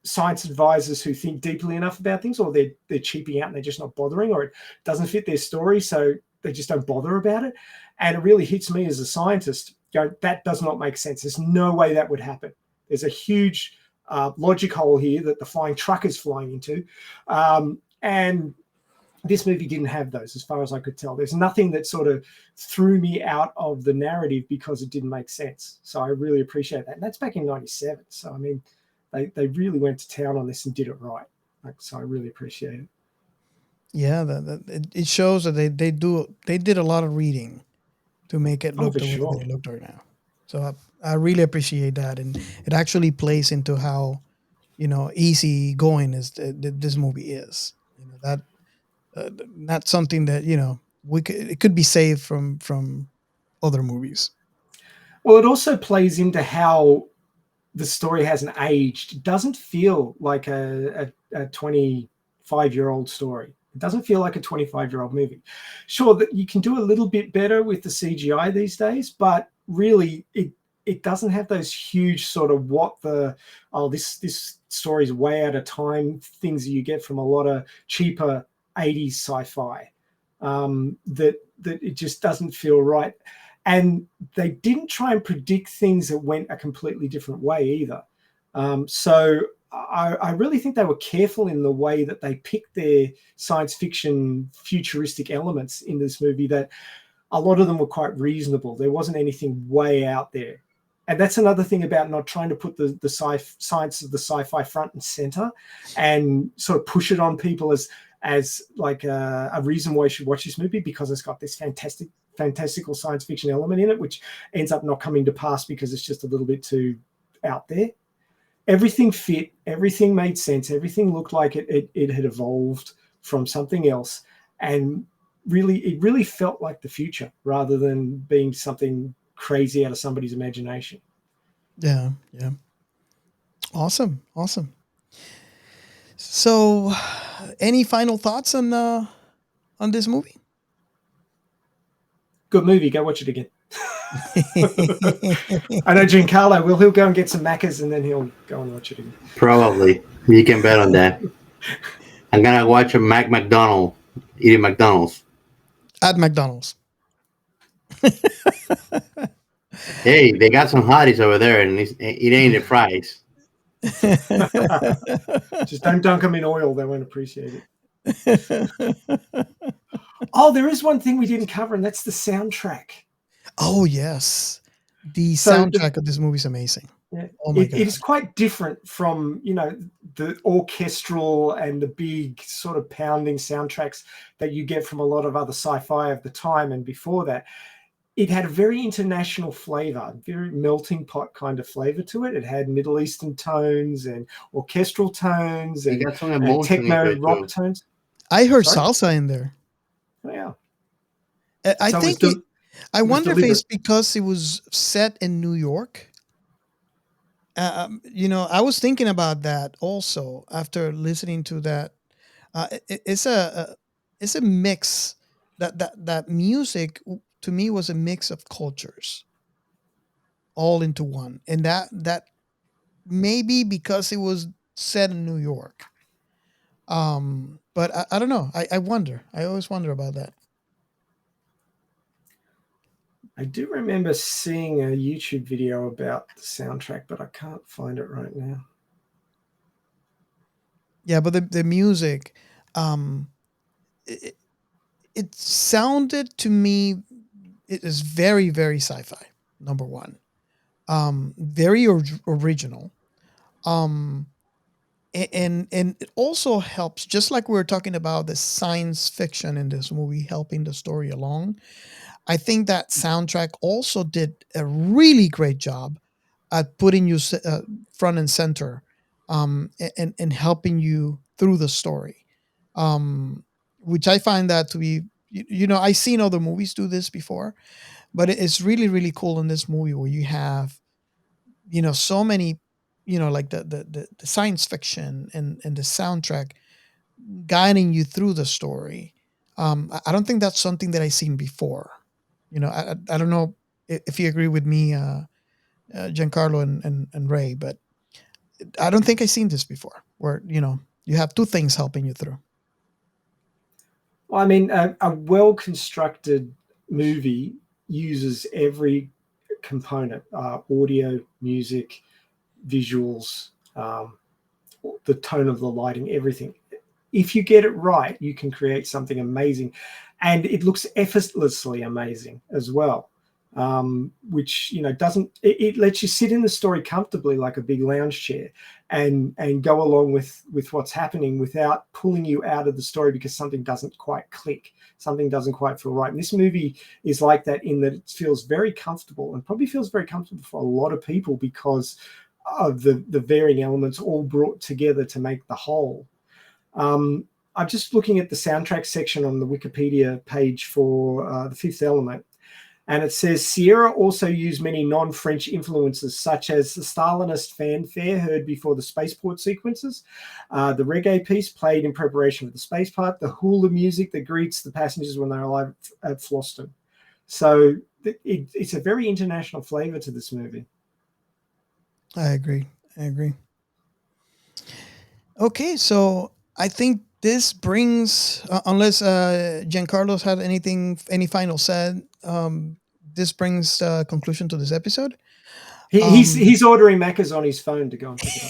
science advisors who think deeply enough about things, or they're cheaping out and they're just not bothering, or it doesn't fit their story, so they just don't bother about it. And it really hits me as a scientist, that does not make sense. There's no way that would happen. There's a huge logic hole here that the flying truck is flying into. And this movie didn't have those, as far as I could tell. There's nothing that sort of threw me out of the narrative because it didn't make sense. So I really appreciate that. And that's back in 97. So, I mean, they really went to town on this and did it right. So I really appreciate it. Yeah, it shows that they did a lot of reading to make it look for the way sure. that it looked right now. So I really appreciate that, and it actually plays into how, you know, easy going is this movie is. You know, that not something that, you know, it could be saved from other movies. Well, it also plays into how the story hasn't aged. It doesn't feel like a 25-year-old story. It doesn't feel like a 25-year-old movie. Sure, that you can do a little bit better with the CGI these days, but really it doesn't have those huge sort of this story's way out of time things that you get from a lot of cheaper 80s sci-fi. That it just doesn't feel right. And they didn't try and predict things that went a completely different way either. So I really think they were careful in the way that they picked their science fiction futuristic elements in this movie, that a lot of them were quite reasonable. There wasn't anything way out there. And that's another thing about not trying to put the science of the sci-fi front and center and sort of push it on people as like a reason why you should watch this movie, because it's got this fantastical science fiction element in it, which ends up not coming to pass because it's just a little bit too out there. Everything fit, everything made sense, everything looked like it had evolved from something else, and it really felt like the future rather than being something crazy out of somebody's imagination. Yeah. Awesome. So, any final thoughts on this movie? Good movie. Go watch it again. I know Giancarlo will. He'll go and get some Maccas and then he'll go and watch it again. Probably. You can bet on that. I'm gonna watch a McDonald eating McDonald's. At McDonald's. Hey, they got some hotties over there, and it ain't the fries. Just don't dunk them in oil. They won't appreciate it. Oh, there is one thing we didn't cover, and that's the soundtrack. Oh, yes. The soundtrack of this movie is amazing. Yeah. Oh my God. It is quite different from, the orchestral and the big sort of pounding soundtracks that you get from a lot of other sci-fi of the time and before that. It had a very international flavor, very melting pot kind of flavor to it. It had Middle Eastern tones and orchestral tones and techno rock tones. I heard salsa in there. Yeah. I wonder if it's because it was set in New York. I was thinking about that also after listening to that. It's a mix. That music to me was a mix of cultures, all into one, and that maybe because it was set in New York. But I don't know. I wonder. I always wonder about that. I do remember seeing a YouTube video about the soundtrack, but I can't find it right now. Yeah, but the music, it sounded to me, it is very, very sci-fi, number one. Very original. And it also helps, just like we were talking about the science fiction in this movie helping the story along. I think that soundtrack also did a really great job at putting you front and center, and helping you through the story, which I find that to be, I've seen other movies do this before, but it's really, really cool in this movie where you have, so many, like the science fiction and the soundtrack guiding you through the story. I don't think that's something that I've seen before. I don't know if you agree with me, Giancarlo and Ray, but I don't think I've seen this before where, you have two things helping you through. Well, I mean, a well-constructed movie uses every component, audio, music, visuals, the tone of the lighting, everything. If you get it right, you can create something amazing. And it looks effortlessly amazing as well, which, it lets you sit in the story comfortably like a big lounge chair and go along with what's happening without pulling you out of the story because something doesn't quite click, something doesn't quite feel right. And this movie is like that in that it feels very comfortable, and probably feels very comfortable for a lot of people because of the varying elements all brought together to make the whole. I'm just looking at the soundtrack section on the Wikipedia page for The Fifth Element, and it says Sierra also used many non-French influences, such as the Stalinist fanfare heard before the spaceport sequences, the reggae piece played in preparation for the space part, the hula music that greets the passengers when they arrive at Floston. So it's a very international flavor to this movie. I agree. Okay, so I think this brings, unless Giancarlo's had any final said, this brings conclusion to this episode. He's ordering Macca's on his phone to go and pick it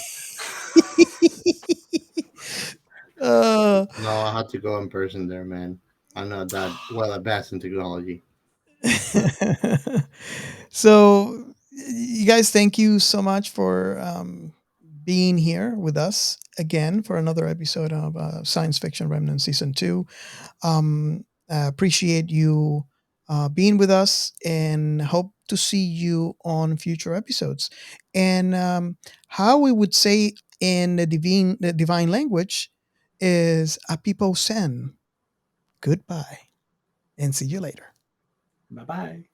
up. No, I had to go in person there, man. I'm not that well advanced in technology. So, you guys, thank you so much for being here with us again for another episode of Science Fiction Remnant Season 2. Appreciate you being with us and hope to see you on future episodes. And how we would say in the divine language is Apipo Sen. Goodbye and see you later. Bye-bye.